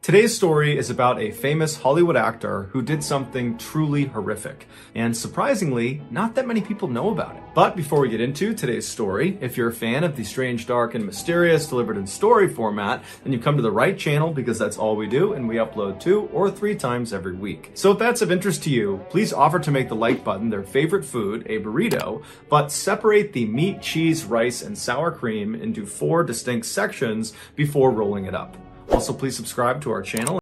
Today's story is about a famous Hollywood actor who did something truly horrific, and surprisingly, not that many people know about it. But before we get into today's story, if you're a fan of the strange, dark, and mysterious delivered in story format, then you've come to the right channel because that's all we do, and we upload 2 or 3 times every week. So if that's of interest to you, please offer to make the like button their favorite food, a burrito, but separate the meat, cheese, rice, and sour cream into 4 distinct sections before rolling it up. Also, please subscribe to our channel.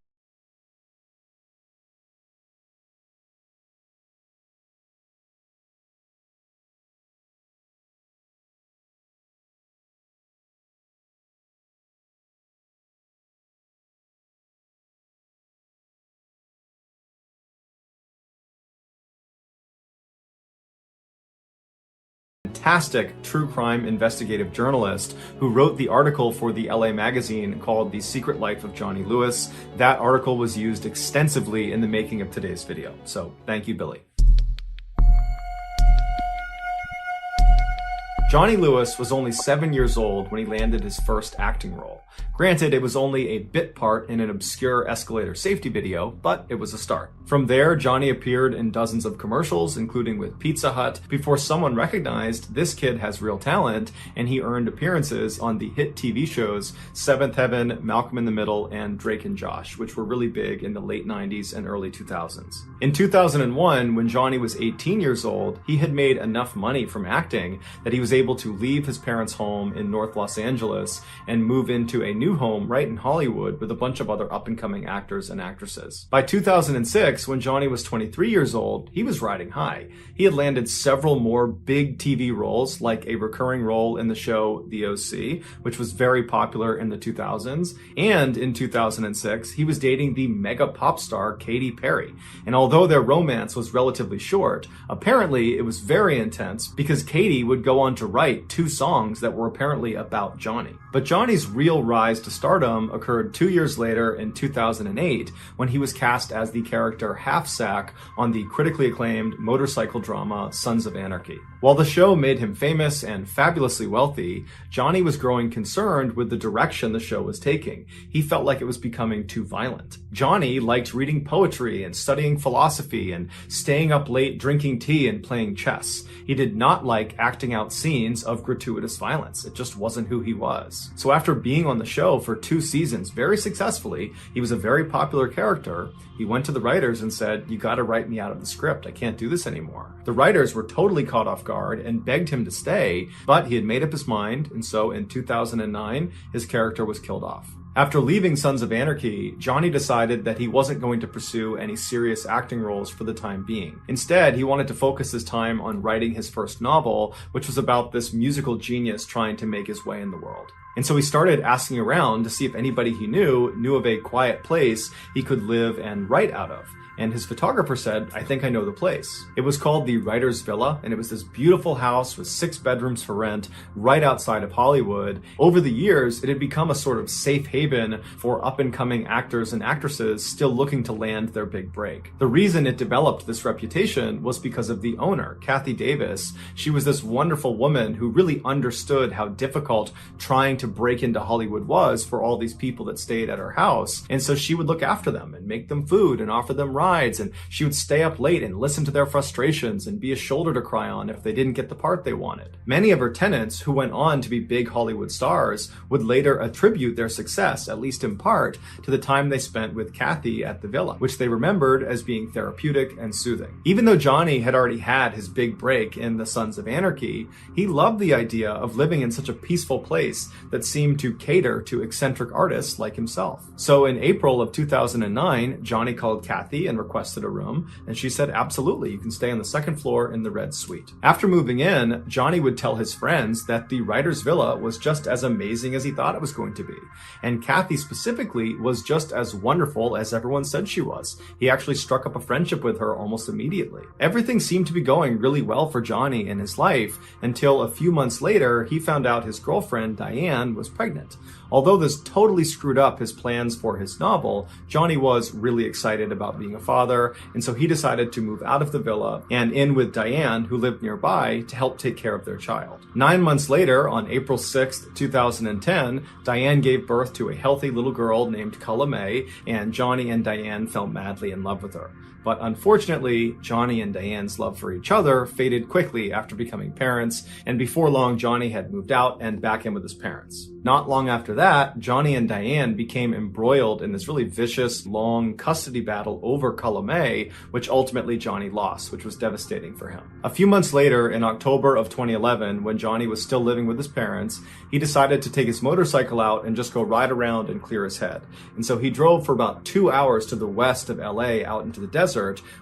Fantastic true crime investigative journalist who wrote the article for the LA magazine called The Secret Life of Johnny Lewis. That article was used extensively in the making of today's video. So thank you, Billy. Johnny Lewis was only 7 years old when he landed his first acting role. Granted, it was only a bit part in an obscure escalator safety video, but it was a start. From there, Johnny appeared in dozens of commercials, including with Pizza Hut, before someone recognized this kid has real talent, and he earned appearances on the hit TV shows Seventh Heaven, Malcolm in the Middle, and Drake and Josh, which were really big in the late 90s and early 2000s. In 2001, when Johnny was 18 years old, he had made enough money from acting that he was able to leave his parents' home in North Los Angeles and move into a new home right in Hollywood with a bunch of other up-and-coming actors and actresses. By 2006, when Johnny was 23 years old, he was riding high. He had landed several more big TV roles, like a recurring role in the show The OC, which was very popular in the 2000s, and in 2006, he was dating the mega pop star Katy Perry. And although their romance was relatively short, apparently it was very intense because Katy would go on to write 2 songs that were apparently about Johnny. But Johnny's real rise to stardom occurred 2 years later in 2008 when he was cast as the character Half Sack on the critically acclaimed motorcycle drama Sons of Anarchy. While the show made him famous and fabulously wealthy, Johnny was growing concerned with the direction the show was taking. He felt like it was becoming too violent. Johnny liked reading poetry and studying philosophy and staying up late drinking tea and playing chess. He did not like acting out scenes of gratuitous violence. It just wasn't who he was. So after being on the show for 2 seasons very successfully, he was a very popular character. He went to the writers and said, "You gotta write me out of the script. I can't do this anymore." The writers were totally caught off guard and begged him to stay, but he had made up his mind, and so in 2009, his character was killed off. After leaving Sons of Anarchy, Johnny decided that he wasn't going to pursue any serious acting roles for the time being. Instead, he wanted to focus his time on writing his first novel, which was about this musical genius trying to make his way in the world. And so he started asking around to see if anybody he knew of a quiet place he could live and write out of. And his photographer said, "I think I know the place." It was called the Writer's Villa, and it was this beautiful house with 6 bedrooms for rent right outside of Hollywood. Over the years, it had become a sort of safe haven for up-and-coming actors and actresses still looking to land their big break. The reason it developed this reputation was because of the owner, Kathy Davis. She was this wonderful woman who really understood how difficult trying to break into Hollywood was for all these people that stayed at her house. And so she would look after them and make them food and offer them rides, and she would stay up late and listen to their frustrations and be a shoulder to cry on if they didn't get the part they wanted. Many of her tenants, who went on to be big Hollywood stars, would later attribute their success, at least in part, to the time they spent with Kathy at the villa, which they remembered as being therapeutic and soothing. Even though Johnny had already had his big break in the Sons of Anarchy, he loved the idea of living in such a peaceful place that seemed to cater to eccentric artists like himself. So in April of 2009, Johnny called Kathy and requested a room, and she said, "Absolutely, you can stay on the 2nd floor in the red suite." After moving in, Johnny would tell his friends that the writer's villa was just as amazing as he thought it was going to be. And Kathy specifically was just as wonderful as everyone said she was. He actually struck up a friendship with her almost immediately. Everything seemed to be going really well for Johnny in his life until a few months later, he found out his girlfriend, Diane, was pregnant. Although this totally screwed up his plans for his novel, Johnny was really excited about being a father, and so he decided to move out of the villa and in with Diane, who lived nearby, to help take care of their child. 9 months later, on April 6th, 2010, Diane gave birth to a healthy little girl named Culla May, and Johnny and Diane fell madly in love with her. But unfortunately, Johnny and Diane's love for each other faded quickly after becoming parents, and before long, Johnny had moved out and back in with his parents. Not long after that, Johnny and Diane became embroiled in this really vicious, long custody battle over Culla May, which ultimately Johnny lost, which was devastating for him. A few months later, in October of 2011, when Johnny was still living with his parents, he decided to take his motorcycle out and just go ride around and clear his head. And so he drove for about 2 hours to the west of LA out into the desert,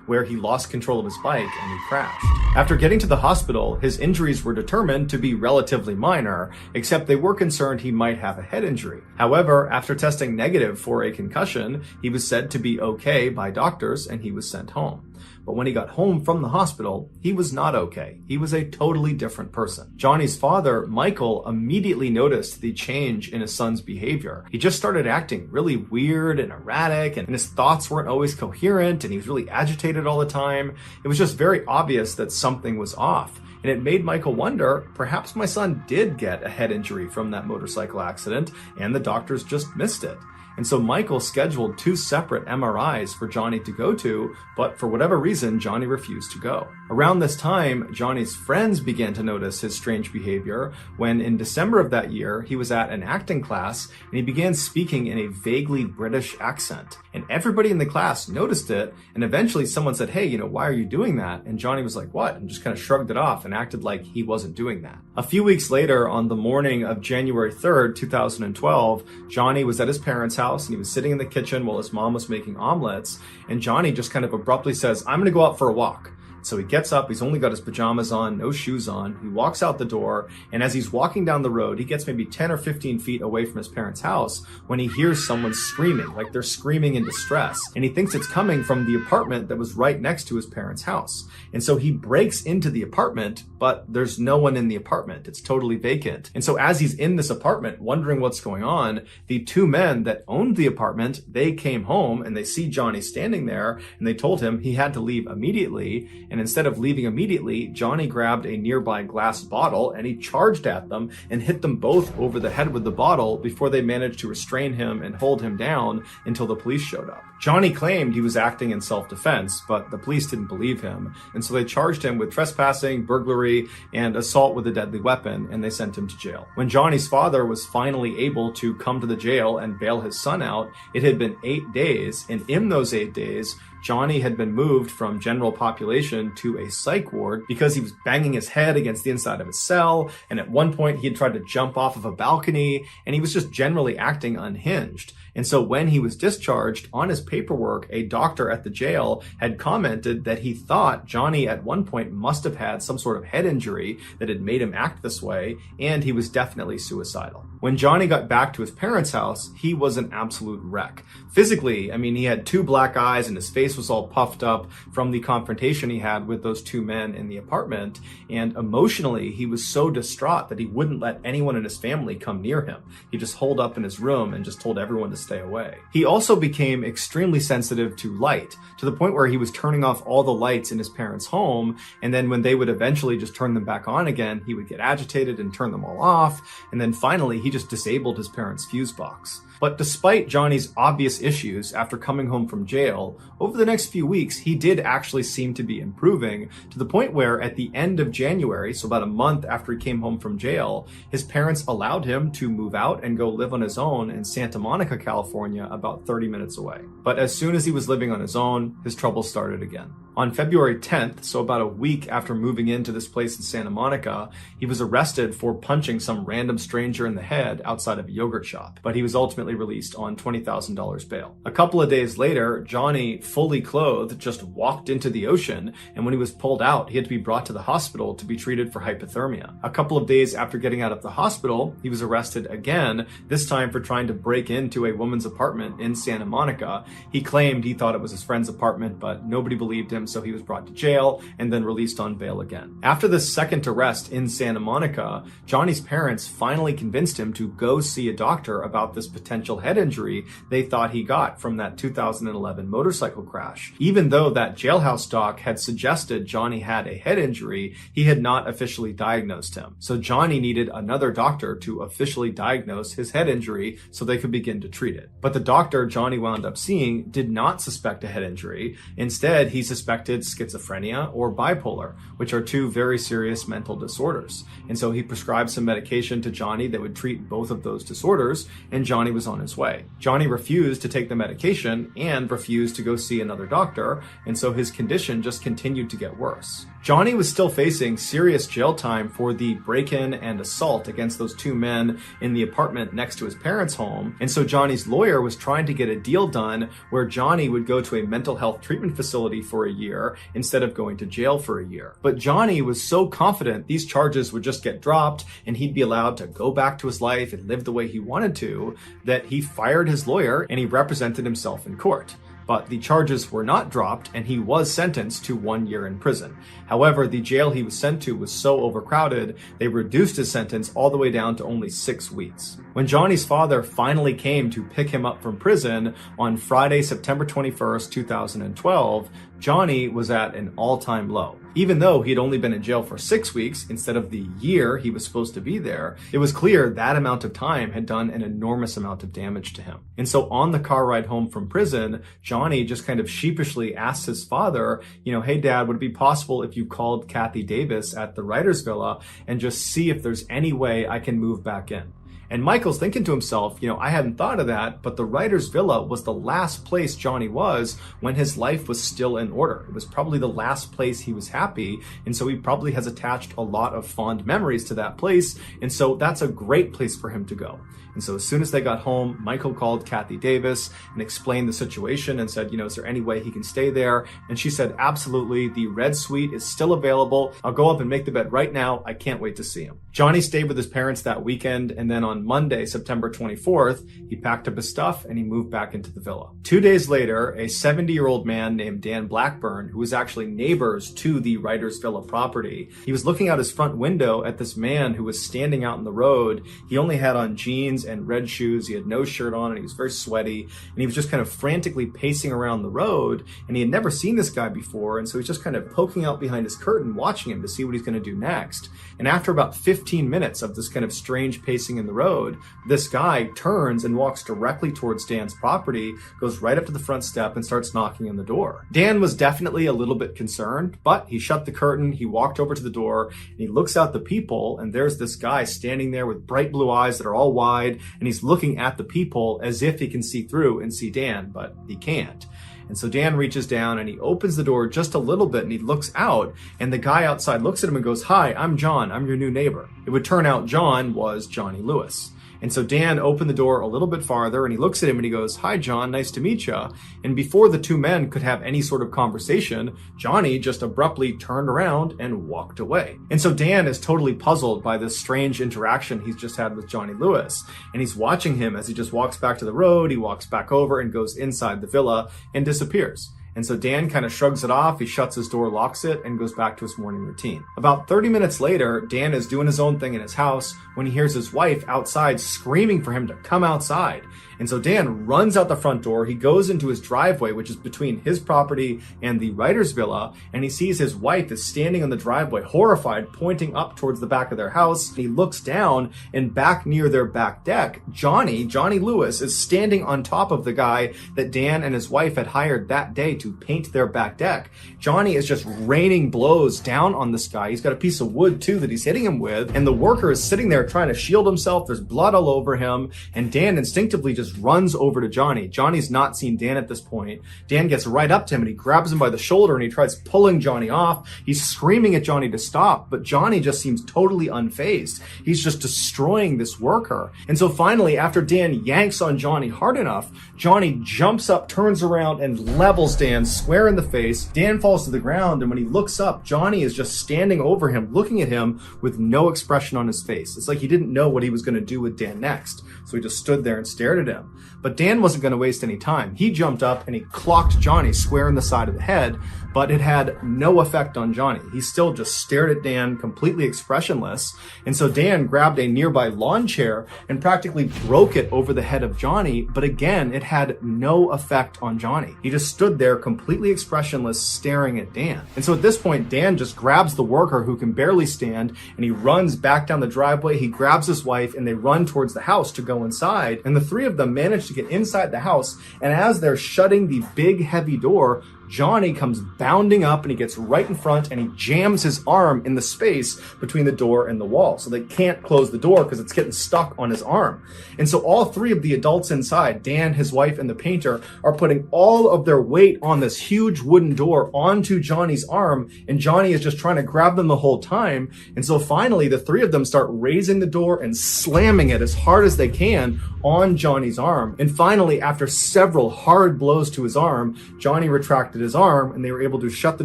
where he lost control of his bike and he crashed. After getting to the hospital, his injuries were determined to be relatively minor, except they were concerned he might have a head injury. However, after testing negative for a concussion, he was said to be okay by doctors and he was sent home. But when he got home from the hospital, he was not okay. He was a totally different person. Johnny's father, Michael, immediately noticed the change in his son's behavior. He just started acting really weird and erratic, and his thoughts weren't always coherent, and he was really agitated all the time. It was just very obvious that something was off. And it made Michael wonder, perhaps my son did get a head injury from that motorcycle accident, and the doctors just missed it. And so Michael scheduled 2 separate MRIs for Johnny to go to, but for whatever reason, Johnny refused to go. Around this time, Johnny's friends began to notice his strange behavior when in December of that year, he was at an acting class and he began speaking in a vaguely British accent. And everybody in the class noticed it, and eventually someone said, "Hey, why are you doing that?" And Johnny was like, "What?" and just kind of shrugged it off and acted like he wasn't doing that. A few weeks later, on the morning of January 3rd, 2012, Johnny was at his parents' house and he was sitting in the kitchen while his mom was making omelets, and Johnny just kind of abruptly says, "I'm going to go out for a walk." So he gets up, he's only got his pajamas on, no shoes on. He walks out the door, and as he's walking down the road, he gets maybe 10 or 15 feet away from his parents' house when he hears someone screaming, like they're screaming in distress. And he thinks it's coming from the apartment that was right next to his parents' house. And so he breaks into the apartment, but there's no one in the apartment. It's totally vacant. And so as he's in this apartment, wondering what's going on, the 2 men that owned the apartment, they came home and they see Johnny standing there, and they told him he had to leave immediately. And instead of leaving immediately, Johnny grabbed a nearby glass bottle and he charged at them and hit them both over the head with the bottle before they managed to restrain him and hold him down until the police showed up. Johnny claimed he was acting in self-defense, but the police didn't believe him, and so they charged him with trespassing, burglary, and assault with a deadly weapon, and they sent him to jail. When Johnny's father was finally able to come to the jail and bail his son out, it had been 8 days, and in those 8 days, Johnny had been moved from general population to a psych ward because he was banging his head against the inside of his cell, and at one point he had tried to jump off of a balcony, and he was just generally acting unhinged. And so when he was discharged, on his paperwork, a doctor at the jail had commented that he thought Johnny at one point must have had some sort of head injury that had made him act this way, and he was definitely suicidal. When Johnny got back to his parents' house, he was an absolute wreck. Physically, he had 2 black eyes and his face was all puffed up from the confrontation he had with those 2 men in the apartment. And emotionally, he was so distraught that he wouldn't let anyone in his family come near him. He just holed up in his room and just told everyone to stay away. He also became extremely sensitive to light, to the point where he was turning off all the lights in his parents' home, and then when they would eventually just turn them back on again, he would get agitated and turn them all off, and then finally he just disabled his parents' fuse box. But despite Johnny's obvious issues after coming home from jail, over the next few weeks, he did actually seem to be improving, to the point where at the end of January, so about a month after he came home from jail, his parents allowed him to move out and go live on his own in Santa Monica, California, about 30 minutes away. But as soon as he was living on his own, his troubles started again. On February 10th, so about a week after moving into this place in Santa Monica, he was arrested for punching some random stranger in the head outside of a yogurt shop, but he was ultimately released on $20,000 bail. A couple of days later, Johnny, fully clothed, just walked into the ocean, and when he was pulled out, he had to be brought to the hospital to be treated for hypothermia. A couple of days after getting out of the hospital, he was arrested again, this time for trying to break into a woman's apartment in Santa Monica. He claimed he thought it was his friend's apartment, but nobody believed him, him, so he was brought to jail and then released on bail again. After this second arrest in Santa Monica, Johnny's parents finally convinced him to go see a doctor about this potential head injury they thought he got from that 2011 motorcycle crash. Even though that jailhouse doc had suggested Johnny had a head injury, he had not officially diagnosed him. So Johnny needed another doctor to officially diagnose his head injury so they could begin to treat it. But the doctor Johnny wound up seeing did not suspect a head injury. Instead, he suspected schizophrenia or bipolar, which are two very serious mental disorders. And so he prescribed some medication to Johnny that would treat both of those disorders, and Johnny was on his way. Johnny refused to take the medication and refused to go see another doctor, and so his condition just continued to get worse. Johnny was still facing serious jail time for the break-in and assault against those two men in the apartment next to his parents' home, and so Johnny's lawyer was trying to get a deal done where Johnny would go to a mental health treatment facility for a year instead of going to jail for a year. But Johnny was so confident these charges would just get dropped and he'd be allowed to go back to his life and live the way he wanted to, that he fired his lawyer and he represented himself in court. But the charges were not dropped and he was sentenced to 1 year in prison. However, the jail he was sent to was so overcrowded, they reduced his sentence all the way down to only 6 weeks. When Johnny's father finally came to pick him up from prison on Friday, September 21st, 2012, Johnny was at an all-time low. Even though he had only been in jail for 6 weeks instead of the year he was supposed to be there, it was clear that amount of time had done an enormous amount of damage to him. And so on the car ride home from prison, Johnny just kind of sheepishly asked his father, hey dad, would it be possible if you called Kathy Davis at the writer's villa and just see if there's any way I can move back in? And Michael's thinking to himself, I hadn't thought of that, but the writer's villa was the last place Johnny was when his life was still in order. It was probably the last place he was happy, and so he probably has attached a lot of fond memories to that place, and so that's a great place for him to go. And so as soon as they got home, Michael called Kathy Davis and explained the situation and said, is there any way he can stay there? And she said, absolutely, the red suite is still available. I'll go up and make the bed right now. I can't wait to see him. Johnny stayed with his parents that weekend, and then on Monday, September 24th, he packed up his stuff and he moved back into the villa. 2 days later, a 70-year-old man named Dan Blackburn, who was actually neighbors to the writer's villa property, he was looking out his front window at this man who was standing out in the road. He only had on jeans and red shoes. He had no shirt on and he was very sweaty, and he was just kind of frantically pacing around the road, and he had never seen this guy before, and so he's just kind of poking out behind his curtain watching him to see what he's going to do next. And after about 15 minutes of this kind of strange pacing in the road, this guy turns and walks directly towards Dan's property, goes right up to the front step and starts knocking on the door. Dan was definitely a little bit concerned, but he shut the curtain, he walked over to the door, and he looks out the peephole, and there's this guy standing there with bright blue eyes that are all wide, and he's looking at the peephole as if he can see through and see Dan, but he can't. And so Dan reaches down and he opens the door just a little bit and he looks out, and the guy outside looks at him and goes, "Hi, I'm John. I'm your new neighbor." It would turn out John was Johnny Lewis. And so Dan opened the door a little bit farther and he looks at him and he goes, "Hi, John, nice to meet you." And before the two men could have any sort of conversation, Johnny just abruptly turned around and walked away. And so Dan is totally puzzled by this strange interaction he's just had with Johnny Lewis. And he's watching him as he just walks back to the road, he walks back over and goes inside the villa and disappears. And so Dan kind of shrugs it off, he shuts his door, locks it, and goes back to his morning routine. About 30 minutes later, Dan is doing his own thing in his house when he hears his wife outside screaming for him to come outside. And so Dan runs out the front door, he goes into his driveway, which is between his property and the writer's villa, and he sees his wife is standing on the driveway, horrified, pointing up towards the back of their house. He looks down, and back near their back deck, Johnny Lewis, is standing on top of the guy that Dan and his wife had hired that day to paint their back deck. Johnny is just raining blows down on this guy. He's got a piece of wood too that he's hitting him with, and the worker is sitting there trying to shield himself. There's blood all over him, and Dan instinctively just runs over to Johnny. Johnny's not seen Dan at this point. Dan gets right up to him and he grabs him by the shoulder and he tries pulling Johnny off. He's screaming at Johnny to stop, but Johnny just seems totally unfazed. He's just destroying this worker. And so finally, after Dan yanks on Johnny hard enough, Johnny jumps up, turns around, and levels Dan Dan square in the face. Dan falls to the ground, and when he looks up, Johnny is just standing over him, looking at him with no expression on his face. It's like he didn't know what he was going to do with Dan next, so he just stood there and stared at him. But Dan wasn't going to waste any time. He jumped up and he clocked Johnny square in the side of the head, but it had no effect on Johnny. He still just stared at Dan, completely expressionless. And so Dan grabbed a nearby lawn chair and practically broke it over the head of Johnny, but again, it had no effect on Johnny. He just stood there completely expressionless, staring at Dan. And so at this point, Dan just grabs the worker who can barely stand, and he runs back down the driveway. He grabs his wife, and they run towards the house to go inside. And the three of them manage to get inside the house, and as they're shutting the big, heavy door, Johnny comes bounding up and he gets right in front and he jams his arm in the space between the door and the wall. So they can't close the door because it's getting stuck on his arm. And so all three of the adults inside, Dan, his wife, and the painter, are putting all of their weight on this huge wooden door onto Johnny's arm. And Johnny is just trying to grab them the whole time. And so finally, the three of them start raising the door and slamming it as hard as they can on Johnny's arm. And finally, after several hard blows to his arm, Johnny retracted his arm and they were able to shut the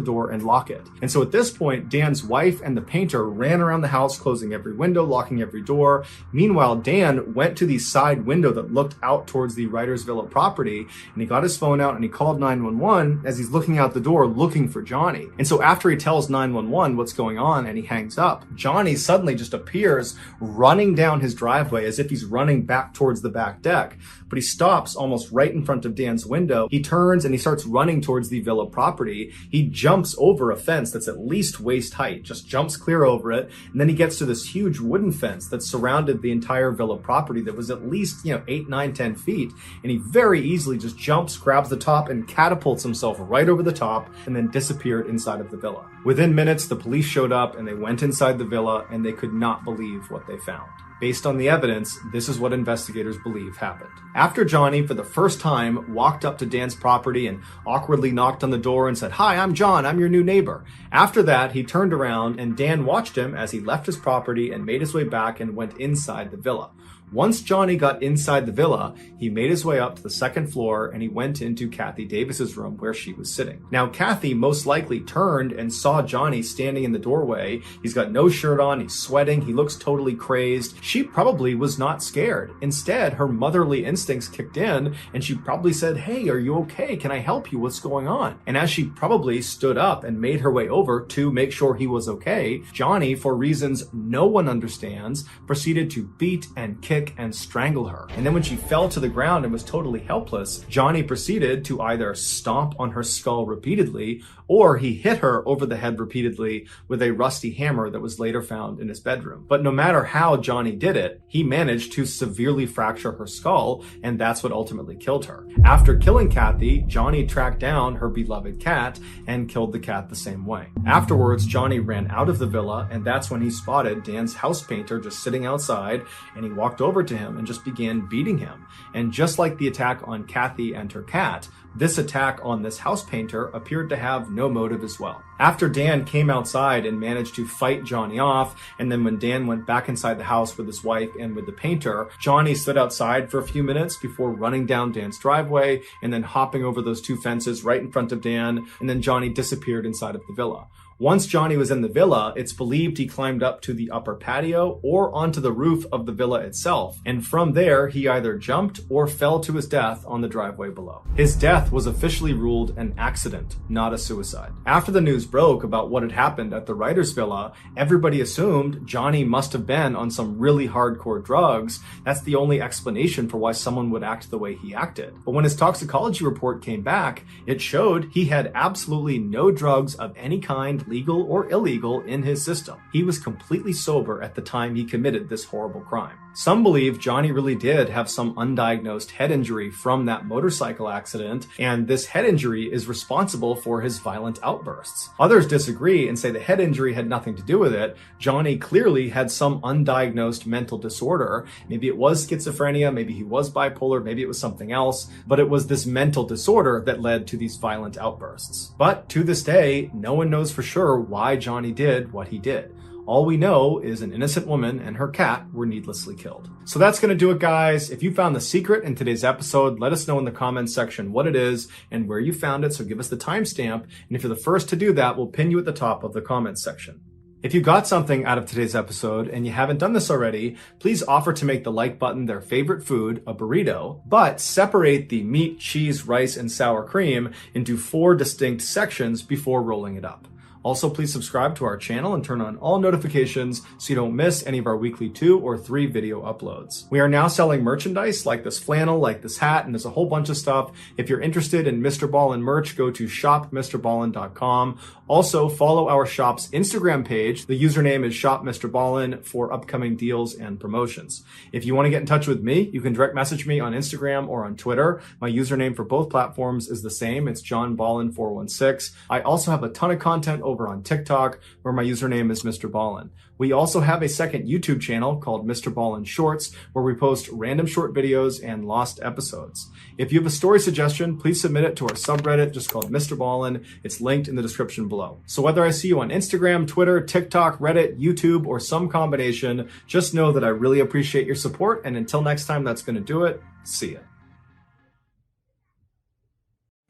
door and lock it. And so at this point, Dan's wife and the painter ran around the house, closing every window, locking every door. Meanwhile, Dan went to the side window that looked out towards the writer's villa property, and he got his phone out and he called 911 as he's looking out the door looking for Johnny. And so after he tells 911 what's going on and he hangs up, Johnny suddenly just appears running down his driveway as if he's running back towards the back deck. But he stops almost right in front of Dan's window. He turns and he starts running towards the villa property. He jumps over a fence that's at least waist height, just jumps clear over it. And then he gets to this huge wooden fence that surrounded the entire villa property that was at least, 8, 9, 10 feet. And he very easily just jumps, grabs the top, and catapults himself right over the top and then disappeared inside of the villa. Within minutes, the police showed up and they went inside the villa and they could not believe what they found. Based on the evidence, this is what investigators believe happened. After Johnny, for the first time, walked up to Dan's property and awkwardly knocked on the door and said, "Hi, I'm John, I'm your new neighbor." After that, he turned around and Dan watched him as he left his property and made his way back and went inside the villa. Once Johnny got inside the villa, he made his way up to the second floor and he went into Kathy Davis's room where she was sitting. Now, Kathy most likely turned and saw Johnny standing in the doorway. He's got no shirt on, he's sweating, he looks totally crazed. She probably was not scared. Instead, her motherly instincts kicked in and she probably said, "Hey, are you okay? Can I help you? What's going on?" And as she probably stood up and made her way over to make sure he was okay, Johnny, for reasons no one understands, proceeded to beat and kick and strangle her. And then when she fell to the ground and was totally helpless, Johnny proceeded to either stomp on her skull repeatedly or he hit her over the head repeatedly with a rusty hammer that was later found in his bedroom. But no matter how Johnny did it, he managed to severely fracture her skull, and that's what ultimately killed her. After killing Kathy, Johnny tracked down her beloved cat and killed the cat the same way. Afterwards, Johnny ran out of the villa, and that's when he spotted Dan's house painter just sitting outside, and he walked over to him and just began beating him. And just like the attack on Kathy and her cat, this attack on this house painter appeared to have no motive as well. After Dan came outside and managed to fight Johnny off, and then when Dan went back inside the house with his wife and with the painter, Johnny stood outside for a few minutes before running down Dan's driveway and then hopping over those two fences right in front of Dan, and then Johnny disappeared inside of the villa. Once Johnny was in the villa, it's believed he climbed up to the upper patio or onto the roof of the villa itself, and from there he either jumped or fell to his death on the driveway below. His death was officially ruled an accident, not a suicide. After the news broke about what had happened at the writer's villa, everybody assumed Johnny must have been on some really hardcore drugs. That's the only explanation for why someone would act the way he acted. But when his toxicology report came back, it showed he had absolutely no drugs of any kind, legal or illegal, in his system. He was completely sober at the time he committed this horrible crime. Some believe Johnny really did have some undiagnosed head injury from that motorcycle accident, and this head injury is responsible for his violent outbursts. Others disagree and say the head injury had nothing to do with it. Johnny clearly had some undiagnosed mental disorder. Maybe it was schizophrenia, maybe he was bipolar, maybe it was something else, but it was this mental disorder that led to these violent outbursts. But to this day, no one knows for sure why Johnny did what he did. All we know is an innocent woman and her cat were needlessly killed. So that's going to do it, guys. If you found the secret in today's episode, let us know in the comments section what it is and where you found it. So give us the timestamp. And if you're the first to do that, we'll pin you at the top of the comments section. If you got something out of today's episode and you haven't done this already, please offer to make the like button their favorite food, a burrito, but separate the meat, cheese, rice, and sour cream into 4 distinct sections before rolling it up. Also, please subscribe to our channel and turn on all notifications so you don't miss any of our weekly 2 or 3 video uploads. We are now selling merchandise like this flannel, like this hat, and there's a whole bunch of stuff. If you're interested in Mr. Ballin merch, go to shopmrballin.com. Also, follow our shop's Instagram page. The username is shopmrballin for upcoming deals and promotions. If you want to get in touch with me, you can direct message me on Instagram or on Twitter. My username for both platforms is the same. It's johnballin416. I also have a ton of content over on TikTok, where my username is Mr. Ballin. We also have a second YouTube channel called Mr. Ballin Shorts, where we post random short videos and lost episodes. If you have a story suggestion, please submit it to our subreddit just called Mr. Ballin. It's linked in the description below. So whether I see you on Instagram, Twitter, TikTok, Reddit, YouTube, or some combination, just know that I really appreciate your support. And until next time, that's going to do it. See ya.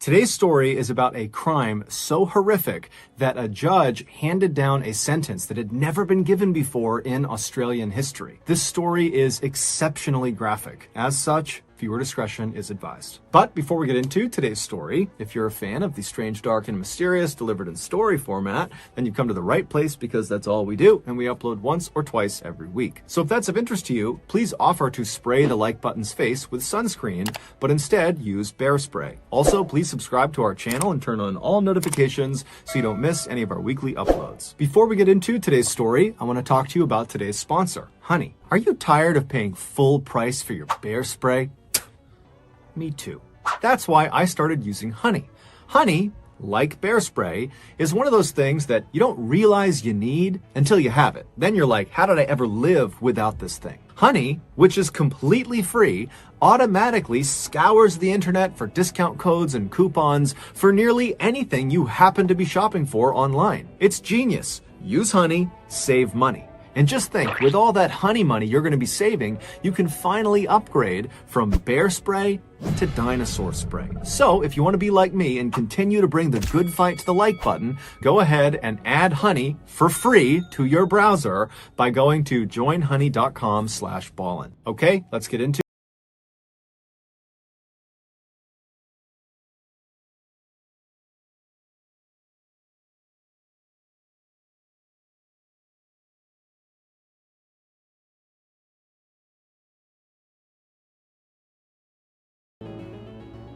Today's story is about a crime so horrific that a judge handed down a sentence that had never been given before in Australian history. This story is exceptionally graphic. As such, viewer discretion is advised. But before we get into today's story, if you're a fan of the strange, dark, and mysterious delivered in story format, then you've come to the right place because that's all we do, and we upload once or twice every week. So if that's of interest to you, please offer to spray the like button's face with sunscreen, but instead use bear spray. Also, please subscribe to our channel and turn on all notifications so you don't miss any of our weekly uploads. Before we get into today's story, I want to talk to you about today's sponsor, Honey. Are you tired of paying full price for your bear spray? Me too. That's why I started using Honey. Honey, like bear spray, is one of those things that you don't realize you need until you have it. Then you're like, how did I ever live without this thing? Honey, which is completely free, automatically scours the internet for discount codes and coupons for nearly anything you happen to be shopping for online. It's genius. Use Honey, save money. And just think, with all that honey money you're going to be saving, you can finally upgrade from bear spray to dinosaur spray. So if you want to be like me and continue to bring the good fight to the like button, go ahead and add Honey for free to your browser by going to joinhoney.com/ballin. Okay, let's get into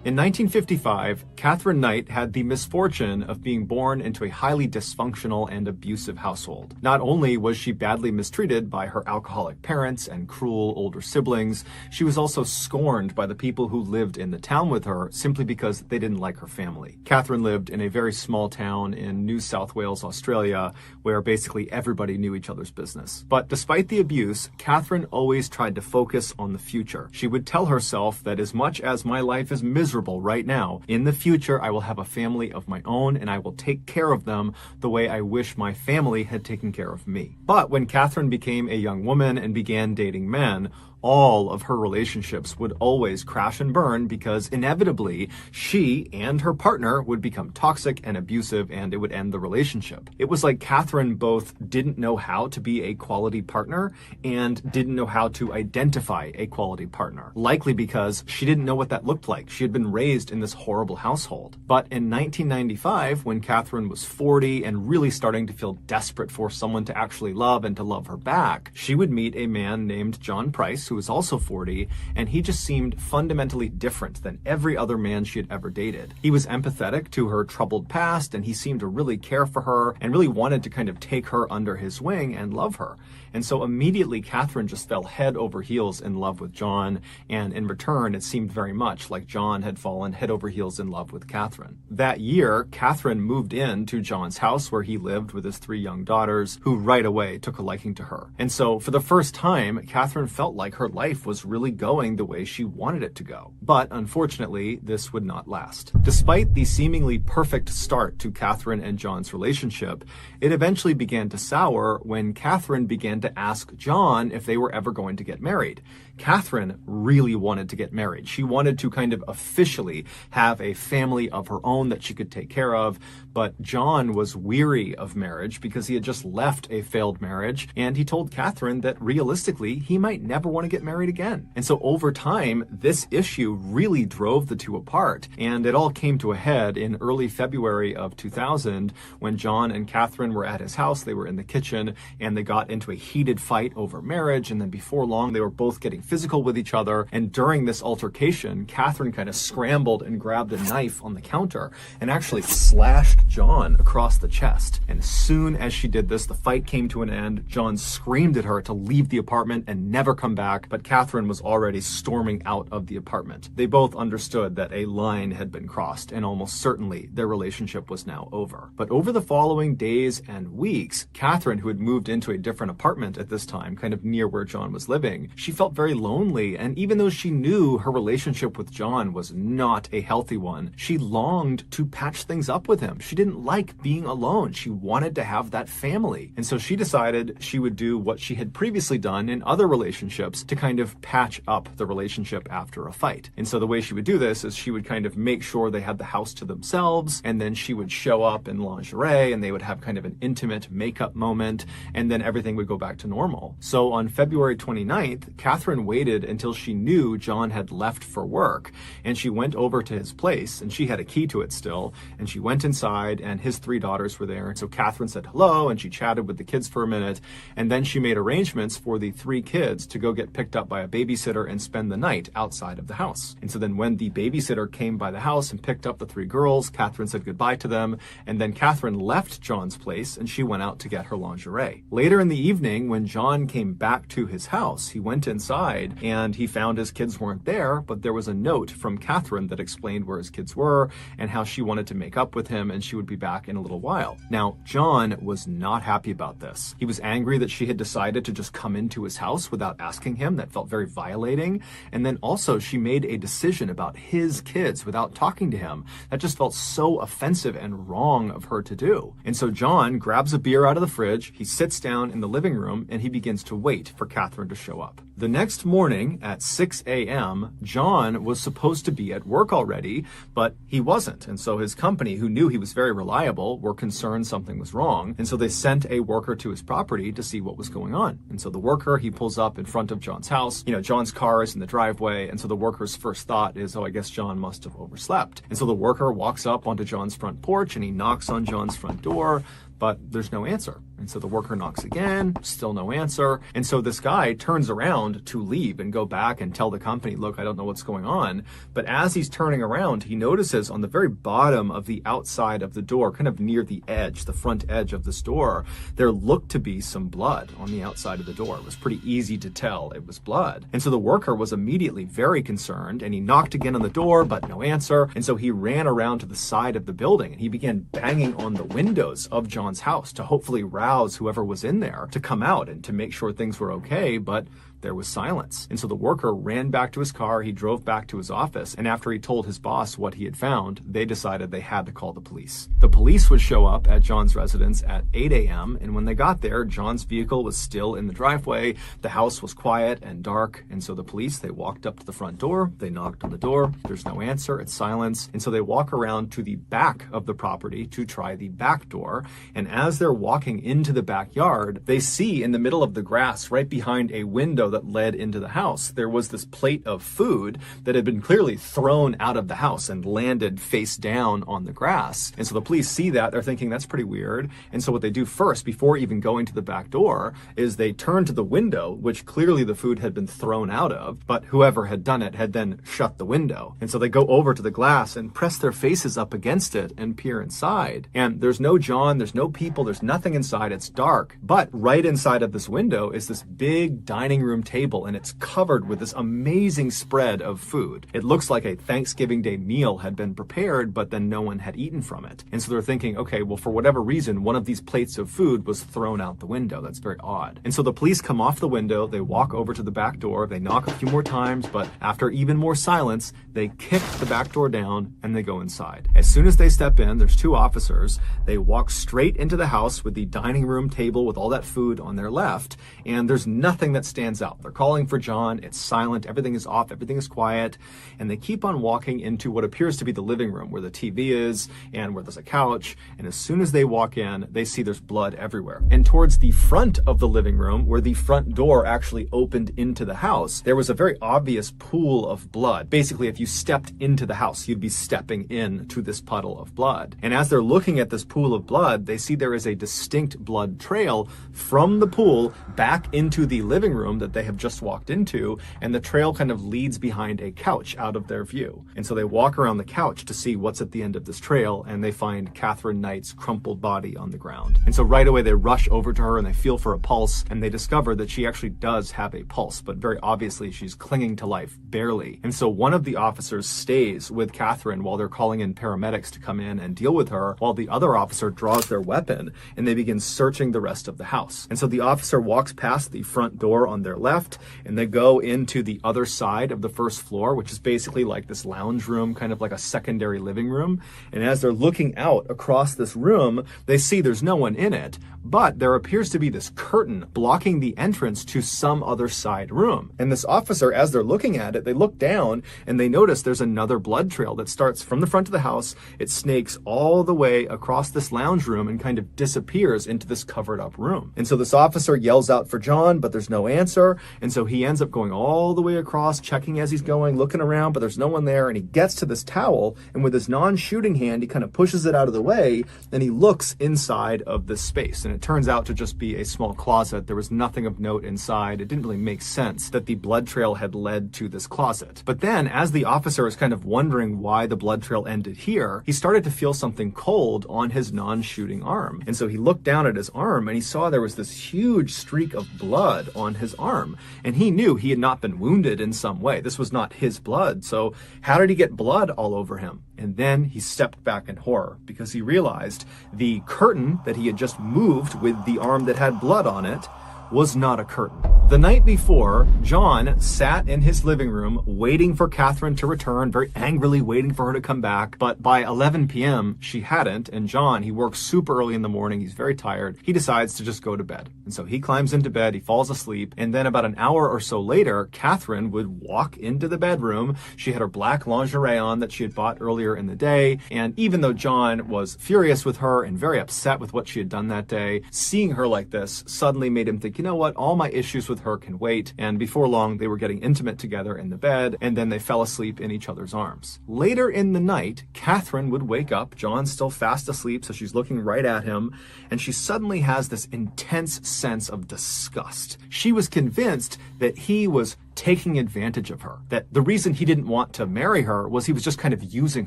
In 1955, Catherine Knight had the misfortune of being born into a highly dysfunctional and abusive household. Not only was she badly mistreated by her alcoholic parents and cruel older siblings, she was also scorned by the people who lived in the town with her simply because they didn't like her family. Catherine lived in a very small town in New South Wales, Australia, where basically everybody knew each other's business. But despite the abuse, Catherine always tried to focus on the future. She would tell herself that as much as my life is miserable right now, in the future I will have a family of my own and I will take care of them the way I wish my family had taken care of me. But when Catherine became a young woman and began dating men, all of her relationships would always crash and burn because inevitably she and her partner would become toxic and abusive and it would end the relationship. It was like Catherine both didn't know how to be a quality partner and didn't know how to identify a quality partner, likely because she didn't know what that looked like. She had been raised in this horrible household. But in 1995, when Catherine was 40 and really starting to feel desperate for someone to actually love and to love her back, she would meet a man named John Price, who was also 40, and he just seemed fundamentally different than every other man she had ever dated. He was empathetic to her troubled past, and he seemed to really care for her and really wanted to kind of take her under his wing and love her. And so immediately Catherine just fell head over heels in love with John, and in return it seemed very much like John had fallen head over heels in love with Catherine. That year, Catherine moved in to John's house where he lived with his 3 young daughters, who right away took a liking to her. And so for the first time, Catherine felt like her her life was really going the way she wanted it to go. But unfortunately, this would not last. Despite the seemingly perfect start to Catherine and John's relationship, it eventually began to sour when Catherine began to ask John if they were ever going to get married. Catherine really wanted to get married. She wanted to kind of officially have a family of her own that she could take care of, but John was weary of marriage because he had just left a failed marriage, and he told Catherine that realistically, he might never want to get married again. And so over time, this issue really drove the two apart, and it all came to a head in early February of 2000 when John and Catherine were at his house. They were in the kitchen, and they got into a heated fight over marriage, and then before long, they were both getting physical with each other. And during this altercation, Catherine kind of scrambled and grabbed a knife on the counter and actually slashed John across the chest. And as soon as she did this, the fight came to an end. John screamed at her to leave the apartment and never come back, but Catherine was already storming out of the apartment. They both understood that a line had been crossed, and almost certainly their relationship was now over. But over the following days and weeks, Catherine, who had moved into a different apartment at this time, kind of near where John was living, she felt very lonely, and even though she knew her relationship with John was not a healthy one, she longed to patch things up with him. She didn't like being alone. She wanted to have that family. And so she decided she would do what she had previously done in other relationships to kind of patch up the relationship after a fight. And so the way she would do this is she would kind of make sure they had the house to themselves, and then she would show up in lingerie, and they would have kind of an intimate makeup moment, and then everything would go back to normal. So on February 29th, Catherine waited until she knew John had left for work, and she went over to his place, and she had a key to it still, and she went inside, and his 3 daughters were there. And so Catherine said hello, and she chatted with the kids for a minute, and then she made arrangements for the 3 kids to go get picked up by a babysitter and spend the night outside of the house. And so then when the babysitter came by the house and picked up the 3 girls, Catherine said goodbye to them, and then Catherine left John's place, and she went out to get her lingerie. Later in the evening, when John came back to his house, he went inside, and he found his kids weren't there, but there was a note from Catherine that explained where his kids were and how she wanted to make up with him, and she would be back in a little while. Now, John was not happy about this. He was angry that she had decided to just come into his house without asking him. That felt very violating. And then also she made a decision about his kids without talking to him. That just felt so offensive and wrong of her to do. And so John grabs a beer out of the fridge, he sits down in the living room, and he begins to wait for Catherine to show up. The next morning at 6 a.m., John was supposed to be at work already, but he wasn't. And so his company, who knew he was very reliable, were concerned something was wrong. And so they sent a worker to his property to see what was going on. And so the worker, he pulls up in front of John's house. John's car is in the driveway. And so the worker's first thought is, oh, I guess John must have overslept. And so the worker walks up onto John's front porch and he knocks on John's front door, but there's no answer. And so the worker knocks again, still no answer. And so this guy turns around to leave and go back and tell the company, look, I don't know what's going on. But as he's turning around, he notices on the very bottom of the outside of the door, kind of near the edge, the front edge of this door, there looked to be some blood on the outside of the door. It was pretty easy to tell it was blood. And so the worker was immediately very concerned, and he knocked again on the door, but no answer. And so he ran around to the side of the building and he began banging on the windows of John's house to hopefully rouse whoever was in there to come out and to make sure things were okay, but there was silence. And so the worker ran back to his car, he drove back to his office, and after he told his boss what he had found, they decided they had to call the police. The police would show up at John's residence at 8 a.m., and when they got there, John's vehicle was still in the driveway, the house was quiet and dark, and so the police, they walked up to the front door, they knocked on the door, there's no answer, it's silence, and so they walk around to the back of the property to try the back door, and as they're walking into the backyard, they see in the middle of the grass, right behind a window that led into the house, there was this plate of food that had been clearly thrown out of the house and landed face down on the grass. And so the police see that, they're thinking that's pretty weird. And so what they do first, before even going to the back door, is they turn to the window, which clearly the food had been thrown out of, but whoever had done it had then shut the window. And so they go over to the glass and press their faces up against it and peer inside. And there's no John, there's no people, there's nothing inside, it's dark. But right inside of this window is this big dining room table, and it's covered with this amazing spread of food. It looks like a Thanksgiving Day meal had been prepared, but then no one had eaten from it. And so they're thinking, okay, well, for whatever reason, one of these plates of food was thrown out the window. That's very odd. And so the police come off the window, they walk over to the back door, they knock a few more times, but after even more silence, they kick the back door down and they go inside. As soon as they step in, there's two officers. They walk straight into the house with the dining room table with all that food on their left, and there's nothing that stands out. They're calling for John. It's silent. Everything is off. Everything is quiet. And they keep on walking into what appears to be the living room where the TV is and where there's a couch. And as soon as they walk in, they see there's blood everywhere. And towards the front of the living room, where the front door actually opened into the house, there was a very obvious pool of blood. Basically, if you stepped into the house, you'd be stepping into this puddle of blood. And as they're looking at this pool of blood, they see there is a distinct blood trail from the pool back into the living room that they have just walked into, and the trail kind of leads behind a couch out of their view. And so they walk around the couch to see what's at the end of this trail, and they find Catherine Knight's crumpled body on the ground. And so right away they rush over to her and they feel for a pulse, and they discover that she actually does have a pulse, but very obviously she's clinging to life, barely. And so one of the officers stays with Catherine while they're calling in paramedics to come in and deal with her, while the other officer draws their weapon and they begin searching the rest of the house. And so the officer walks past the front door on their left, and they go into the other side of the first floor, which is basically like this lounge room, kind of like a secondary living room. And as they're looking out across this room, they see there's no one in it, but there appears to be this curtain blocking the entrance to some other side room. And this officer, as they're looking at it, they look down and they notice there's another blood trail that starts from the front of the house. It snakes all the way across this lounge room and kind of disappears into this covered up room. And so this officer yells out for John, but there's no answer. And so he ends up going all the way across, checking as he's going, looking around, but there's no one there. And he gets to this towel, and with his non-shooting hand, he kind of pushes it out of the way, and he looks inside of this space. And it turns out to just be a small closet. There was nothing of note inside. It didn't really make sense that the blood trail had led to this closet. But then, as the officer is kind of wondering why the blood trail ended here, he started to feel something cold on his non-shooting arm. And so he looked down at his arm and he saw there was this huge streak of blood on his arm. And he knew he had not been wounded in some way. This was not his blood. So how did he get blood all over him? And then he stepped back in horror because he realized the curtain that he had just moved with the arm that had blood on it was not a curtain. The night before, John sat in his living room waiting for Catherine to return, very angrily waiting for her to come back. But by 11 p.m., she hadn't. And John, he works super early in the morning. He's very tired. He decides to just go to bed. And so he climbs into bed. He falls asleep. And then about an hour or so later, Catherine would walk into the bedroom. She had her black lingerie on that she had bought earlier in the day. And even though John was furious with her and very upset with what she had done that day, seeing her like this suddenly made him think, you know what, all my issues with her can wait. And before long, they were getting intimate together in the bed, and then they fell asleep in each other's arms. Later in the night, Catherine would wake up. John's still fast asleep, so she's looking right at him, and she suddenly has this intense sense of disgust. She was convinced that he was taking advantage of her, that the reason he didn't want to marry her was he was just kind of using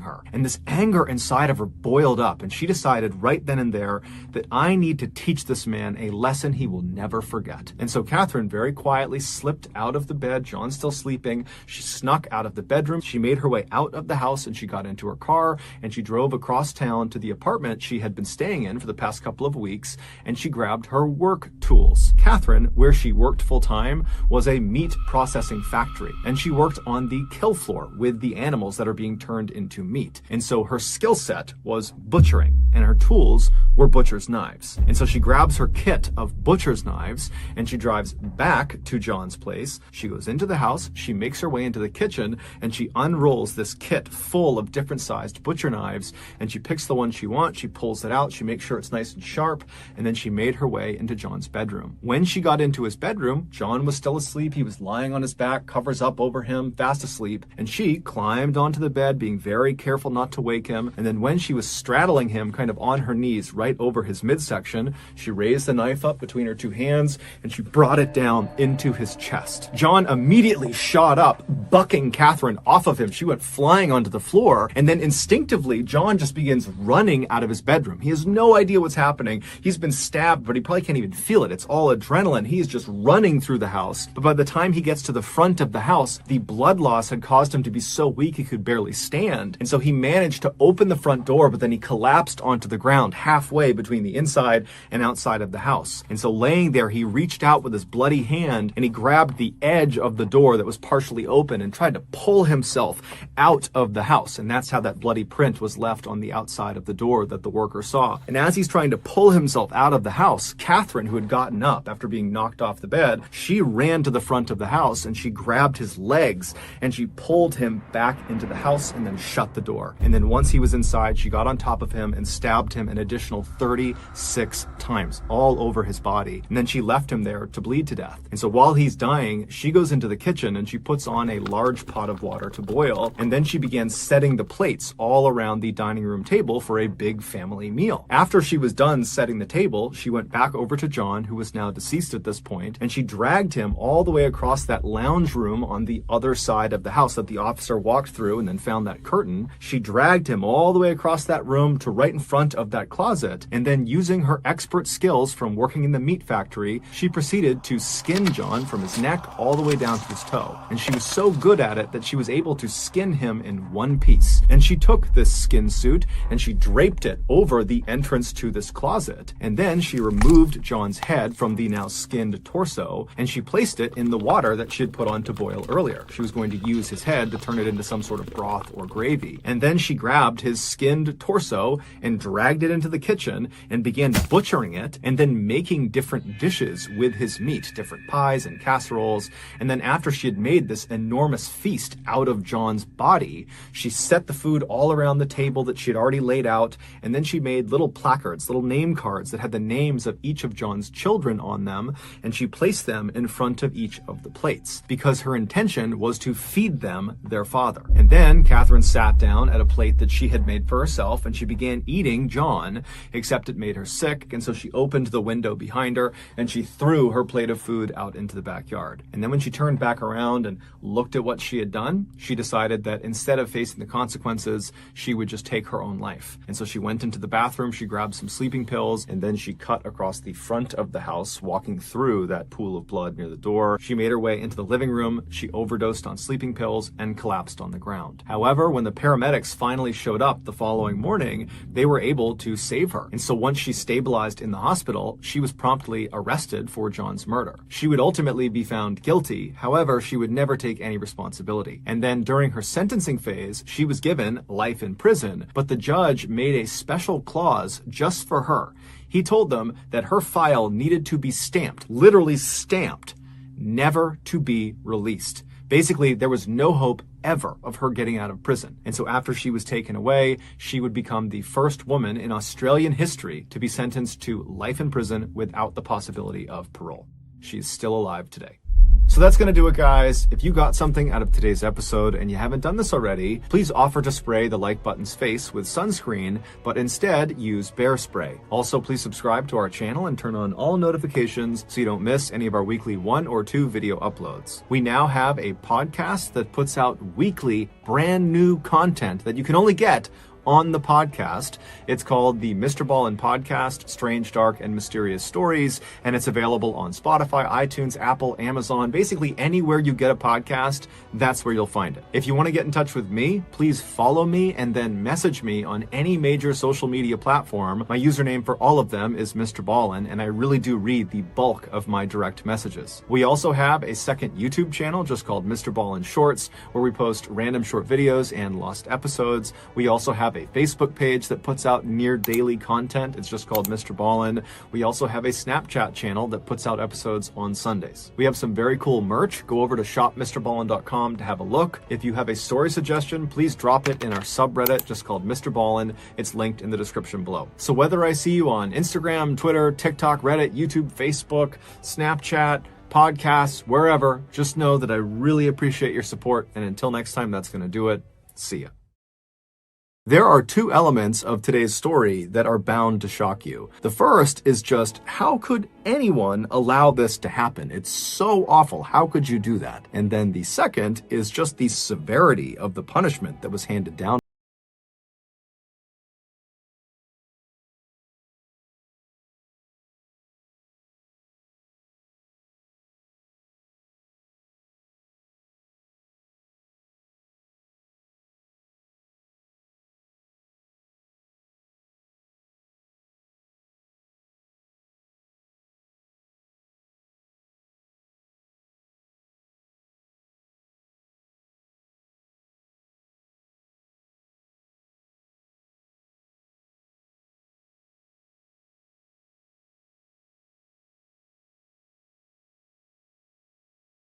her. And this anger inside of her boiled up, and she decided right then and there that I need to teach this man a lesson he will never forget. And so Catherine very quietly slipped out of the bed. John's still sleeping. She snuck out of the bedroom. She made her way out of the house, and she got into her car, and she drove across town to the apartment she had been staying in for the past couple of weeks, and she grabbed her work tools. Catherine, where she worked full time, was a meat processing factory, and she worked on the kill floor with the animals that are being turned into meat. And so her skill set was butchering, and her tools were butcher's knives. And so she grabs her kit of butcher's knives and she drives back to John's place. She goes into the house, she makes her way into the kitchen, and she unrolls this kit full of different sized butcher knives, and she picks the one she wants, she pulls it out, she makes sure it's nice and sharp, and then she made her way into John's bedroom. When she got into his bedroom, John was still asleep. He was lying on his his back, covers up over him, fast asleep, and she climbed onto the bed, being very careful not to wake him. And then when she was straddling him kind of on her knees right over his midsection, she raised the knife up between her two hands and she brought it down into his chest. John immediately shot up, bucking Catherine off of him. She went flying onto the floor, and then instinctively, John just begins running out of his bedroom. He has no idea what's happening. He's been stabbed, but he probably can't even feel it. It's all adrenaline. He is just running through the house. But by the time he gets to the front of the house, the blood loss had caused him to be so weak he could barely stand. And so he managed to open the front door, but then he collapsed onto the ground halfway between the inside and outside of the house. And so laying there, he reached out with his bloody hand and he grabbed the edge of the door that was partially open and tried to pull himself out of the house. And that's how that bloody print was left on the outside of the door that the worker saw. And as he's trying to pull himself out of the house, Catherine, who had gotten up after being knocked off the bed, she ran to the front of the house and she grabbed his legs and she pulled him back into the house and then shut the door. And then once he was inside, she got on top of him and stabbed him an additional 36 times all over his body. And then she left him there to bleed to death. And so while he's dying, she goes into the kitchen and she puts on a large pot of water to boil. And then she began setting the plates all around the dining room table for a big family meal. After she was done setting the table, she went back over to John, who was now deceased at this point, and she dragged him all the way across that lounge room on the other side of the house that the officer walked through and then found that curtain. She dragged him all the way across that room to right in front of that closet, and then using her expert skills from working in the meat factory, she proceeded to skin John from his neck all the way down to his toe. And she was so good at it that she was able to skin him in one piece. And she took this skin suit and she draped it over the entrance to this closet. And then she removed John's head from the now skinned torso and she placed it in the water that she had put on to boil earlier. She was going to use his head to turn it into some sort of broth or gravy. And then she grabbed his skinned torso and dragged it into the kitchen and began butchering it and then making different dishes with his meat, different pies and casseroles. And then after she had made this enormous feast out of John's body, she set the food all around the table that she had already laid out, and then she made little placards, little name cards that had the names of each of John's children on them, and she placed them in front of each of the plates because her intention was to feed them their father. And then Catherine sat down at a plate that she had made for herself and she began eating John, except it made her sick, and so she opened the window behind her and she threw her plate of food out into the backyard. And then when she turned back around and looked at what she had done, she decided that instead of facing the consequences, she would just take her own life. And so she went into the bathroom, she grabbed some sleeping pills, and then she cut across the front of the house, walking through that pool of blood near the door. She made her way into the living room, she overdosed on sleeping pills, and collapsed on the ground. However, when the paramedics finally showed up the following morning, they were able to save her. And so once she stabilized in the hospital, she was promptly arrested for John's murder. She would ultimately be found guilty, however, she would never take any responsibility. And then during her sentencing phase, she was given life in prison, but the judge made a special clause just for her. He told them that her file needed to be stamped, literally stamped, never to be released. Basically, there was no hope ever of her getting out of prison. And so after she was taken away, she would become the first woman in Australian history to be sentenced to life in prison without the possibility of parole. She is still alive today. So that's going to do it, guys. If you got something out of today's episode and you haven't done this already, please offer to spray the like button's face with sunscreen, but instead use bear spray. Also, please subscribe to our channel and turn on all notifications so you don't miss any of our weekly 1 or 2 video uploads. We now have a podcast that puts out weekly brand new content that you can only get on the podcast. It's called the MrBallen's Podcast, Strange, Dark, and Mysterious Stories, and it's available on Spotify, iTunes, Apple, Amazon, basically anywhere you get a podcast, that's where you'll find it. If you want to get in touch with me, please follow me and then message me on any major social media platform. My username for all of them is MrBallen, and I really do read the bulk of my direct messages. We also have a second YouTube channel just called MrBallen Shorts, where we post random short videos and lost episodes. We also have a Facebook page that puts out near daily content. It's just called MrBallen. We also have a Snapchat channel that puts out episodes on Sundays. We have some very cool merch. Go over to shopmrballen.com to have a look. If you have a story suggestion, please drop it in our subreddit just called MrBallen. It's linked in the description below. So whether I see you on Instagram, Twitter, TikTok, Reddit, YouTube, Facebook, Snapchat, podcasts, wherever. Just know that I really appreciate your support. And until next time, that's going to do it. See ya. There are two elements of today's story that are bound to shock you. The first is just, how could anyone allow this to happen? It's so awful. How could you do that? And then the second is just the severity of the punishment that was handed down.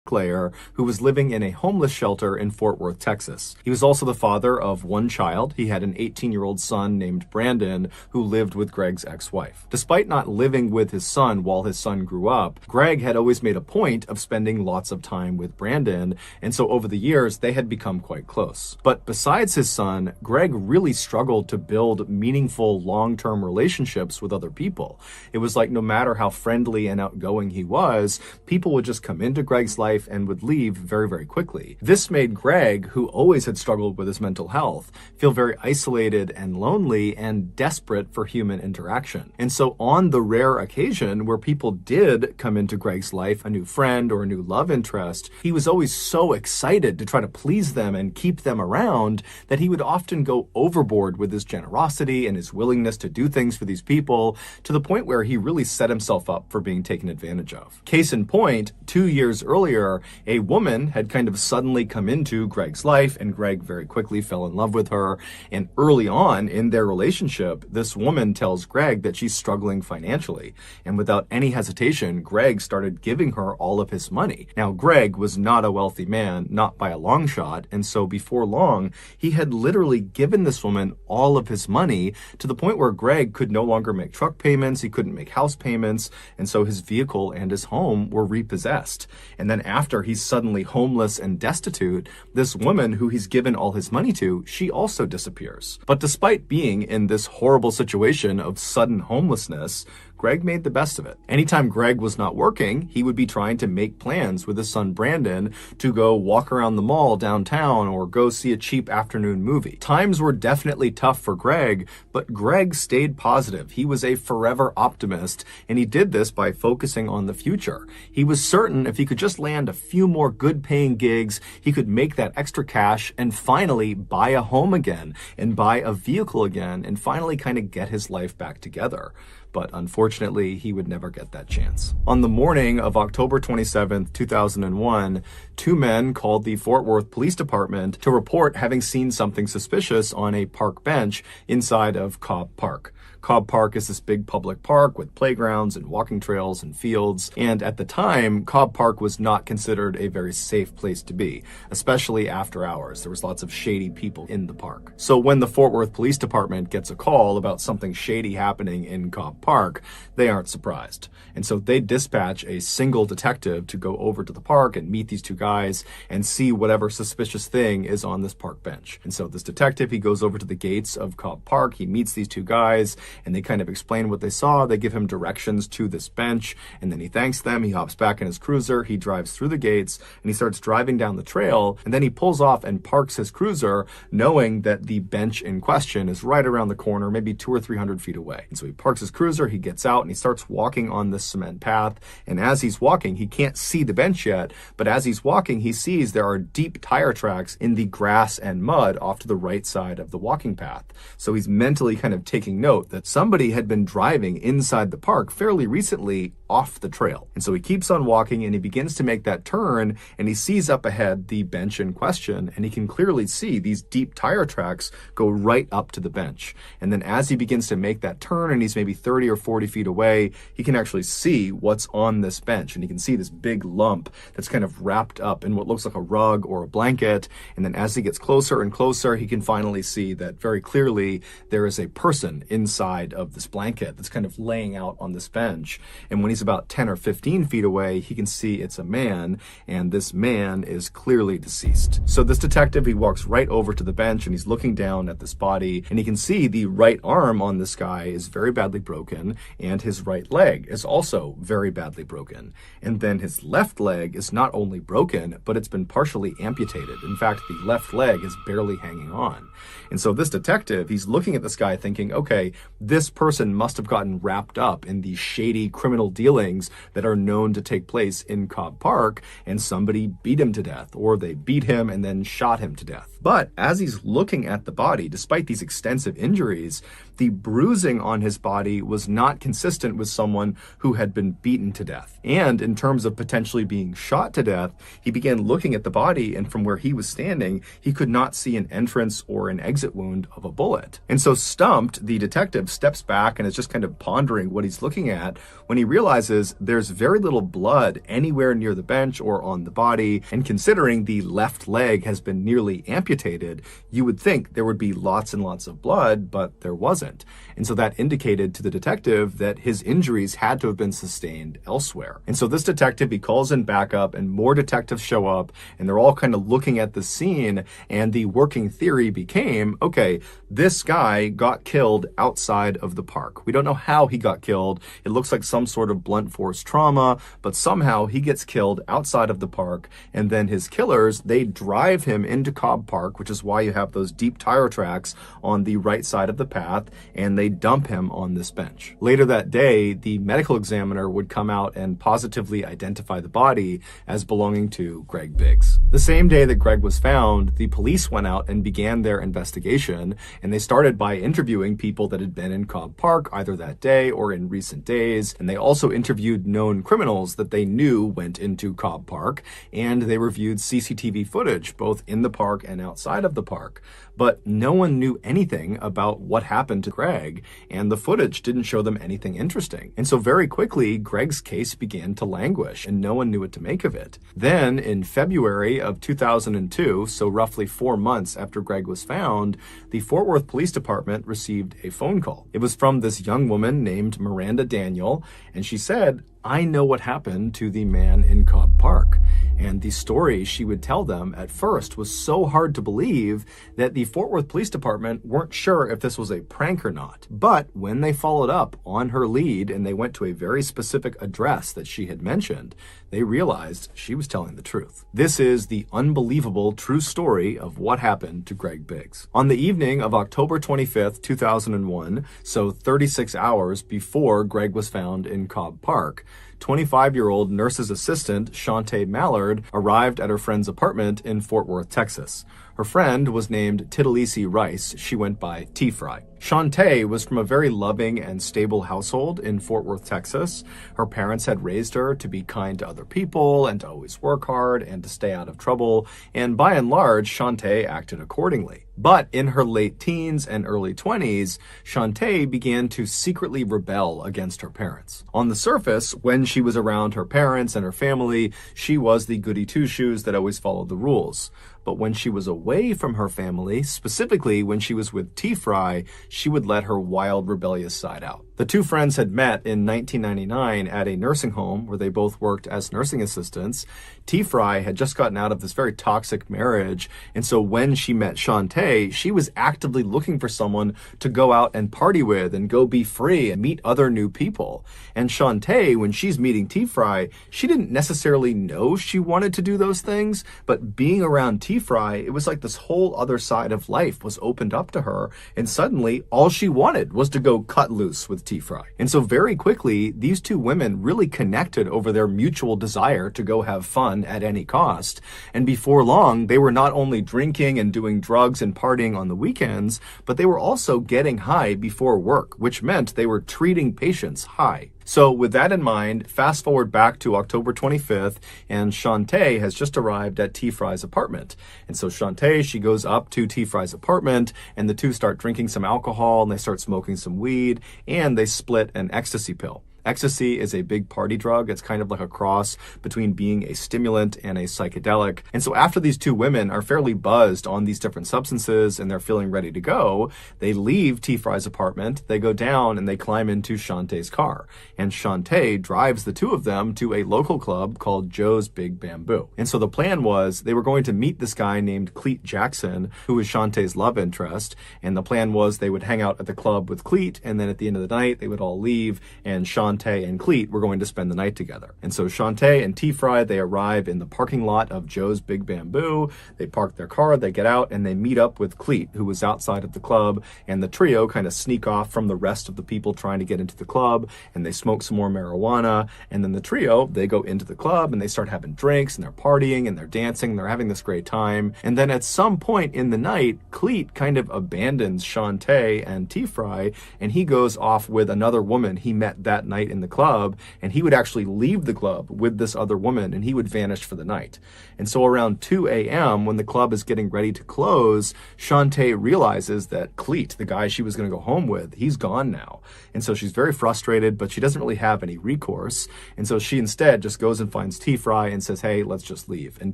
Player who was living in a homeless shelter in Fort Worth, Texas. He was also the father of one child. He had an 18-year-old son named Brandon who lived with Greg's ex-wife. Despite not living with his son while his son grew up, Greg had always made a point of spending lots of time with Brandon, and so over the years they had become quite close. But besides his son, Greg really struggled to build meaningful long-term relationships with other people. It was like no matter how friendly and outgoing he was, people would just come into Greg's life and would leave very, very quickly. This made Greg, who always had struggled with his mental health, feel very isolated and lonely and desperate for human interaction. And so on the rare occasion where people did come into Greg's life, a new friend or a new love interest, he was always so excited to try to please them and keep them around that he would often go overboard with his generosity and his willingness to do things for these people, to the point where he really set himself up for being taken advantage of. Case in point, 2 years earlier, a woman had kind of suddenly come into Greg's life, and Greg very quickly fell in love with her. And early on in their relationship, this woman tells Greg that she's struggling financially. And without any hesitation, Greg started giving her all of his money. Now, Greg was not a wealthy man, not by a long shot. And so before long, he had literally given this woman all of his money, to the point where Greg could no longer make truck payments. He couldn't make house payments. And so his vehicle and his home were repossessed. And then after he's suddenly homeless and destitute, this woman who he's given all his money to, she also disappears. But despite being in this horrible situation of sudden homelessness, Greg made the best of it. Anytime Greg was not working, he would be trying to make plans with his son Brandon to go walk around the mall downtown or go see a cheap afternoon movie. Times were definitely tough for Greg, but Greg stayed positive. He was a forever optimist, and he did this by focusing on the future. He was certain if he could just land a few more good-paying gigs, he could make that extra cash and finally buy a home again and buy a vehicle again and finally kind of get his life back together. But unfortunately, he would never get that chance. On the morning of October 27th, 2001, two men called the Fort Worth Police Department to report having seen something suspicious on a park bench inside of Cobb Park. Cobb Park is this big public park with playgrounds and walking trails and fields. And at the time, Cobb Park was not considered a very safe place to be, especially after hours. There was lots of shady people in the park. So when the Fort Worth Police Department gets a call about something shady happening in Cobb Park, they aren't surprised. And so they dispatch a single detective to go over to the park and meet these two guys and see whatever suspicious thing is on this park bench. And so this detective, he goes over to the gates of Cobb Park, he meets these two guys, and they kind of explain what they saw. They give him directions to this bench, and then he thanks them. He hops back in his cruiser, he drives through the gates, and he starts driving down the trail, and then he pulls off and parks his cruiser, knowing that the bench in question is right around the corner, maybe 200 or 300 feet away. And so he parks his cruiser, he gets out, and he starts walking on this cement path, and as he's walking, he can't see the bench yet, but as he's walking, he sees there are deep tire tracks in the grass and mud off to the right side of the walking path. So he's mentally kind of taking note that somebody had been driving inside the park fairly recently off the trail. And so he keeps on walking, and he begins to make that turn, and he sees up ahead the bench in question, and he can clearly see these deep tire tracks go right up to the bench. And then as he begins to make that turn, and he's maybe 30 or 40 feet feet away, he can actually see what's on this bench. And he can see this big lump that's kind of wrapped up in what looks like a rug or a blanket. And then as he gets closer and closer, he can finally see that very clearly there is a person inside of this blanket that's kind of laying out on this bench. And when he's about 10 or 15 feet away, he can see it's a man, and this man is clearly deceased. So this detective, he walks right over to the bench and he's looking down at this body, and he can see the right arm on this guy is very badly broken, and his right leg is also very badly broken. And then his left leg is not only broken, but it's been partially amputated. In fact, the left leg is barely hanging on. And so this detective, he's looking at this guy thinking, okay, this person must have gotten wrapped up in these shady criminal dealings that are known to take place in Cobb Park, and somebody beat him to death, or they beat him and then shot him to death. But as he's looking at the body, despite these extensive injuries, the bruising on his body was not consistent with someone who had been beaten to death. And in terms of potentially being shot to death, he began looking at the body, and from where he was standing, he could not see an entrance or an exit wound of a bullet. And so stumped, the detective steps back and is just kind of pondering what he's looking at when he realizes there's very little blood anywhere near the bench or on the body. And considering the left leg has been nearly amputated, you would think there would be lots and lots of blood, but there wasn't. And so that indicated to the detective that his injuries had to have been sustained elsewhere. And so this detective, he calls in backup, and more detectives show up, and they're all kind of looking at the scene, and the working theory became, okay, this guy got killed outside of the park. We don't know how he got killed. It looks like some sort of blunt force trauma, but somehow he gets killed outside of the park, and then his killers, they drive him into Cobb Park, which is why you have those deep tire tracks on the right side of the path, and they dump him on this bench. Later that day, the medical examiner would come out and positively identify the body as belonging to Greg Biggs. The same day that Greg was found, the police went out and began their investigation, and they started by interviewing people that had been in Cobb Park either that day or in recent days, and they also interviewed known criminals that they knew went into Cobb Park, and they reviewed CCTV footage both in the park and outside of the park. But no one knew anything about what happened to Greg, and the footage didn't show them anything interesting. And so very quickly, Greg's case began to languish, and no one knew what to make of it. Then, in February of 2002, so roughly 4 months after Greg was found, the Fort Worth Police Department received a phone call. It was from this young woman named Miranda Daniel, and she said, "I know what happened to the man in Cobb Park." And the story she would tell them at first was so hard to believe that the Fort Worth Police Department weren't sure if this was a prank or not. But when they followed up on her lead and they went to a very specific address that she had mentioned, they realized she was telling the truth. This is the unbelievable true story of what happened to Greg Biggs. On the evening of October 25th, 2001, so 36 hours before Greg was found in Cobb Park, 25-year-old nurse's assistant Shantae Mallard arrived at her friend's apartment in Fort Worth, Texas. Her friend was named Titalisi Rice. She went by T-Fry. Shantae was from a very loving and stable household in Fort Worth, Texas. Her parents had raised her to be kind to other people and to always work hard and to stay out of trouble, and by and large, Shantae acted accordingly. But in her late teens and early 20s, Shantae began to secretly rebel against her parents. On the surface, when she was around her parents and her family, she was the goody two-shoes that always followed the rules. But when she was away from her family, specifically when she was with T-Fry, she would let her wild, rebellious side out. The two friends had met in 1999 at a nursing home where they both worked as nursing assistants. T-Fry had just gotten out of this very toxic marriage, and so when she met Shantae, she was actively looking for someone to go out and party with and go be free and meet other new people. And Shantae, when she's meeting T-Fry, she didn't necessarily know she wanted to do those things, but being around T-Fry, it was like this whole other side of life was opened up to her, and suddenly all she wanted was to go cut loose with T-Fry. And so very quickly, these two women really connected over their mutual desire to go have fun at any cost. And before long, they were not only drinking and doing drugs and partying on the weekends, but they were also getting high before work, which meant they were treating patients high. So with that in mind, fast forward back to October 25th, and Shantae has just arrived at T. Fry's apartment. And so Shantae, she goes up to T. Fry's apartment, and the two start drinking some alcohol, and they start smoking some weed, and they split an ecstasy pill. Ecstasy is a big party drug. It's kind of like a cross between being a stimulant and a psychedelic. And so after these two women are fairly buzzed on these different substances and they're feeling ready to go, they leave T. Fry's apartment, they go down and they climb into Shantae's car. And Shantae drives the two of them to a local club called Joe's Big Bamboo. And so the plan was they were going to meet this guy named Cleet Jackson, who was Shantae's love interest. And the plan was they would hang out at the club with Cleet, and then at the end of the night, they would all leave, and Shantae and Cleet were going to spend the night together. And so Shantae and T. Fry, they arrive in the parking lot of Joe's Big Bamboo. They park their car, they get out, and they meet up with Cleet, who was outside of the club. And the trio kind of sneak off from the rest of the people trying to get into the club, and they smoke some more marijuana. And then the trio, they go into the club and they start having drinks, and they're partying and they're dancing, and they're having this great time. And then at some point in the night, Cleet kind of abandons Shantae and T. Fry, and he goes off with another woman he met that night in the club, and he would actually leave the club with this other woman, and he would vanish for the night. And so around 2 a.m., when the club is getting ready to close, Shantae realizes that Cleet, the guy she was going to go home with, he's gone now. And so she's very frustrated, but she doesn't really have any recourse. And so she instead just goes and finds T. Fry and says, hey, let's just leave. And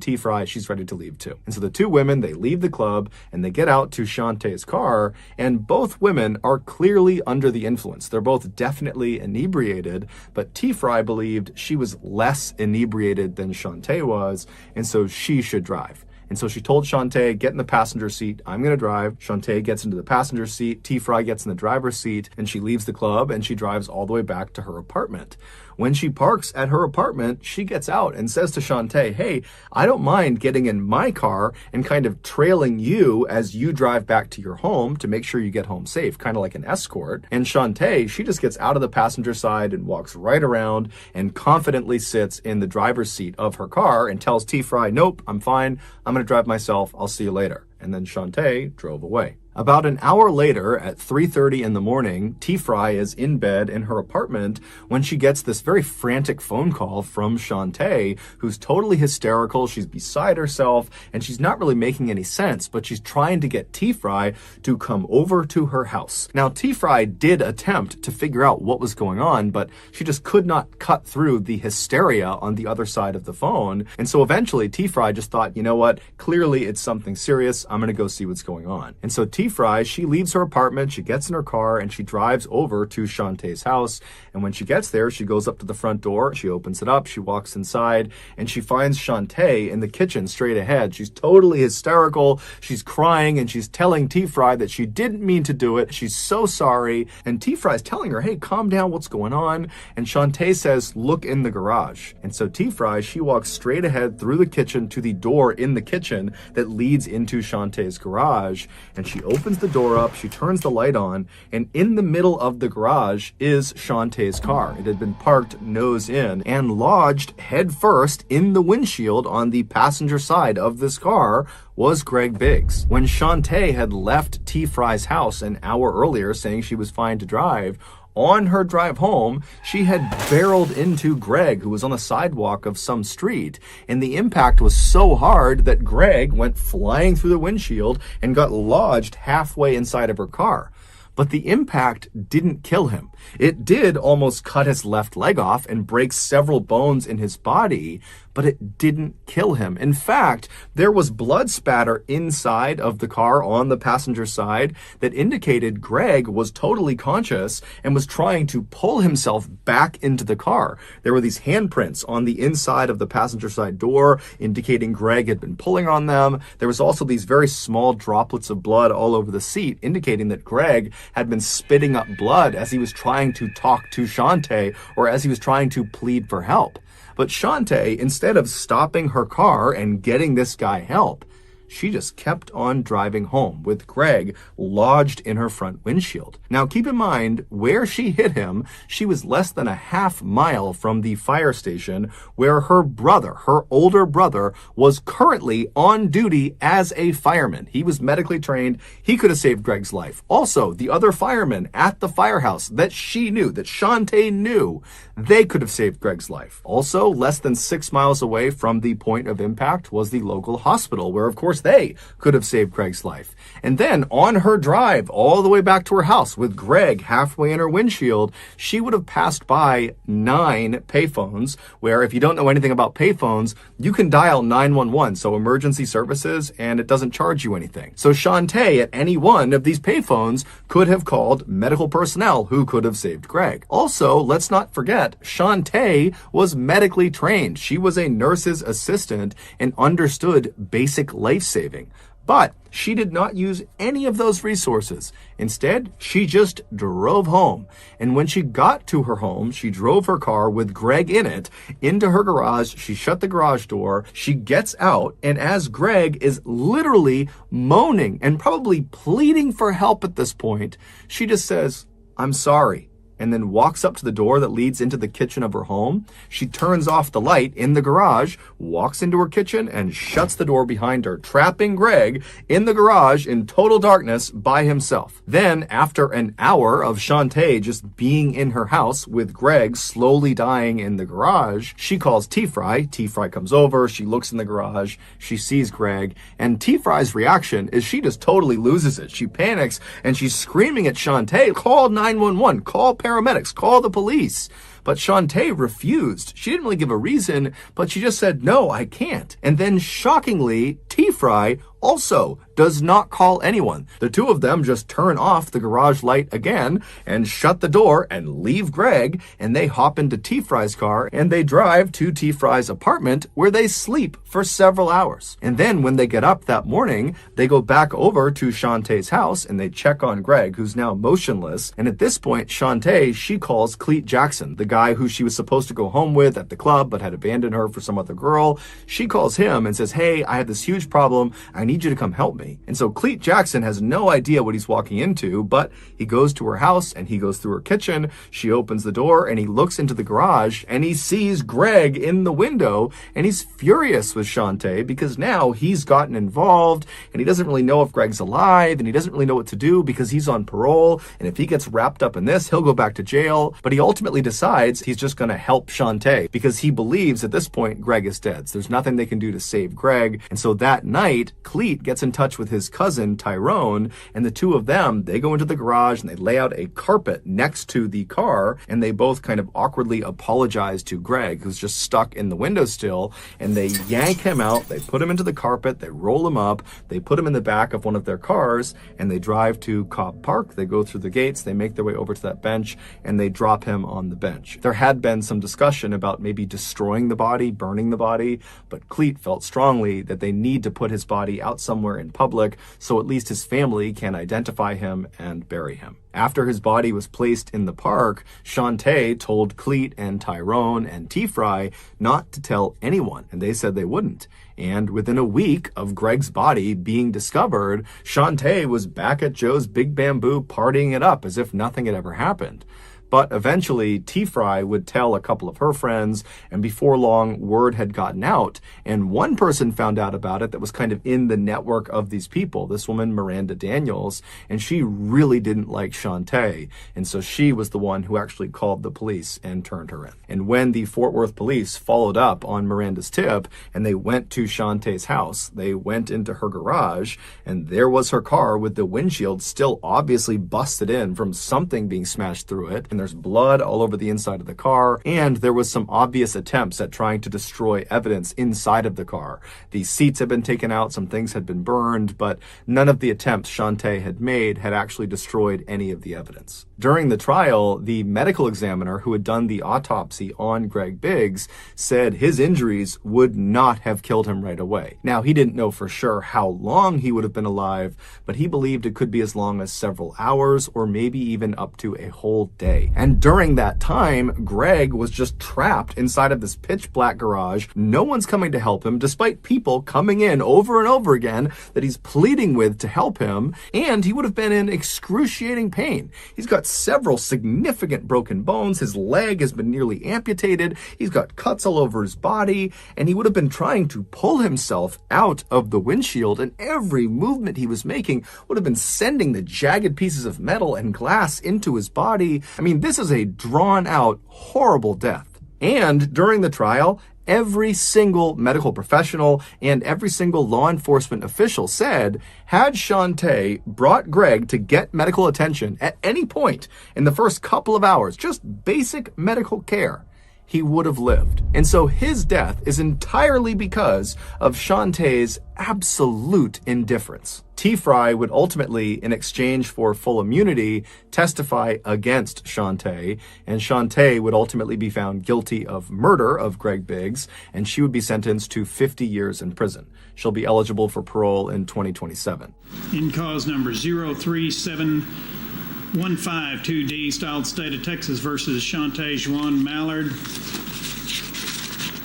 T. Fry, she's ready to leave too. And so the two women, they leave the club and they get out to Shantae's car, and both women are clearly under the influence. They're both definitely inebriated, but T. Fry believed she was less inebriated than Shantae was, and so she should drive. And so she told Shantae, get in the passenger seat, I'm going to drive. Shantae gets into the passenger seat, T. Fry gets in the driver's seat, and she leaves the club and she drives all the way back to her apartment. When she parks at her apartment, she gets out and says to Shantae, hey, I don't mind getting in my car and kind of trailing you as you drive back to your home to make sure you get home safe, kind of like an escort. And Shantae, she just gets out of the passenger side and walks right around and confidently sits in the driver's seat of her car and tells T. Fry, nope, I'm fine. I'm going to drive myself. I'll see you later. And then Shantae drove away. About an hour later, at 3:30 in the morning, T. Fry is in bed in her apartment when she gets this very frantic phone call from Shantae, who's totally hysterical. She's beside herself, and she's not really making any sense, but she's trying to get T. Fry to come over to her house. Now, T. Fry did attempt to figure out what was going on, but she just could not cut through the hysteria on the other side of the phone. And so eventually, T. Fry just thought, you know what? Clearly, it's something serious. I'm going to go see what's going on. And so T. Fry, she leaves her apartment, she gets in her car, and she drives over to Shantae's house. And when she gets there, she goes up to the front door, she opens it up, she walks inside, and she finds Shantae in the kitchen straight ahead. She's totally hysterical, she's crying, and she's telling T. Fry that she didn't mean to do it, she's so sorry. And T. Fry's telling her, hey, calm down, what's going on? And Shantae says, look in the garage. And so T. Fry, she walks straight ahead through the kitchen to the door in the kitchen that leads into Shantae's garage, and she opens the door up, she turns the light on, and in the middle of the garage is Shantae's car. It had been parked nose in and lodged head first in the windshield on the passenger side of this car was Greg Biggs. When Shantae had left T. Fry's house an hour earlier saying she was fine to drive, on her drive home, she had barreled into Greg, who was on the sidewalk of some street, and the impact was so hard that Greg went flying through the windshield and got lodged halfway inside of her car. But the impact didn't kill him. It did almost cut his left leg off and break several bones in his body, but it didn't kill him. In fact, there was blood spatter inside of the car on the passenger side that indicated Greg was totally conscious and was trying to pull himself back into the car. There were these handprints on the inside of the passenger side door indicating Greg had been pulling on them. There was also these very small droplets of blood all over the seat indicating that Greg had been spitting up blood as he was trying to talk to Shantae or as he was trying to plead for help. But Shantae, instead of stopping her car and getting this guy help, she just kept on driving home with Greg lodged in her front windshield. Now, keep in mind, where she hit him, she was less than a half mile from the fire station where her brother, her older brother, was currently on duty as a fireman. He was medically trained. He could have saved Greg's life. Also, the other firemen at the firehouse that she knew, that Shantae knew, they could have saved Greg's life. Also, less than 6 miles away from the point of impact was the local hospital, where of course they could have saved Greg's life. And then on her drive all the way back to her house with Greg halfway in her windshield, she would have passed by 9 payphones, where if you don't know anything about payphones, you can dial 911, so emergency services, and it doesn't charge you anything. So Shantae at any one of these payphones could have called medical personnel who could have saved Greg. Also, let's not forget, Shantae was medically trained. She was a nurse's assistant and understood basic life saving. But she did not use any of those resources. Instead, she just drove home. And when she got to her home, she drove her car with Greg in it into her garage. She shut the garage door. She gets out. And as Greg is literally moaning and probably pleading for help at this point, she just says, "I'm sorry," and then walks up to the door that leads into the kitchen of her home. She turns off the light in the garage, walks into her kitchen, and shuts the door behind her, trapping Greg in the garage in total darkness by himself. Then, after an hour of Shantae just being in her house with Greg slowly dying in the garage, she calls T-Fry. T-Fry comes over, she looks in the garage, she sees Greg, and T-Fry's reaction is she just totally loses it. She panics, and she's screaming at Shantae, "Call 911, call paramedics, call the police." But Shantae refused. She didn't really give a reason, but she just said, "No, I can't." And then shockingly, T-Fry also does not call anyone. The two of them just turn off the garage light again and shut the door and leave Greg, and they hop into T-Fry's car and they drive to T-Fry's apartment where they sleep for several hours. And then when they get up that morning, they go back over to Shantae's house and they check on Greg, who's now motionless. And at this point, Shantae, she calls Cleet Jackson, the guy who she was supposed to go home with at the club but had abandoned her for some other girl. She calls him and says, "Hey, I have this huge problem. I need you to come help me." And so Cleet Jackson has no idea what he's walking into, but he goes to her house and he goes through her kitchen. She opens the door and he looks into the garage and he sees Greg in the window, and he's furious with Shantae because now he's gotten involved and he doesn't really know if Greg's alive, and he doesn't really know what to do because he's on parole, and if he gets wrapped up in this, he'll go back to jail. But he ultimately decides he's just going to help Shantae because he believes at this point Greg is dead. So there's nothing they can do to save Greg. And so that night, Cleet gets in touch with his cousin Tyrone, and the two of them, they go into the garage and they lay out a carpet next to the car, and they both kind of awkwardly apologize to Greg, who's just stuck in the windowsill, and they yank him out, they put him into the carpet, they roll him up, they put him in the back of one of their cars, and they drive to Cobb Park. They go through the gates, they make their way over to that bench, and they drop him on the bench. There had been some discussion about maybe destroying the body, burning the body, but Cleet felt strongly that they need to put his body out somewhere in public so at least his family can identify him and bury him. After his body was placed in the park, Shantae told Cleet and Tyrone and T-Fry not to tell anyone, and they said they wouldn't. And within a week of Greg's body being discovered, Shantae was back at Joe's Big Bamboo partying it up as if nothing had ever happened. But eventually, T-Fry would tell a couple of her friends, and before long, word had gotten out. And one person found out about it that was kind of in the network of these people, this woman, Miranda Daniels, and she really didn't like Shantae. And so she was the one who actually called the police and turned her in. And when the Fort Worth police followed up on Miranda's tip, and they went to Shantae's house, they went into her garage, and there was her car with the windshield still obviously busted in from something being smashed through it. And there's blood all over the inside of the car, and there was some obvious attempts at trying to destroy evidence inside of the car. The seats had been taken out, some things had been burned, but none of the attempts Shantae had made had actually destroyed any of the evidence. During the trial, the medical examiner who had done the autopsy on Greg Biggs said his injuries would not have killed him right away. Now, he didn't know for sure how long he would have been alive, but he believed it could be as long as several hours or maybe even up to a whole day. And during that time, Greg was just trapped inside of this pitch black garage. No one's coming to help him, despite people coming in over and over again that he's pleading with to help him, and he would have been in excruciating pain. He's got several significant broken bones. His leg has been nearly amputated. He's got cuts all over his body, and he would have been trying to pull himself out of the windshield, and every movement he was making would have been sending the jagged pieces of metal and glass into his body. I mean, this is a drawn out, horrible death. And during the trial, every single medical professional and every single law enforcement official said, had Shantae brought Greg to get medical attention at any point in the first couple of hours, just basic medical care, he would have lived. And so his death is entirely because of Shantae's absolute indifference. T-Fry would ultimately, in exchange for full immunity, testify against Shantae, and Shantae would ultimately be found guilty of murder of Greg Biggs, and she would be sentenced to 50 years in prison. She'll be eligible for parole in 2027. In cause number 03715-2D, styled State of Texas versus Shantae Juan Mallard.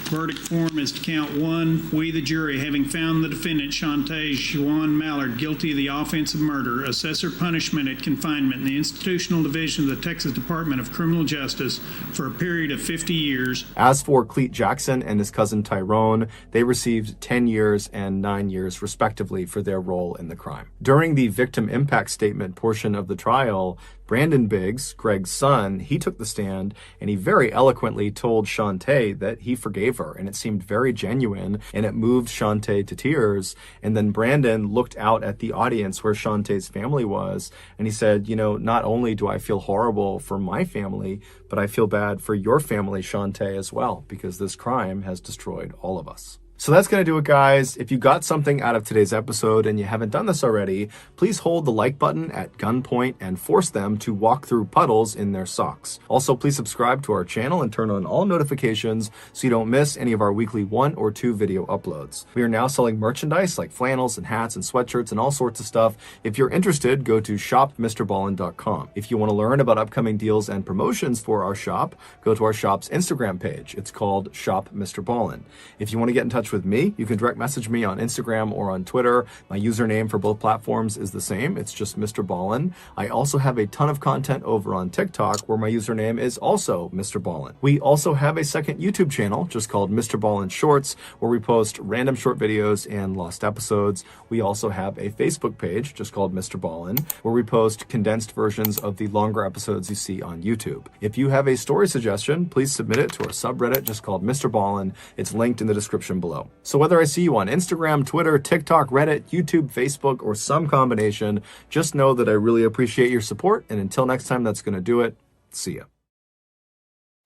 Verdict form is to count one. We, the jury, having found the defendant, Shantae Juan Mallard, guilty of the offense of murder, assess her punishment at confinement in the institutional division of the Texas Department of Criminal Justice for a period of 50 years. As for Cleet Jackson and his cousin Tyrone, they received 10 years and 9 years, respectively, for their role in the crime. During the victim impact statement portion of the trial, Brandon Biggs, Greg's son, he took the stand and he very eloquently told Shantae that he forgave her, and it seemed very genuine, and it moved Shantae to tears. And then Brandon looked out at the audience where Shantae's family was, and he said, you know, not only do I feel horrible for my family, but I feel bad for your family, Shantae, as well, because this crime has destroyed all of us. So that's going to do it, guys. If you got something out of today's episode and you haven't done this already, please hold the like button at gunpoint and force them to walk through puddles in their socks. Also, please subscribe to our channel and turn on all notifications so you don't miss any of our weekly 1 or 2 video uploads. We are now selling merchandise like flannels and hats and sweatshirts and all sorts of stuff. If you're interested, go to shopmrballen.com. If you want to learn about upcoming deals and promotions for our shop, go to our shop's Instagram page. It's called Shop Mr. Ballen. If you want to get in touch with me, you can direct message me on Instagram or on Twitter. My username for both platforms is the same. It's just Mr. Ballen. I also have a ton of content over on TikTok where my username is also Mr. Ballen. We also have a second YouTube channel just called Mr. Ballen Shorts, where we post random short videos and lost episodes. We also have a Facebook page just called Mr. Ballen, where we post condensed versions of the longer episodes you see on YouTube. If you have a story suggestion, please submit it to our subreddit just called Mr. Ballen. It's linked in the description below. So whether I see you on Instagram, Twitter, TikTok, Reddit, YouTube, Facebook, or some combination, just know that I really appreciate your support. And until next time, that's going to do it. See ya.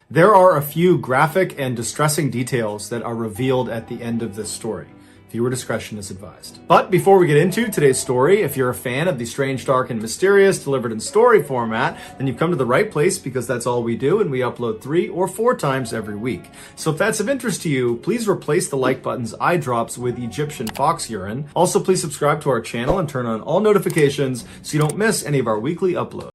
There are a few graphic and distressing details that are revealed at the end of this story. Viewer discretion is advised. But before we get into today's story, if you're a fan of the strange, dark, and mysterious delivered in story format, then you've come to the right place, because that's all we do, and we upload 3 or 4 times every week. So if that's of interest to you, please replace the like button's eye drops with Egyptian fox urine. Also, please subscribe to our channel and turn on all notifications so you don't miss any of our weekly uploads.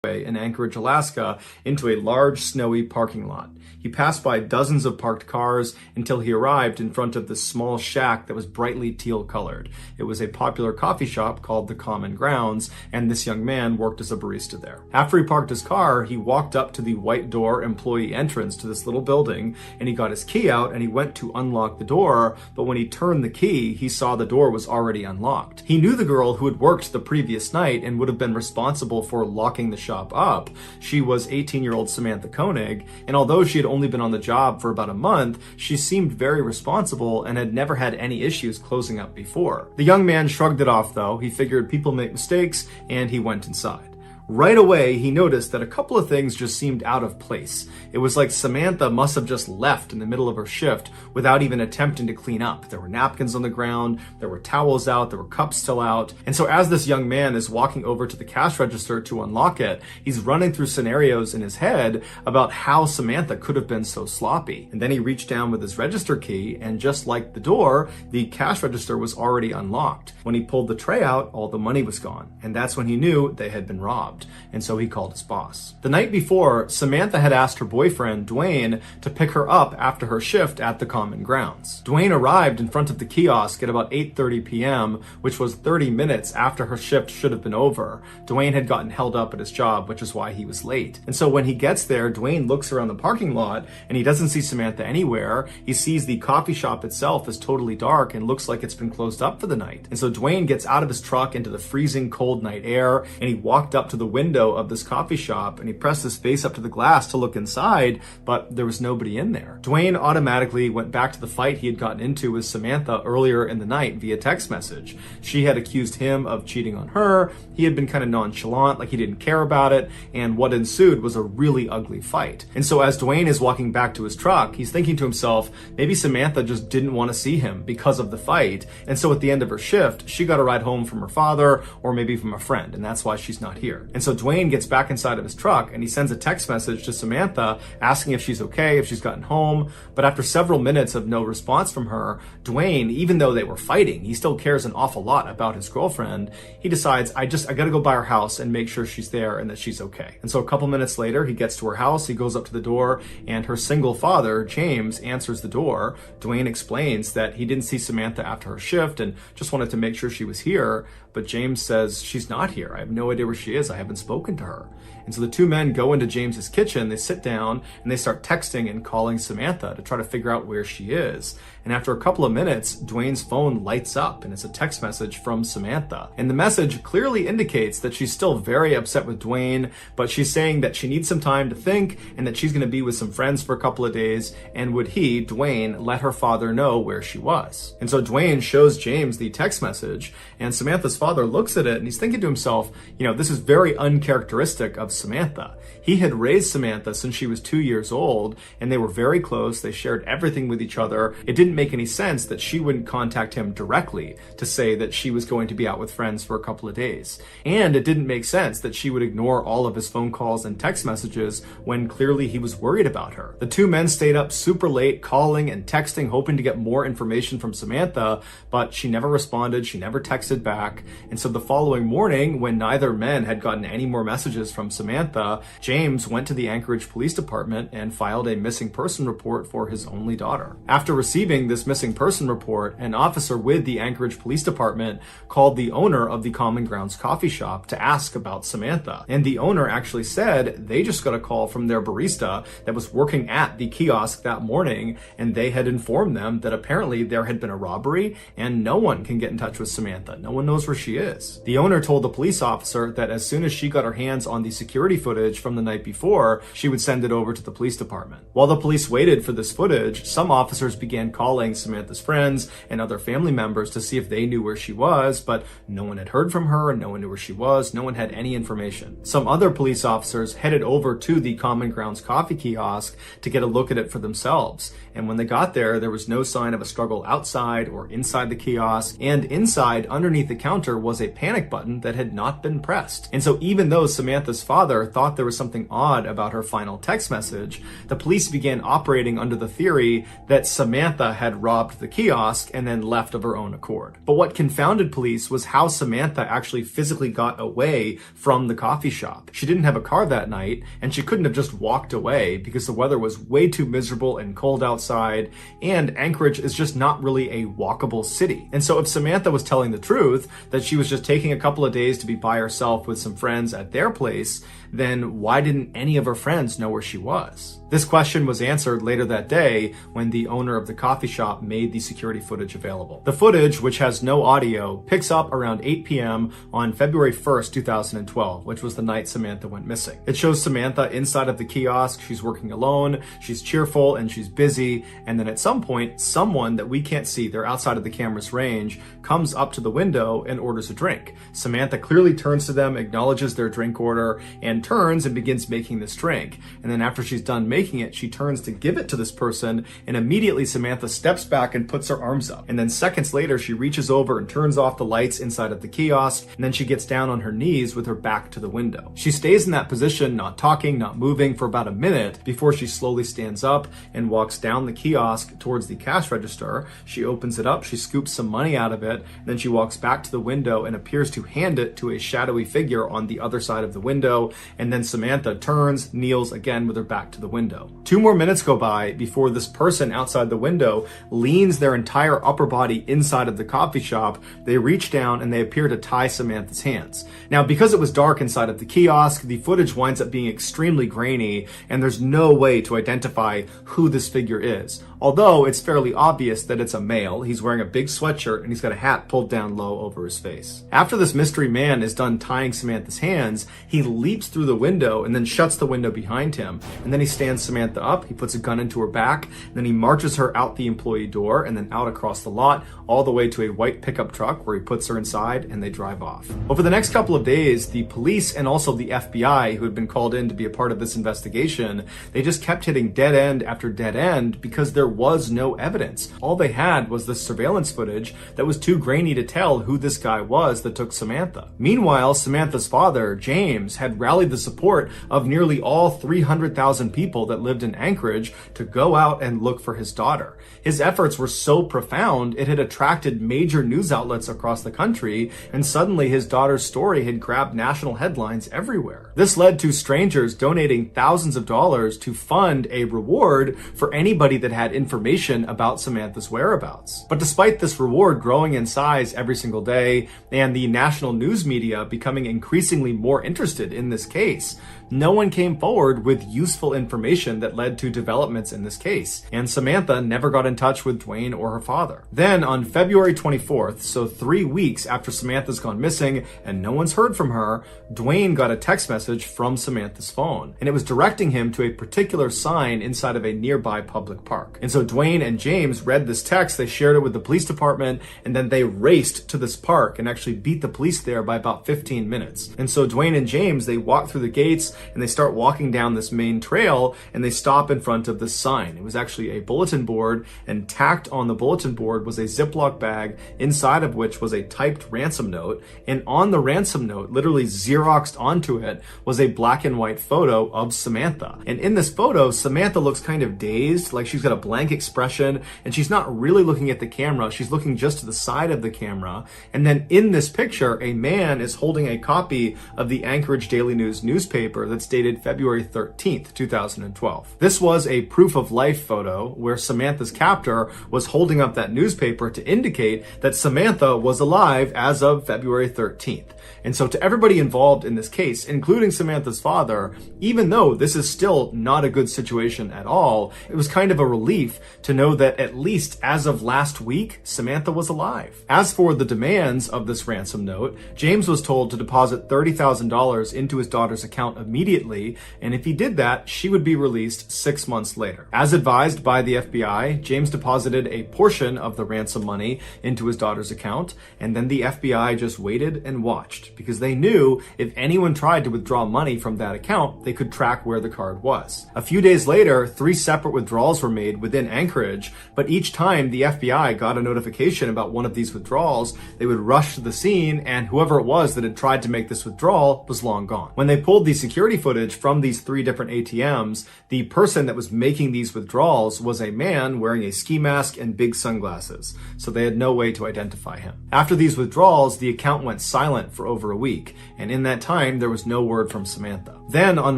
In Anchorage, Alaska, into a large snowy parking lot. He passed by dozens of parked cars until he arrived in front of this small shack that was brightly teal colored. It was a popular coffee shop called the Common Grounds, and this young man worked as a barista there. After he parked his car, he walked up to the white door employee entrance to this little building, and he got his key out and he went to unlock the door, but when he turned the key, he saw the door was already unlocked. He knew the girl who had worked the previous night and would have been responsible for locking the shop shop up. She was 18-year-old Samantha Koenig, and although she had only been on the job for about a month, she seemed very responsible and had never had any issues closing up before. The young man shrugged it off though. He figured people make mistakes, and he went inside. Right away, he noticed that a couple of things just seemed out of place. It was like Samantha must have just left in the middle of her shift without even attempting to clean up. There were napkins on the ground, there were towels out, there were cups still out. And so as this young man is walking over to the cash register to unlock it, he's running through scenarios in his head about how Samantha could have been so sloppy. And then he reached down with his register key, and just like the door, the cash register was already unlocked. When he pulled the tray out, all the money was gone. And that's when he knew they had been robbed. And so he called his boss. The night before, Samantha had asked her boyfriend, Dwayne, to pick her up after her shift at the common grounds. Dwayne arrived in front of the kiosk at about 8:30 p.m., which was 30 minutes after her shift should have been over. Dwayne had gotten held up at his job, which is why he was late. And so when he gets there, Dwayne looks around the parking lot and he doesn't see Samantha anywhere. He sees the coffee shop itself is totally dark and looks like it's been closed up for the night. And so Dwayne gets out of his truck into the freezing cold night air, and he walked up to the window of this coffee shop and he pressed his face up to the glass to look inside, but there was nobody in there. Dwayne automatically went back to the fight he had gotten into with Samantha earlier in the night via text message. She had accused him of cheating on her. He had been kind of nonchalant, like he didn't care about it, and what ensued was a really ugly fight. And so as Dwayne is walking back to his truck, he's thinking to himself, maybe Samantha just didn't want to see him because of the fight, and so at the end of her shift, she got a ride home from her father or maybe from a friend, and that's why she's not here. And so Dwayne gets back inside of his truck and he sends a text message to Samantha asking if she's okay, if she's gotten home. But after several minutes of no response from her, Dwayne, even though they were fighting, he still cares an awful lot about his girlfriend. He decides, I gotta go by her house and make sure she's there and that she's okay. And so a couple minutes later, he gets to her house, he goes up to the door, and her single father, James, answers the door. Dwayne explains that he didn't see Samantha after her shift and just wanted to make sure she was here. But James says, she's not here. I have no idea where she is. I haven't spoken to her. And so the two men go into James's kitchen, they sit down, and they start texting and calling Samantha to try to figure out where she is. And after a couple of minutes, Dwayne's phone lights up, and it's a text message from Samantha. And the message clearly indicates that she's still very upset with Dwayne, but she's saying that she needs some time to think and that she's going to be with some friends for a couple of days, and would he, Dwayne, let her father know where she was. And so Dwayne shows James the text message, and Samantha's father looks at it, and he's thinking to himself, this is very uncharacteristic of Samantha. He had raised Samantha since she was 2 years old, and they were very close. They shared everything with each other. It didn't make any sense that she wouldn't contact him directly to say that she was going to be out with friends for a couple of days. And it didn't make sense that she would ignore all of his phone calls and text messages when clearly he was worried about her. The two men stayed up super late, calling and texting, hoping to get more information from Samantha, but she never responded. She never texted back. And so the following morning, when neither man had gotten any more messages from Samantha, James went to the Anchorage Police Department and filed a missing person report for his only daughter. After receiving this missing person report, an officer with the Anchorage Police Department called the owner of the Common Grounds coffee shop to ask about Samantha. And the owner actually said they just got a call from their barista that was working at the kiosk that morning, and they had informed them that apparently there had been a robbery and no one can get in touch with Samantha. No one knows where she is. The owner told the police officer that as soon as she got her hands on the security footage from the night before, she would send it over to the police department. While the police waited for this footage, some officers began calling Samantha's friends and other family members to see if they knew where she was, but no one had heard from her, no one knew where she was, no one had any information. Some other police officers headed over to the Common Grounds coffee kiosk to get a look at it for themselves. And when they got there, there was no sign of a struggle outside or inside the kiosk, and inside, underneath the counter, was a panic button that had not been pressed. And so even though Samantha's father thought there was something odd about her final text message, the police began operating under the theory that Samantha had robbed the kiosk and then left of her own accord. But what confounded police was how Samantha actually physically got away from the coffee shop. She didn't have a car that night, and she couldn't have just walked away because the weather was way too miserable and cold outside, and Anchorage is just not really a walkable city. And so if Samantha was telling the truth, that she was just taking a couple of days to be by herself with some friends at their place, then why didn't any of her friends know where she was? This question was answered later that day when the owner of the coffee shop made the security footage available. The footage, which has no audio, picks up around 8 p.m. on February 1st, 2012, which was the night Samantha went missing. It shows Samantha inside of the kiosk. She's working alone, she's cheerful, and she's busy. And then at some point, someone that we can't see, they're outside of the camera's range, comes up to the window and orders a drink. Samantha clearly turns to them, acknowledges their drink order, and turns and begins making this drink. And then after she's done making it, she turns to give it to this person, and immediately Samantha steps back and puts her arms up. And then seconds later, she reaches over and turns off the lights inside of the kiosk, and then she gets down on her knees with her back to the window. She stays in that position, not talking, not moving, for about a minute before she slowly stands up and walks down the kiosk towards the cash register. She opens it up, she scoops some money out of it, and then she walks back to the window and appears to hand it to a shadowy figure on the other side of the window, and then Samantha turns, kneels again with her back to the window. 2 more minutes go by before this person outside the window leans their entire upper body inside of the coffee shop. They reach down and they appear to tie Samantha's hands. Now, because it was dark inside of the kiosk, the footage winds up being extremely grainy, and there's no way to identify who this figure is. Although it's fairly obvious that it's a male. He's wearing a big sweatshirt and he's got a hat pulled down low over his face. After this mystery man is done tying Samantha's hands, he leaps through the window and then shuts the window behind him. And then he stands Samantha up, he puts a gun into her back, and then he marches her out the employee door and then out across the lot, all the way to a white pickup truck where he puts her inside and they drive off. Over the next couple of days, the police and also the FBI, who had been called in to be a part of this investigation, they just kept hitting dead end after dead end because there was no evidence. All they had was this surveillance footage that was too grainy to tell who this guy was that took Samantha. Meanwhile, Samantha's father, James, had rallied the support of nearly all 300,000 people that lived in Anchorage to go out and look for his daughter. His efforts were so profound, it had attracted major news outlets across the country, and suddenly his daughter's story had grabbed national headlines everywhere. This led to strangers donating thousands of dollars to fund a reward for anybody that had information about Samantha's whereabouts. But despite this reward growing in size every single day, and the national news media becoming increasingly more interested in this case, no one came forward with useful information that led to developments in this case, and Samantha never got in touch with Dwayne or her father. Then on February 24th, so 3 weeks after Samantha's gone missing and no one's heard from her, Dwayne got a text message from Samantha's phone, and it was directing him to a particular sign inside of a nearby public park. And so Dwayne and James read this text, they shared it with the police department, and then they raced to this park and actually beat the police there by about 15 minutes. And so Dwayne and James, they walk through the gates and they start walking down this main trail, and they stop in front of this sign. It was actually a bulletin board, and tacked on the bulletin board was a Ziploc bag, inside of which was a typed ransom note, and on the ransom note, literally Xeroxed onto it, was a black and white photo of Samantha. And in this photo, Samantha looks kind of dazed, like she's got a blank expression, and she's not really looking at the camera, she's looking just to the side of the camera. And then in this picture, a man is holding a copy of the Anchorage Daily News newspaper that's dated February 13th, 2012. This was a proof of life photo where Samantha's captor was holding up that newspaper to indicate that Samantha was alive as of February 13th. And so to everybody involved in this case, including Samantha's father, even though this is still not a good situation at all, it was kind of a relief to know that at least as of last week, Samantha was alive. As for the demands of this ransom note, James was told to deposit $30,000 into his daughter's account immediately, and if he did that, she would be released 6 months later. As advised by the FBI, James deposited a portion of the ransom money into his daughter's account, and then the FBI just waited and watched, because they knew if anyone tried to withdraw money from that account, they could track where the card was. A few days later, 3 separate withdrawals were made within Anchorage, but each time the FBI got a notification about one of these withdrawals, they would rush to the scene, and whoever it was that had tried to make this withdrawal was long gone. When they pulled the security footage from these 3 different ATMs, the person that was making these withdrawals was a man wearing a ski mask and big sunglasses, so they had no way to identify him. After these withdrawals, the account went silent for over a week, and in that time, there was no word from Samantha. Then on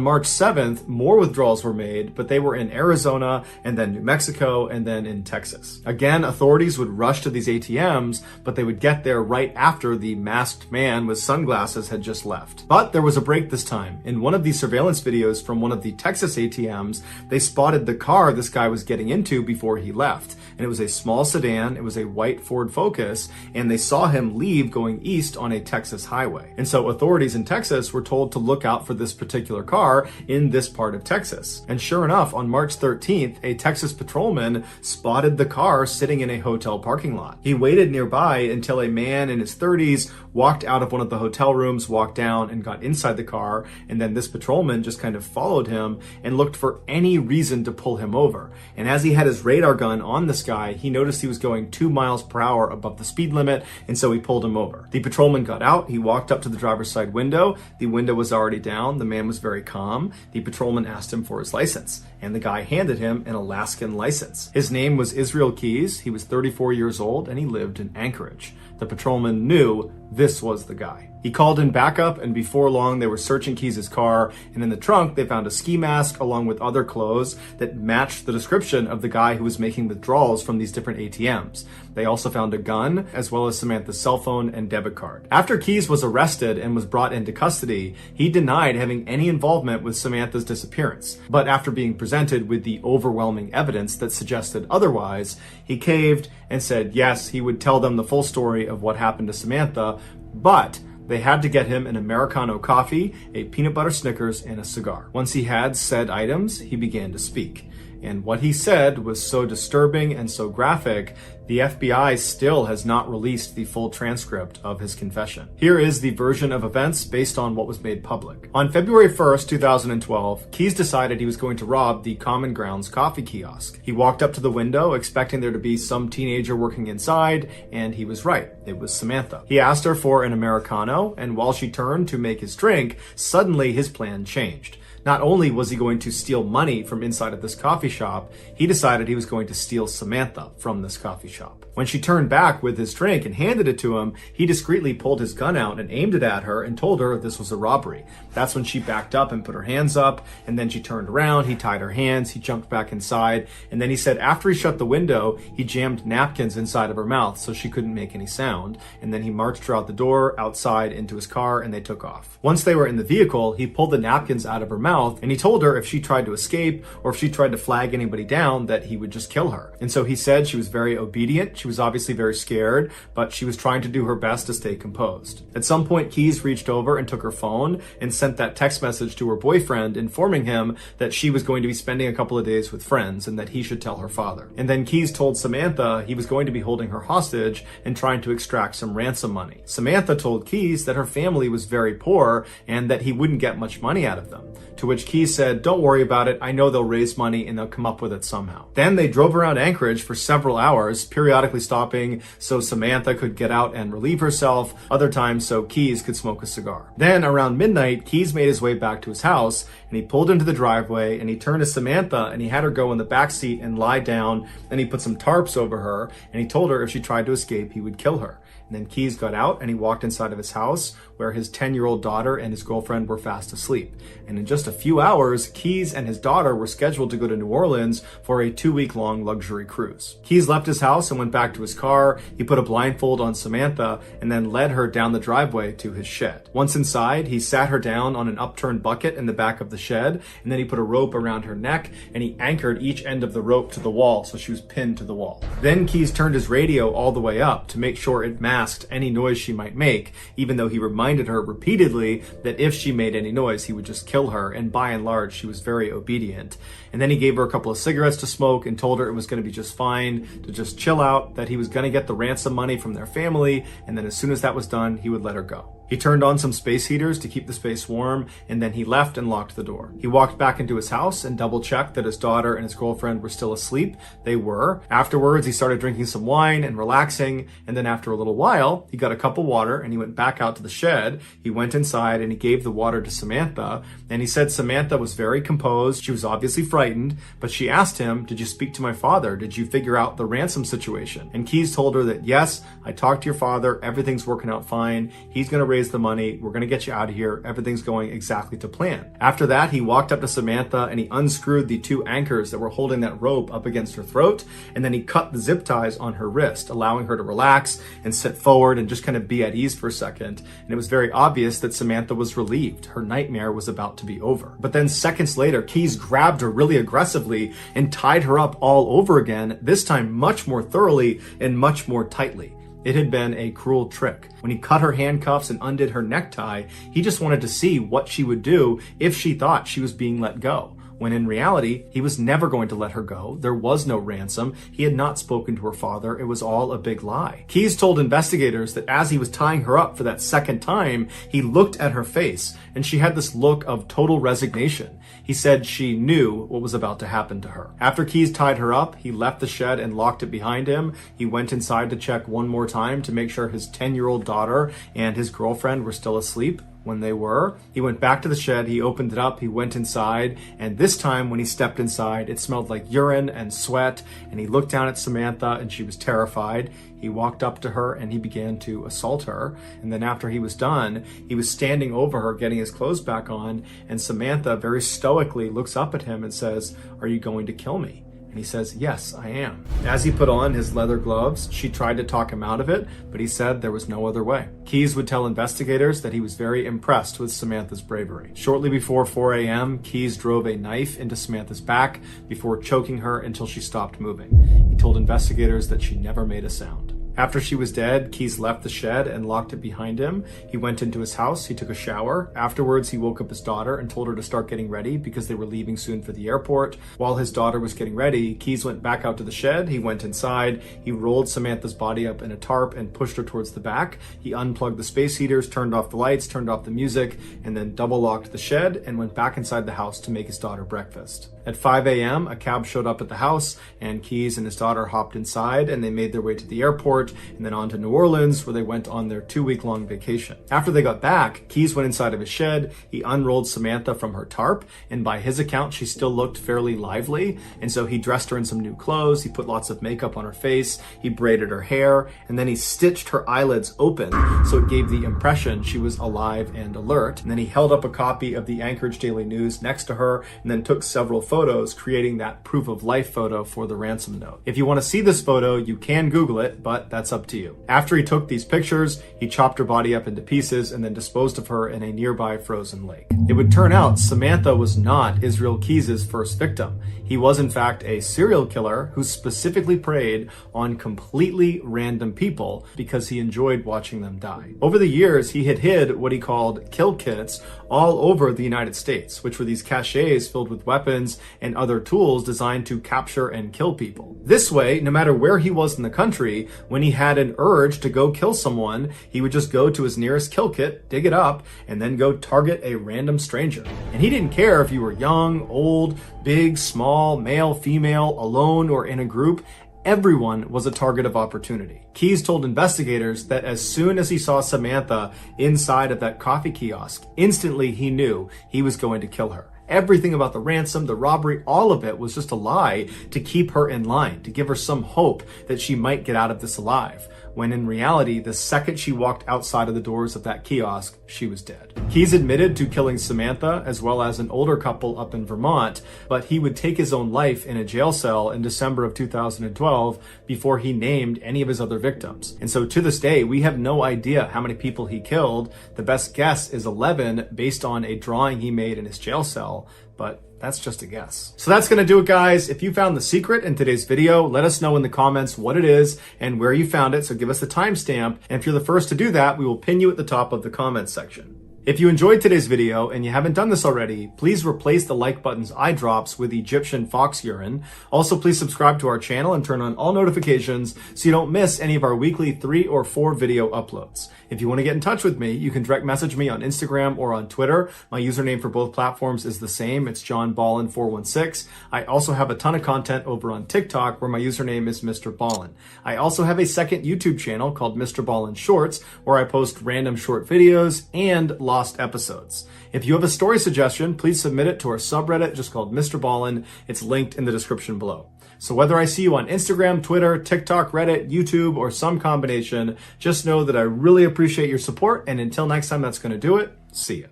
March 7th, more withdrawals were made, but they were in Arizona, and then New Mexico, and then in Texas. Again, authorities would rush to these ATMs, but they would get there right after the masked man with sunglasses had just left. But there was a break this time. In one of these surveillance videos from one of the Texas ATMs, ATMs, they spotted the car this guy was getting into before he left. And it was a small sedan, it was a white Ford Focus, and they saw him leave going east on a Texas highway. And so authorities in Texas were told to look out for this particular car in this part of Texas. And sure enough, on March 13th, a Texas patrolman spotted the car sitting in a hotel parking lot. He waited nearby until a man in his 30s walked out of one of the hotel rooms, walked down and got inside the car, and then this patrolman just kind of followed him and looked for any reason to pull him over. And as he had his radar gun on this guy, he noticed he was going 2 miles per hour above the speed limit, and so he pulled him over. The patrolman got out, he walked up to the driver's side window, the window was already down, the man was very calm. The patrolman asked him for his license, and the guy handed him an Alaskan license. His name was Israel Keys, he was 34 years old, and he lived in Anchorage. The patrolman knew this was the guy. He called in backup, and before long they were searching Keys' car, and in the trunk they found a ski mask along with other clothes that matched the description of the guy who was making withdrawals from these different ATMs. They also found a gun, as well as Samantha's cell phone and debit card. After Keys was arrested and was brought into custody, he denied having any involvement with Samantha's disappearance. But after being presented with the overwhelming evidence that suggested otherwise, he caved and said yes, he would tell them the full story of what happened to Samantha, but they had to get him an Americano coffee, a peanut butter Snickers, and a cigar. Once he had said items, he began to speak. And what he said was so disturbing and so graphic, the FBI still has not released the full transcript of his confession. Here is the version of events based on what was made public. On February 1st, 2012, Keys decided he was going to rob the Common Grounds coffee kiosk. He walked up to the window expecting there to be some teenager working inside, and he was right. It was Samantha. He asked her for an Americano, and while she turned to make his drink, suddenly his plan changed. Not only was he going to steal money from inside of this coffee shop, he decided he was going to steal Samantha from this coffee shop. When she turned back with his drink and handed it to him, he discreetly pulled his gun out and aimed it at her and told her this was a robbery. That's when she backed up and put her hands up, and then she turned around, he tied her hands, he jumped back inside, and then he said after he shut the window, he jammed napkins inside of her mouth so she couldn't make any sound, and then he marched her out the door, outside, into his car, and they took off. Once they were in the vehicle, he pulled the napkins out of her mouth, and he told her if she tried to escape or if she tried to flag anybody down that he would just kill her. And so he said she was very obedient, she was obviously very scared, but she was trying to do her best to stay composed. At some point, Keys reached over and took her phone and sent that text message to her boyfriend informing him that she was going to be spending a couple of days with friends and that he should tell her father. And then Keys told Samantha he was going to be holding her hostage and trying to extract some ransom money. Samantha told Keys that her family was very poor and that he wouldn't get much money out of them. To which Keys said, "Don't worry about it, I know they'll raise money and they'll come up with it somehow." Then they drove around Anchorage for several hours, periodically stopping so Samantha could get out and relieve herself, other times so Keys could smoke a cigar. Then around midnight, Keys made his way back to his house and he pulled into the driveway and he turned to Samantha and he had her go in the back seat and lie down, and he put some tarps over her and he told her if she tried to escape, he would kill her. And then Keys got out and he walked inside of his house where his 10-year-old daughter and his girlfriend were fast asleep. And in just a few hours, Keys and his daughter were scheduled to go to New Orleans for a 2-week-long luxury cruise. Keys left his house and went back to his car. He put a blindfold on Samantha and then led her down the driveway to his shed. Once inside, he sat her down on an upturned bucket in the back of the shed, and then he put a rope around her neck and he anchored each end of the rope to the wall so she was pinned to the wall. Then Keys turned his radio all the way up to make sure it masked any noise she might make, even though he reminded her repeatedly that if she made any noise, he would just kill her, and by and large, she was very obedient. And then he gave her a couple of cigarettes to smoke and told her it was going to be just fine, to just chill out, that he was going to get the ransom money from their family, and then as soon as that was done, he would let her go. He turned on some space heaters to keep the space warm, and then he left and locked the door. He walked back into his house and double-checked that his daughter and his girlfriend were still asleep. They were. Afterwards, he started drinking some wine and relaxing, and then after a little while, he got a cup of water and he went back out to the shed. He went inside and he gave the water to Samantha, and he said Samantha was very composed. She was obviously frightened, but she asked him, "Did you speak to my father? Did you figure out the ransom situation?" And Keys told her that, "Yes, I talked to your father. Everything's working out fine. He's going to raise raise the money. We're going to get you out of here. Everything's going exactly to plan. After that, he walked up to Samantha and he unscrewed the 2 anchors that were holding that rope up against her throat. And then he cut the zip ties on her wrist, allowing her to relax and sit forward and just kind of be at ease for a second. And it was very obvious that Samantha was relieved. Her nightmare was about to be over. But then seconds later, Keyes grabbed her really aggressively and tied her up all over again, this time much more thoroughly and much more tightly. It had been a cruel trick. When he cut her handcuffs and undid her necktie, he just wanted to see what she would do if she thought she was being let go. When in reality, he was never going to let her go. There was no ransom. He had not spoken to her father. It was all a big lie. Keyes told investigators that as he was tying her up for that second time, he looked at her face and she had this look of total resignation. He said she knew what was about to happen to her. After Keyes tied her up, he left the shed and locked it behind him. He went inside to check one more time to make sure his 10-year-old daughter and his girlfriend were still asleep. When they were, he went back to the shed, he opened it up, he went inside, and this time when he stepped inside, it smelled like urine and sweat, and he looked down at Samantha and she was terrified. He walked up to her and he began to assault her, and then after he was done, he was standing over her getting his clothes back on, and Samantha very stoically looks up at him and says, "Are you going to kill me?" And he says, "Yes, I am." As he put on his leather gloves, she tried to talk him out of it, but he said there was no other way. Keyes would tell investigators that he was very impressed with Samantha's bravery. Shortly before 4 a.m., Keyes drove a knife into Samantha's back before choking her until she stopped moving. He told investigators that she never made a sound. After she was dead, Keyes left the shed and locked it behind him. He went into his house, he took a shower. Afterwards, he woke up his daughter and told her to start getting ready because they were leaving soon for the airport. While his daughter was getting ready, Keyes went back out to the shed, he went inside, he rolled Samantha's body up in a tarp and pushed her towards the back. He unplugged the space heaters, turned off the lights, turned off the music, and then double locked the shed and went back inside the house to make his daughter breakfast. At 5 a.m., a cab showed up at the house and Keyes and his daughter hopped inside and they made their way to the airport and then on to New Orleans, where they went on their 2-week-long vacation. After they got back, Keyes went inside of his shed, he unrolled Samantha from her tarp, and by his account, she still looked fairly lively, and so he dressed her in some new clothes, he put lots of makeup on her face, he braided her hair, and then he stitched her eyelids open, so it gave the impression she was alive and alert, and then he held up a copy of the Anchorage Daily News next to her, and then took several photos, creating that proof of life photo for the ransom note. If you want to see this photo, you can Google it, but that's up to you. After he took these pictures, he chopped her body up into pieces and then disposed of her in a nearby frozen lake. It would turn out Samantha was not Israel Keyes' first victim. He was in fact a serial killer who specifically preyed on completely random people because he enjoyed watching them die. Over the years, he had hid what he called kill kits all over the United States, which were these caches filled with weapons and other tools designed to capture and kill people. This way, no matter where he was in the country, when he had an urge to go kill someone, he would just go to his nearest kill kit, dig it up, and then go target a random stranger. And he didn't care if you were young, old, big, small, male, female, alone, or in a group. Everyone was a target of opportunity. Keyes told investigators that as soon as he saw Samantha inside of that coffee kiosk, instantly he knew he was going to kill her. Everything about the ransom, the robbery, all of it was just a lie to keep her in line, to give her some hope that she might get out of this alive. When in reality, the second she walked outside of the doors of that kiosk, she was dead. Keyes admitted to killing Samantha as well as an older couple up in Vermont, but he would take his own life in a jail cell in December of 2012 before he named any of his other victims. And so to this day, we have no idea how many people he killed. The best guess is 11 based on a drawing he made in his jail cell, but that's just a guess. So that's going to do it, guys. If you found the secret in today's video, let us know in the comments what it is and where you found it. So give us the timestamp. And if you're the first to do that, we will pin you at the top of the comments section. If you enjoyed today's video and you haven't done this already, please replace the like button's eye drops with Egyptian fox urine. Also, please subscribe to our channel and turn on all notifications so you don't miss any of our weekly 3 or 4 video uploads. If you want to get in touch with me, you can direct message me on Instagram or on Twitter. My username for both platforms is the same. It's JohnBallen416. I also have a ton of content over on TikTok where my username is MrBallen. I also have a second YouTube channel called MrBallen Shorts where I post random short videos and lost episodes. If you have a story suggestion, please submit it to our subreddit just called Mr. Ballin. It's linked in the description below. So whether I see you on Instagram, Twitter, TikTok, Reddit, YouTube, or some combination, just know that I really appreciate your support, and until next time, that's going to do it. See ya.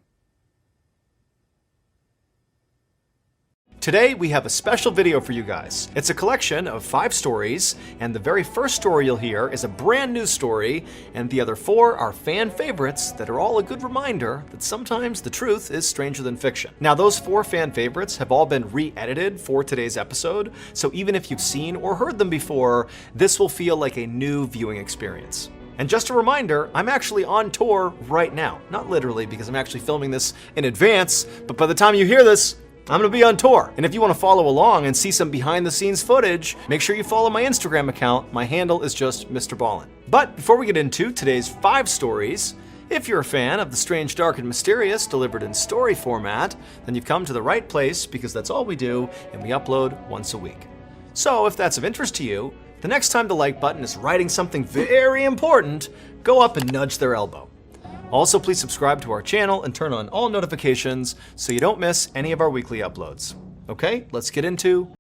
Today, we have a special video for you guys. It's a collection of 5 stories, and the very first story you'll hear is a brand new story, and the other 4 are fan favorites that are all a good reminder that sometimes the truth is stranger than fiction. Now, those 4 fan favorites have all been re-edited for today's episode, so even if you've seen or heard them before, this will feel like a new viewing experience. And just a reminder, I'm actually on tour right now. Not literally, because I'm actually filming this in advance, but by the time you hear this, I'm gonna be on tour. And if you wanna follow along and see some behind the scenes footage, make sure you follow my Instagram account. My handle is just Mr. Ballin. But before we get into today's 5 stories, if you're a fan of the strange, dark, and mysterious delivered in story format, then you've come to the right place, because that's all we do, and we upload once a week. So if that's of interest to you, the next time the like button is writing something very important, go up and nudge their elbow. Also, please subscribe to our channel and turn on all notifications so you don't miss any of our weekly uploads. Okay, let's get into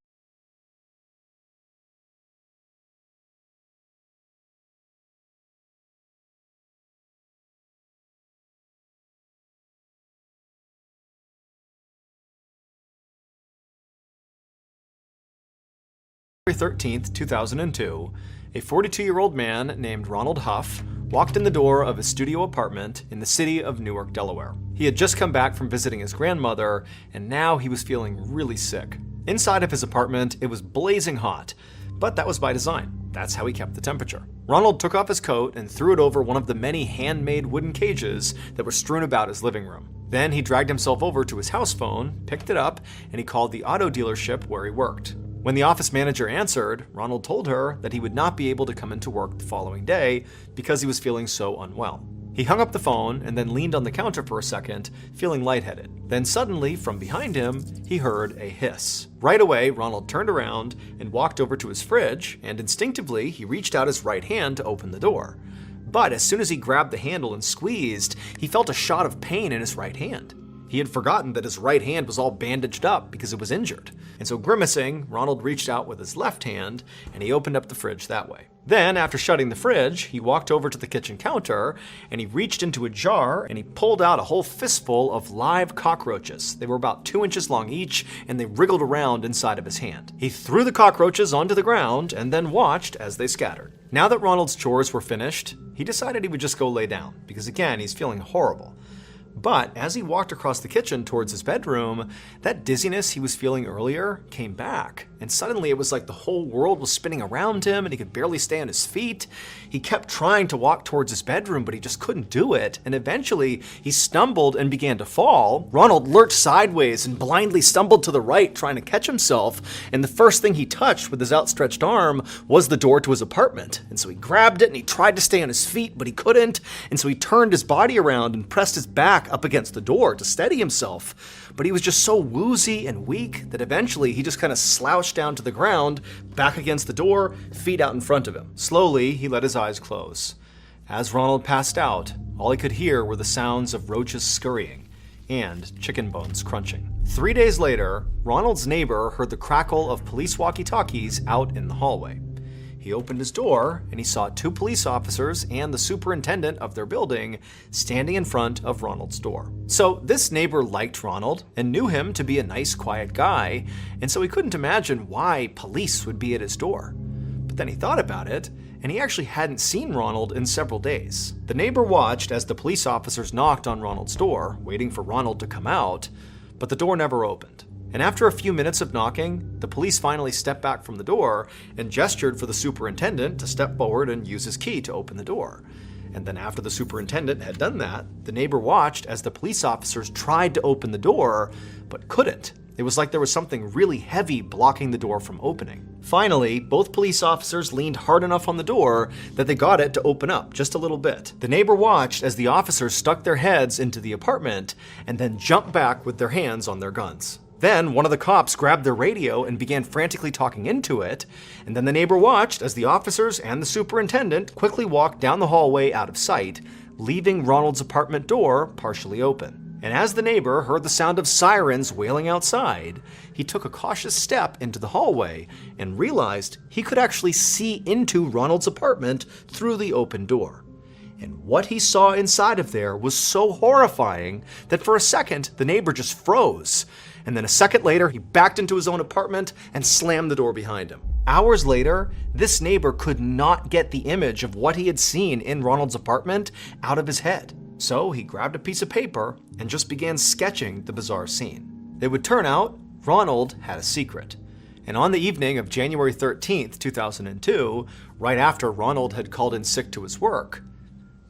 February 13th, 2002, a 42-year-old man named Ronald Huff walked in the door of his studio apartment in the city of Newark, Delaware. He had just come back from visiting his grandmother, and now he was feeling really sick. Inside of his apartment, it was blazing hot, but that was by design. That's how he kept the temperature. Ronald took off his coat and threw it over one of the many handmade wooden cages that were strewn about his living room. Then he dragged himself over to his house phone, picked it up, and he called the auto dealership where he worked. When the office manager answered, Ronald told her that he would not be able to come into work the following day because he was feeling so unwell. He hung up the phone and then leaned on the counter for a second, feeling lightheaded. Then suddenly, from behind him, he heard a hiss. Right away, Ronald turned around and walked over to his fridge, and instinctively, he reached out his right hand to open the door. But as soon as he grabbed the handle and squeezed, he felt a shot of pain in his right hand. He had forgotten that his right hand was all bandaged up because it was injured. And so grimacing, Ronald reached out with his left hand and he opened up the fridge that way. Then, after shutting the fridge, he walked over to the kitchen counter and he reached into a jar and he pulled out a whole fistful of live cockroaches. They were about 2 inches long each and they wriggled around inside of his hand. He threw the cockroaches onto the ground and then watched as they scattered. Now that Ronald's chores were finished, he decided he would just go lay down because again, he's feeling horrible. But as he walked across the kitchen towards his bedroom, that dizziness he was feeling earlier came back. And suddenly it was like the whole world was spinning around him and he could barely stay on his feet. He kept trying to walk towards his bedroom, but he just couldn't do it. And eventually he stumbled and began to fall. Ronald lurched sideways and blindly stumbled to the right, trying to catch himself. And the first thing he touched with his outstretched arm was the door to his apartment. And so he grabbed it and he tried to stay on his feet, but he couldn't. And so he turned his body around and pressed his back up against the door to steady himself. But he was just so woozy and weak that eventually he just kind of slouched down to the ground, back against the door, feet out in front of him. Slowly, he let his eyes close. As Ronald passed out, all he could hear were the sounds of roaches scurrying and chicken bones crunching. 3 days later, Ronald's neighbor heard the crackle of police walkie-talkies out in the hallway. He opened his door and he saw 2 police officers and the superintendent of their building standing in front of Ronald's door. So this neighbor liked Ronald and knew him to be a nice, quiet guy, and so he couldn't imagine why police would be at his door. But then he thought about it, and he actually hadn't seen Ronald in several days. The neighbor watched as the police officers knocked on Ronald's door, waiting for Ronald to come out, but the door never opened. And after a few minutes of knocking, the police finally stepped back from the door and gestured for the superintendent to step forward and use his key to open the door. And then after the superintendent had done that, the neighbor watched as the police officers tried to open the door, but couldn't. It was like there was something really heavy blocking the door from opening. Finally, both police officers leaned hard enough on the door that they got it to open up just a little bit. The neighbor watched as the officers stuck their heads into the apartment and then jumped back with their hands on their guns. Then one of the cops grabbed their radio and began frantically talking into it, and then the neighbor watched as the officers and the superintendent quickly walked down the hallway out of sight, leaving Ronald's apartment door partially open. And as the neighbor heard the sound of sirens wailing outside, he took a cautious step into the hallway and realized he could actually see into Ronald's apartment through the open door. And what he saw inside of there was so horrifying that for a second, the neighbor just froze. And then a second later, he backed into his own apartment and slammed the door behind him. Hours later, this neighbor could not get the image of what he had seen in Ronald's apartment out of his head. So he grabbed a piece of paper and just began sketching the bizarre scene. It would turn out Ronald had a secret. And on the evening of January 13th, 2002, right after Ronald had called in sick to his work,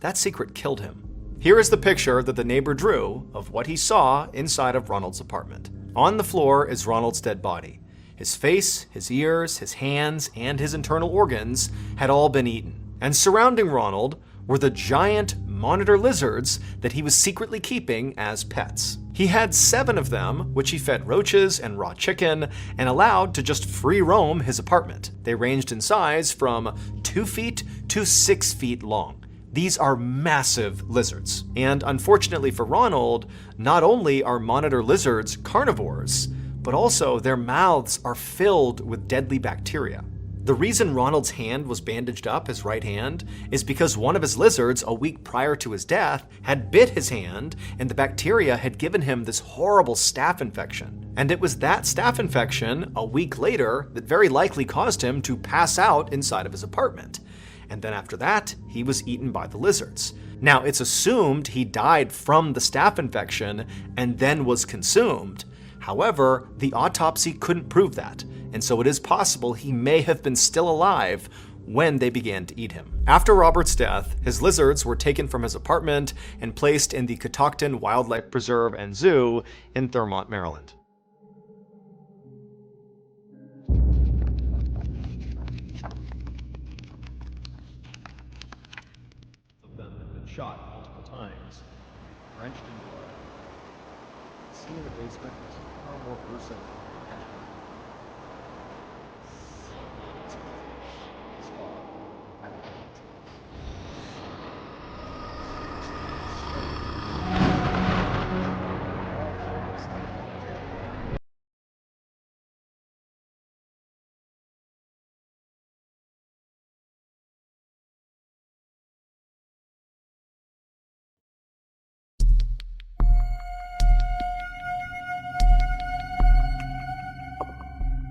that secret killed him. Here is the picture that the neighbor drew of what he saw inside of Ronald's apartment. On the floor is Ronald's dead body. His face, his ears, his hands, and his internal organs had all been eaten. And surrounding Ronald were the giant monitor lizards that he was secretly keeping as pets. He had 7 of them, which he fed roaches and raw chicken and allowed to just free roam his apartment. They ranged in size from 2 feet to 6 feet long. These are massive lizards. And unfortunately for Ronald, not only are monitor lizards carnivores, but also their mouths are filled with deadly bacteria. The reason Ronald's hand was bandaged up, his right hand, is because one of his lizards, a week prior to his death, had bit his hand, and the bacteria had given him this horrible staph infection. And it was that staph infection, a week later, that very likely caused him to pass out inside of his apartment. And then after that, he was eaten by the lizards. Now, it's assumed he died from the staph infection and then was consumed. However, the autopsy couldn't prove that, and so it is possible he may have been still alive when they began to eat him. After Robert's death, his lizards were taken from his apartment and placed in the Catoctin Wildlife Preserve and Zoo in Thurmont, Maryland. Of them had been shot multiple times, drenched in blood. Seen in the basement was far more gruesome.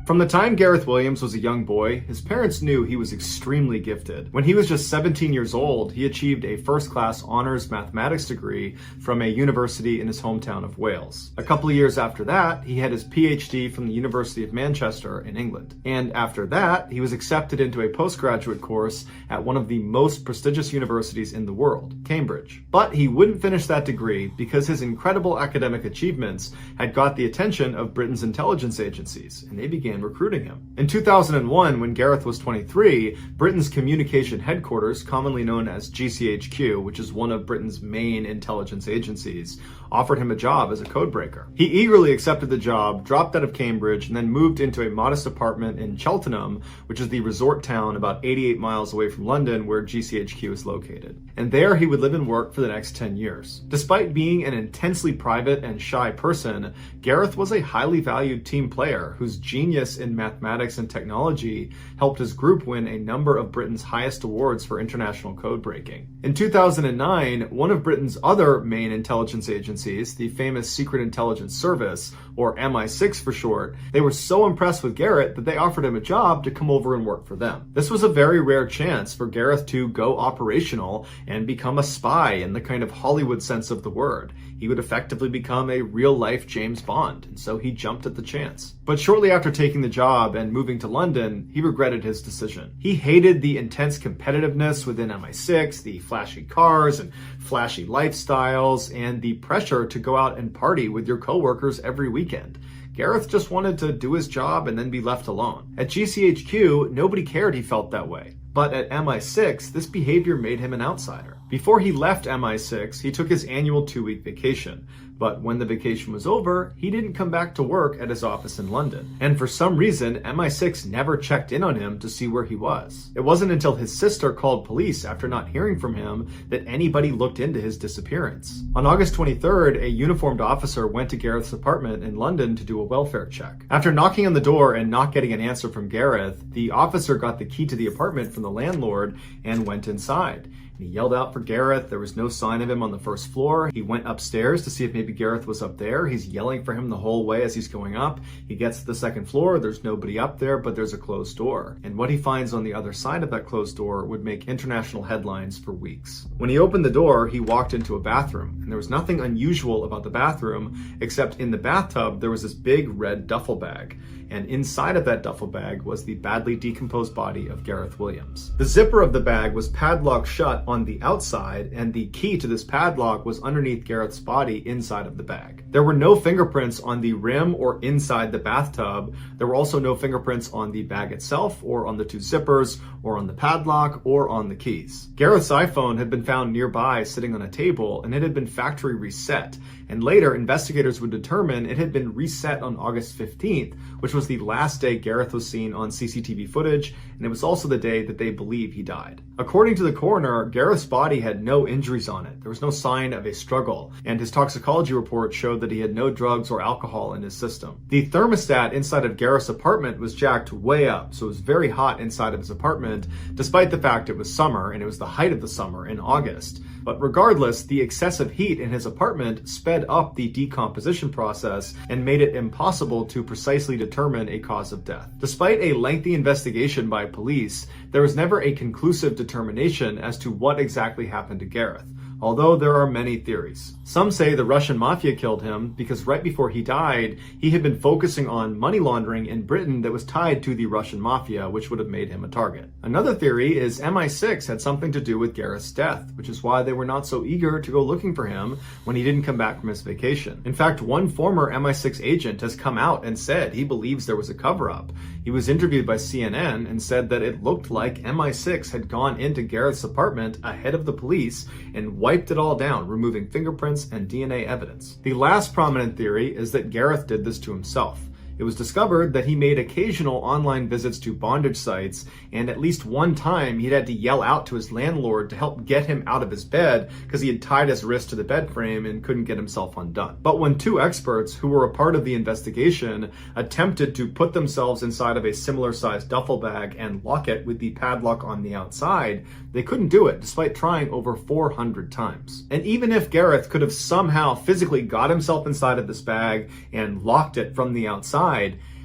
From the time Gareth Williams was a young boy, his parents knew he was extremely gifted. When he was just 17 years old, he achieved a first-class honors mathematics degree from a university in his hometown of Wales. A couple of years after that, he had his PhD from the University of Manchester in England. And after that, he was accepted into a postgraduate course at one of the most prestigious universities in the world, Cambridge. But he wouldn't finish that degree because his incredible academic achievements had got the attention of Britain's intelligence agencies, and they began recruiting him. In 2001, when Gareth was 23, Britain's communication headquarters, commonly known as GCHQ, which is one of Britain's main intelligence agencies, offered him a job as a codebreaker. He eagerly accepted the job, dropped out of Cambridge, and then moved into a modest apartment in Cheltenham, which is the resort town about 88 miles away from London, where GCHQ is located. And there he would live and work for the next 10 years. Despite being an intensely private and shy person, Gareth was a highly valued team player whose genius in mathematics and technology helped his group win a number of Britain's highest awards for international code breaking. In 2009, one of Britain's other main intelligence agencies, the famous Secret Intelligence Service, or MI6 for short, they were so impressed with Gareth that they offered him a job to come over and work for them. This was a very rare chance for Gareth to go operational and become a spy in the kind of Hollywood sense of the word. He would effectively become a real-life James Bond, and so he jumped at the chance. But shortly after taking the job and moving to London, he regretted his decision. He hated the intense competitiveness within MI6, the flashy cars and flashy lifestyles, and the pressure to go out and party with your coworkers every weekend. Gareth just wanted to do his job and then be left alone. At GCHQ, nobody cared he felt that way. But at MI6, this behavior made him an outsider. Before he left MI6, he took his annual 2-week vacation. But when the vacation was over, he didn't come back to work at his office in London. And for some reason, MI6 never checked in on him to see where he was. It wasn't until his sister called police after not hearing from him that anybody looked into his disappearance. On August 23rd, a uniformed officer went to Gareth's apartment in London to do a welfare check. After knocking on the door and not getting an answer from Gareth, the officer got the key to the apartment from the landlord and went inside. He yelled out for Gareth. There was no sign of him on the first floor. He went upstairs to see if maybe Gareth was up there. He's yelling for him the whole way as he's going up. He gets to the second floor. There's nobody up there, but there's a closed door. And what he finds on the other side of that closed door would make international headlines for weeks. When he opened the door, he walked into a bathroom, and there was nothing unusual about the bathroom, except in the bathtub, there was this big red duffel bag. And inside of that duffel bag was the badly decomposed body of Gareth Williams. The zipper of the bag was padlocked shut on the outside, and the key to this padlock was underneath Gareth's body inside of the bag. There were no fingerprints on the rim or inside the bathtub. There were also no fingerprints on the bag itself, or on the 2 zippers, or on the padlock, or on the keys. Gareth's iPhone had been found nearby sitting on a table, and it had been factory reset. And later, investigators would determine it had been reset on August 15th, which was the last day Gareth was seen on CCTV footage, and it was also the day that they believe he died. According to the coroner, Gareth's body had no injuries on it. There was no sign of a struggle, and his toxicology report showed that he had no drugs or alcohol in his system. The thermostat inside of Gareth's apartment was jacked way up, so it was very hot inside of his apartment, despite the fact it was summer, and it was the height of the summer in August. But regardless, the excessive heat in his apartment sped up the decomposition process and made it impossible to precisely determine a cause of death. Despite a lengthy investigation by police, there was never a conclusive determination as to what exactly happened to Gareth, although there are many theories. Some say the Russian mafia killed him because right before he died, he had been focusing on money laundering in Britain that was tied to the Russian mafia, which would have made him a target. Another theory is MI6 had something to do with Gareth's death, which is why they were not so eager to go looking for him when he didn't come back from his vacation. In fact, one former MI6 agent has come out and said he believes there was a cover-up. He was interviewed by CNN and said that it looked like MI6 had gone into Gareth's apartment ahead of the police and wiped it all down, removing fingerprints and DNA evidence. The last prominent theory is that Gareth did this to himself. It was discovered that he made occasional online visits to bondage sites, and at least one time he'd had to yell out to his landlord to help get him out of his bed because he had tied his wrist to the bed frame and couldn't get himself undone. But when 2 experts who were a part of the investigation attempted to put themselves inside of a similar sized duffel bag and lock it with the padlock on the outside, they couldn't do it despite trying over 400 times. And even if Gareth could have somehow physically got himself inside of this bag and locked it from the outside,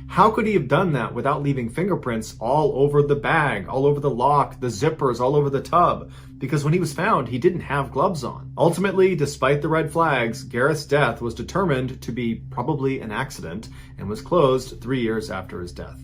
how could he have done that without leaving fingerprints all over the bag, all over the lock, the zippers, all over the tub? Because when he was found, he didn't have gloves on. Ultimately, despite the red flags, Gareth's death was determined to be probably an accident and was closed 3 years after his death.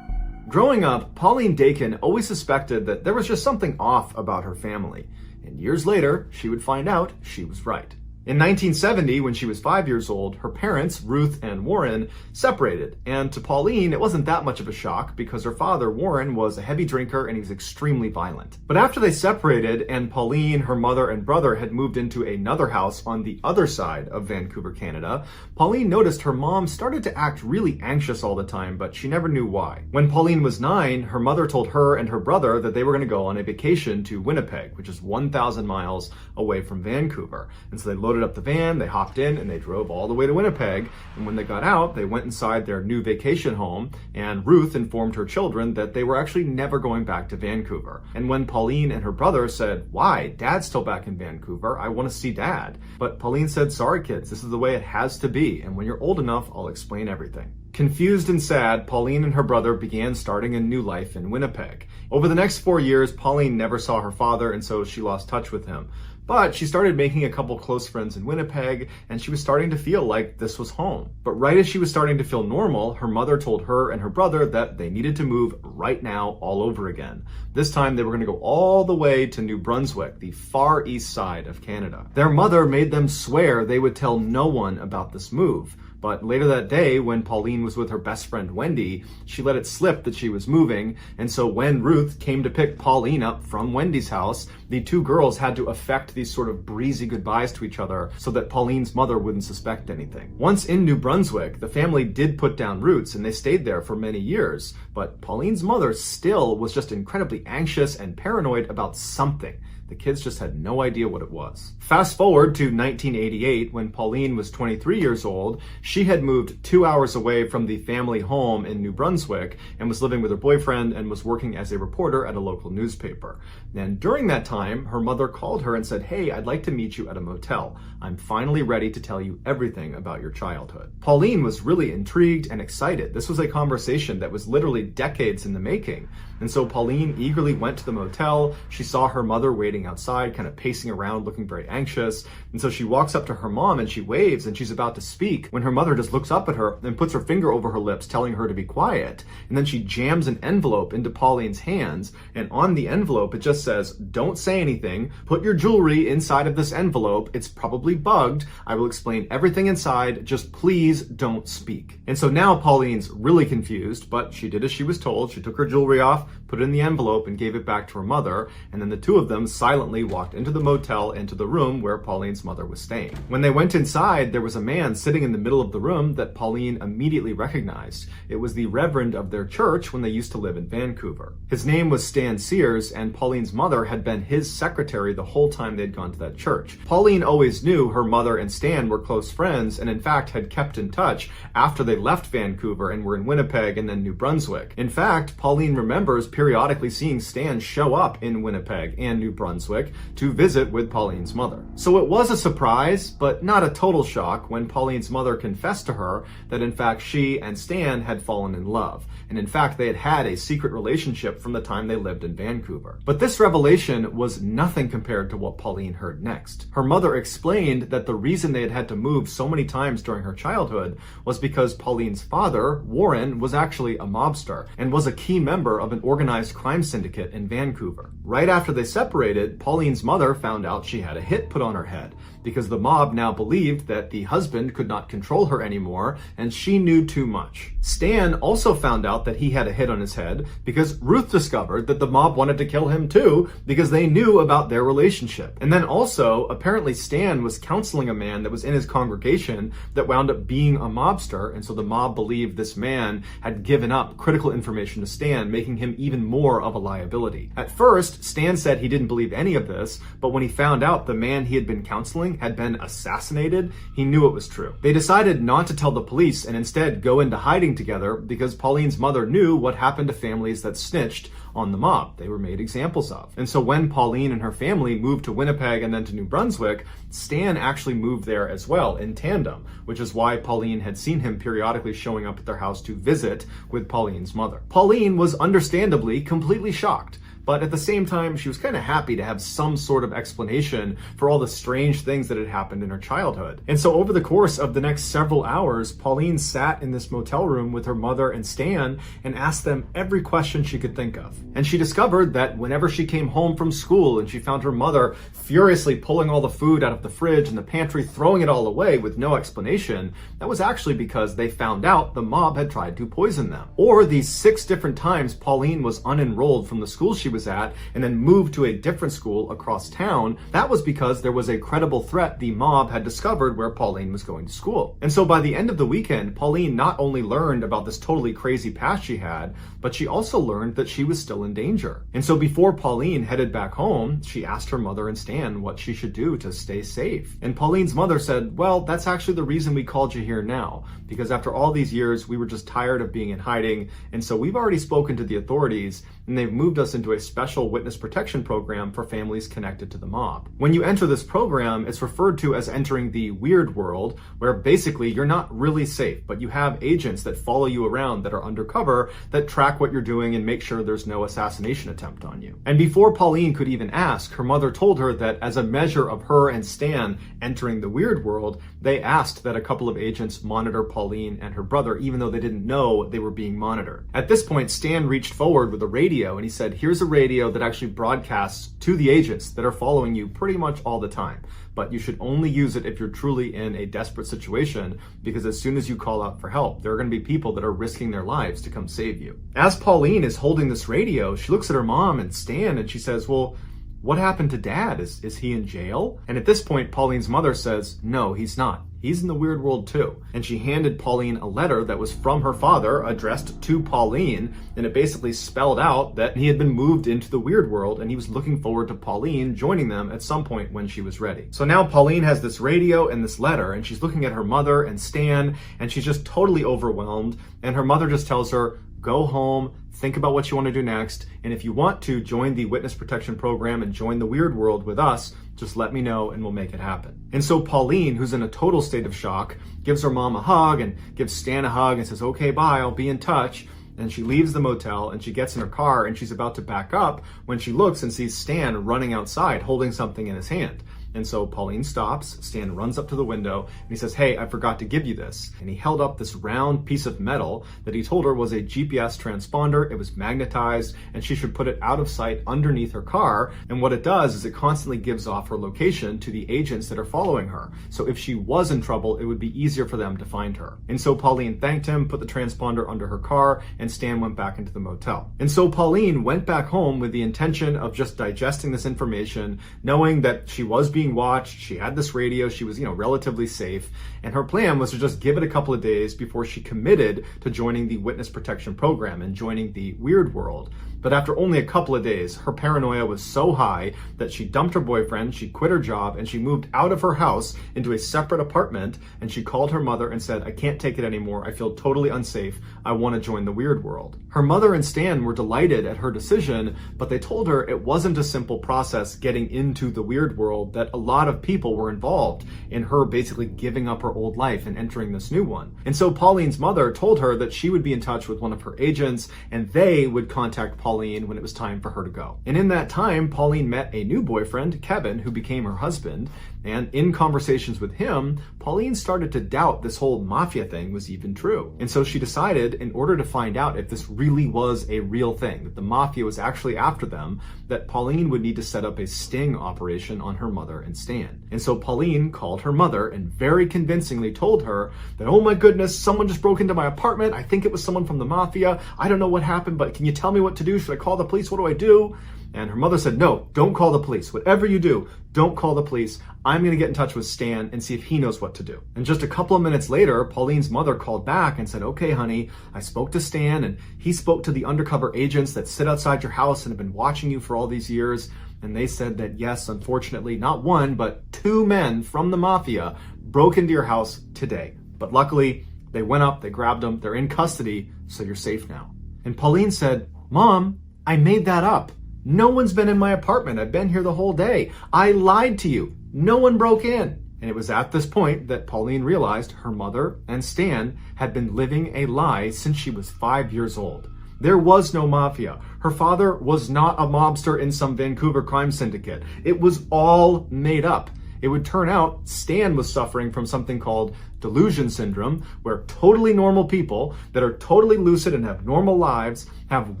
Growing up, Pauline Dakin always suspected that there was just something off about her family, and years later, she would find out she was right. In 1970, when she was 5 years old, her parents, Ruth and Warren, separated, and to Pauline, it wasn't that much of a shock because her father, Warren, was a heavy drinker and he was extremely violent. But after they separated and Pauline, her mother, and brother had moved into another house on the other side of Vancouver, Canada, Pauline noticed her mom started to act really anxious all the time, but she never knew why. When Pauline was 9, her mother told her and her brother that they were going to go on a vacation to Winnipeg, which is 1,000 miles away from Vancouver. And so they loaded up the van, they hopped in, and they drove all the way to Winnipeg. And when they got out, they went inside their new vacation home, and Ruth informed her children that they were actually never going back to Vancouver. And when Pauline and her brother said, "Why? Dad's still back in Vancouver. I want to see Dad." But Pauline said, "Sorry kids, this is the way it has to be, and when you're old enough, I'll explain everything." Confused and sad, Pauline and her brother began starting a new life in Winnipeg. Over the next 4 years, Pauline never saw her father, and so she lost touch with him. But she started making a couple close friends in Winnipeg, and she was starting to feel like this was home. But right as she was starting to feel normal, her mother told her and her brother that they needed to move right now all over again. This time they were going to go all the way to New Brunswick, the far east side of Canada. Their mother made them swear they would tell no one about this move. But later that day, when Pauline was with her best friend Wendy, she let it slip that she was moving, and so when Ruth came to pick Pauline up from Wendy's house, the two girls had to effect these sort of breezy goodbyes to each other so that Pauline's mother wouldn't suspect anything. Once in New Brunswick, the family did put down roots and they stayed there for many years, but Pauline's mother still was just incredibly anxious and paranoid about something. The kids just had no idea what it was. Fast forward to 1988, when Pauline was 23 years old. She had moved 2 hours away from the family home in New Brunswick and was living with her boyfriend and was working as a reporter at a local newspaper. And during that time, her mother called her and said, "Hey, I'd like to meet you at a motel. I'm finally ready to tell you everything about your childhood." Pauline was really intrigued and excited. This was a conversation that was literally decades in the making. And so Pauline eagerly went to the motel. She saw her mother waiting outside, kind of pacing around, looking very anxious. And so she walks up to her mom and she waves and she's about to speak when her mother just looks up at her and puts her finger over her lips, telling her to be quiet. And then she jams an envelope into Pauline's hands. And on the envelope, it just says, "Don't say anything. Put your jewelry inside of this envelope. It's probably bugged. I will explain everything inside. Just please don't speak." And so now Pauline's really confused, but she did as she was told. She took her jewelry off, put it in the envelope, and gave it back to her mother. And then the two of them silently walked into the motel, into the room where Pauline's mother was staying. When they went inside, there was a man sitting in the middle of the room that Pauline immediately recognized. It was the reverend of their church when they used to live in Vancouver. His name was Stan Sears, and Pauline's mother had been his secretary the whole time they'd gone to that church. Pauline always knew her mother and Stan were close friends, and in fact had kept in touch after they left Vancouver and were in Winnipeg and then New Brunswick. In fact, Pauline remembers periodically seeing Stan show up in Winnipeg and New Brunswick to visit with Pauline's mother. So it was a surprise, but not a total shock, when Pauline's mother confessed to her that in fact she and Stan had fallen in love. And in fact, they had had a secret relationship from the time they lived in Vancouver. But this revelation was nothing compared to what Pauline heard next. Her mother explained that the reason they had had to move so many times during her childhood was because Pauline's father, Warren, was actually a mobster and was a key member of an organized crime syndicate in Vancouver. Right after they separated, Pauline's mother found out she had a hit put on her head because the mob now believed that the husband could not control her anymore and she knew too much. Stan also found out that he had a hit on his head because Ruth discovered that the mob wanted to kill him too because they knew about their relationship. And then also, apparently Stan was counseling a man that was in his congregation that wound up being a mobster, and so the mob believed this man had given up critical information to Stan, making him even more of a liability. At first, Stan said he didn't believe any of this, but when he found out the man he had been counseling had been assassinated, he knew it was true. They decided not to tell the police and instead go into hiding together because Pauline's mother knew what happened to families that snitched on the mob. They were made examples of. And so when Pauline and her family moved to Winnipeg and then to New Brunswick, Stan actually moved there as well in tandem, which is why Pauline had seen him periodically showing up at their house to visit with Pauline's mother. Pauline was understandably completely shocked. But at the same time, she was kind of happy to have some sort of explanation for all the strange things that had happened in her childhood. And so over the course of the next several hours, Pauline sat in this motel room with her mother and Stan and asked them every question she could think of. And she discovered that whenever she came home from school and she found her mother furiously pulling all the food out of the fridge and the pantry, throwing it all away with no explanation, that was actually because they found out the mob had tried to poison them. Or these 6 different times Pauline was unenrolled from the school she was at and then moved to a different school across town, that was because there was a credible threat the mob had discovered where Pauline was going to school. And so by the end of the weekend, Pauline not only learned about this totally crazy past she had, but she also learned that she was still in danger. And so before Pauline headed back home, she asked her mother and Stan what she should do to stay safe. And Pauline's mother said, "Well, that's actually the reason we called you here now, because after all these years, we were just tired of being in hiding, and so we've already spoken to the authorities, and they've moved us into a special witness protection program for families connected to the mob. When you enter this program, it's referred to as entering the weird world, where basically you're not really safe, but you have agents that follow you around that are undercover, that track what you're doing and make sure there's no assassination attempt on you. And before Pauline could even ask, her mother told her that as a measure of her and Stan entering the weird world, they asked that a couple of agents monitor Pauline and her brother, even though they didn't know they were being monitored. At this point, Stan reached forward with a radio and he said, here's a radio that actually broadcasts to the agents that are following you pretty much all the time. But you should only use it if you're truly in a desperate situation, because as soon as you call out for help, there are going to be people that are risking their lives to come save you. As Pauline is holding this radio, she looks at her mom and Stan and she says, well, what happened to Dad? Is he in jail? And at this point, Pauline's mother says, no, he's not. He's in the weird world too. And she handed Pauline a letter that was from her father addressed to Pauline, and it basically spelled out that he had been moved into the weird world and he was looking forward to Pauline joining them at some point when she was ready. So now Pauline has this radio and this letter, and she's looking at her mother and Stan, and she's just totally overwhelmed, and her mother just tells her, go home, think about what you want to do next, and if you want to join the witness protection program and join the weird world with us, just let me know and we'll make it happen. And so Pauline, who's in a total state of shock, gives her mom a hug and gives Stan a hug and says, okay, bye, I'll be in touch. And she leaves the motel and she gets in her car and she's about to back up when she looks and sees Stan running outside holding something in his hand. And so Pauline stops, Stan runs up to the window, and he says, hey, I forgot to give you this. And he held up this round piece of metal that he told her was a GPS transponder. It was magnetized, and she should put it out of sight underneath her car. And what it does is it constantly gives off her location to the agents that are following her. So if she was in trouble, it would be easier for them to find her. And so Pauline thanked him, put the transponder under her car, and Stan went back into the motel. And so Pauline went back home with the intention of just digesting this information, knowing that she was being watched, she had this radio, she was, relatively safe, and her plan was to just give it a couple of days before she committed to joining the witness protection program and joining the weird world. But after only a couple of days, her paranoia was so high that she dumped her boyfriend, she quit her job, and she moved out of her house into a separate apartment, and she called her mother and said, I can't take it anymore, I feel totally unsafe, I want to join the weird world. Her mother and Stan were delighted at her decision, but they told her it wasn't a simple process getting into the weird world, that a lot of people were involved in her basically giving up her old life and entering this new one. And so Pauline's mother told her that she would be in touch with one of her agents and they would contact Pauline when it was time for her to go. And in that time, Pauline met a new boyfriend, Kevin, who became her husband. And in conversations with him, Pauline started to doubt this whole mafia thing was even true. And so she decided, in order to find out if this really was a real thing, that the mafia was actually after them, that Pauline would need to set up a sting operation on her mother and Stan. And so Pauline called her mother and very convincingly told her that, oh my goodness, someone just broke into my apartment. I think it was someone from the mafia. I don't know what happened, but can you tell me what to do? Should I call the police? What do I do? And her mother said, no, don't call the police. Whatever you do, don't call the police. I'm going to get in touch with Stan and see if he knows what to do. And just a couple of minutes later, Pauline's mother called back and said, okay, honey, I spoke to Stan and he spoke to the undercover agents that sit outside your house and have been watching you for all these years. And they said that, yes, unfortunately, not one, but two men from the mafia broke into your house today. But luckily, they went up, they grabbed them, they're in custody, so you're safe now. And Pauline said, Mom, I made that up. No one's been in my apartment. I've been here the whole day. I lied to you. No one broke in. And it was at this point that Pauline realized her mother and Stan had been living a lie since she was 5 years old. There was no mafia. Her father was not a mobster in some Vancouver crime syndicate. It was all made up. It would turn out Stan was suffering from something called delusion syndrome, where totally normal people that are totally lucid and have normal lives have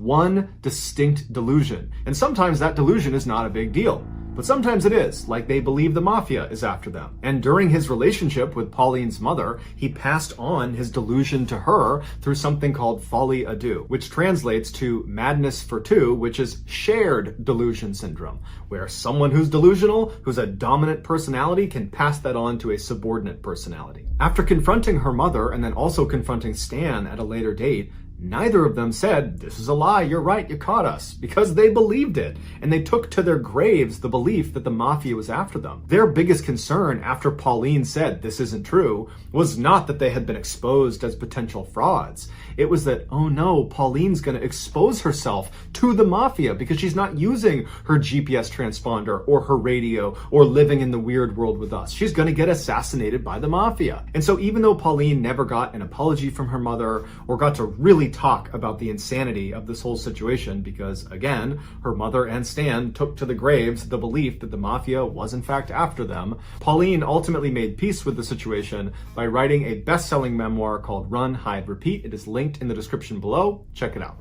one distinct delusion. And sometimes that delusion is not a big deal. But sometimes it is, like they believe the mafia is after them. And during his relationship with Pauline's mother, he passed on his delusion to her through something called folie à deux, which translates to madness for two, which is shared delusion syndrome, where someone who's delusional, who's a dominant personality, can pass that on to a subordinate personality. After confronting her mother and then also confronting Stan at a later date, neither of them said, "This is a lie, you're right, you caught us," because they believed it, and they took to their graves the belief that the mafia was after them. Their biggest concern after Pauline said this isn't true was not that they had been exposed as potential frauds. It was that, oh no, Pauline's going to expose herself to the mafia because she's not using her GPS transponder or her radio or living in the weird world with us. She's going to get assassinated by the mafia. And so even though Pauline never got an apology from her mother or got to really talk about the insanity of this whole situation, because again, her mother and Stan took to the graves the belief that the mafia was in fact after them, Pauline ultimately made peace with the situation by writing a best-selling memoir called Run, Hide, Repeat. It is linked in the description below. Check it out.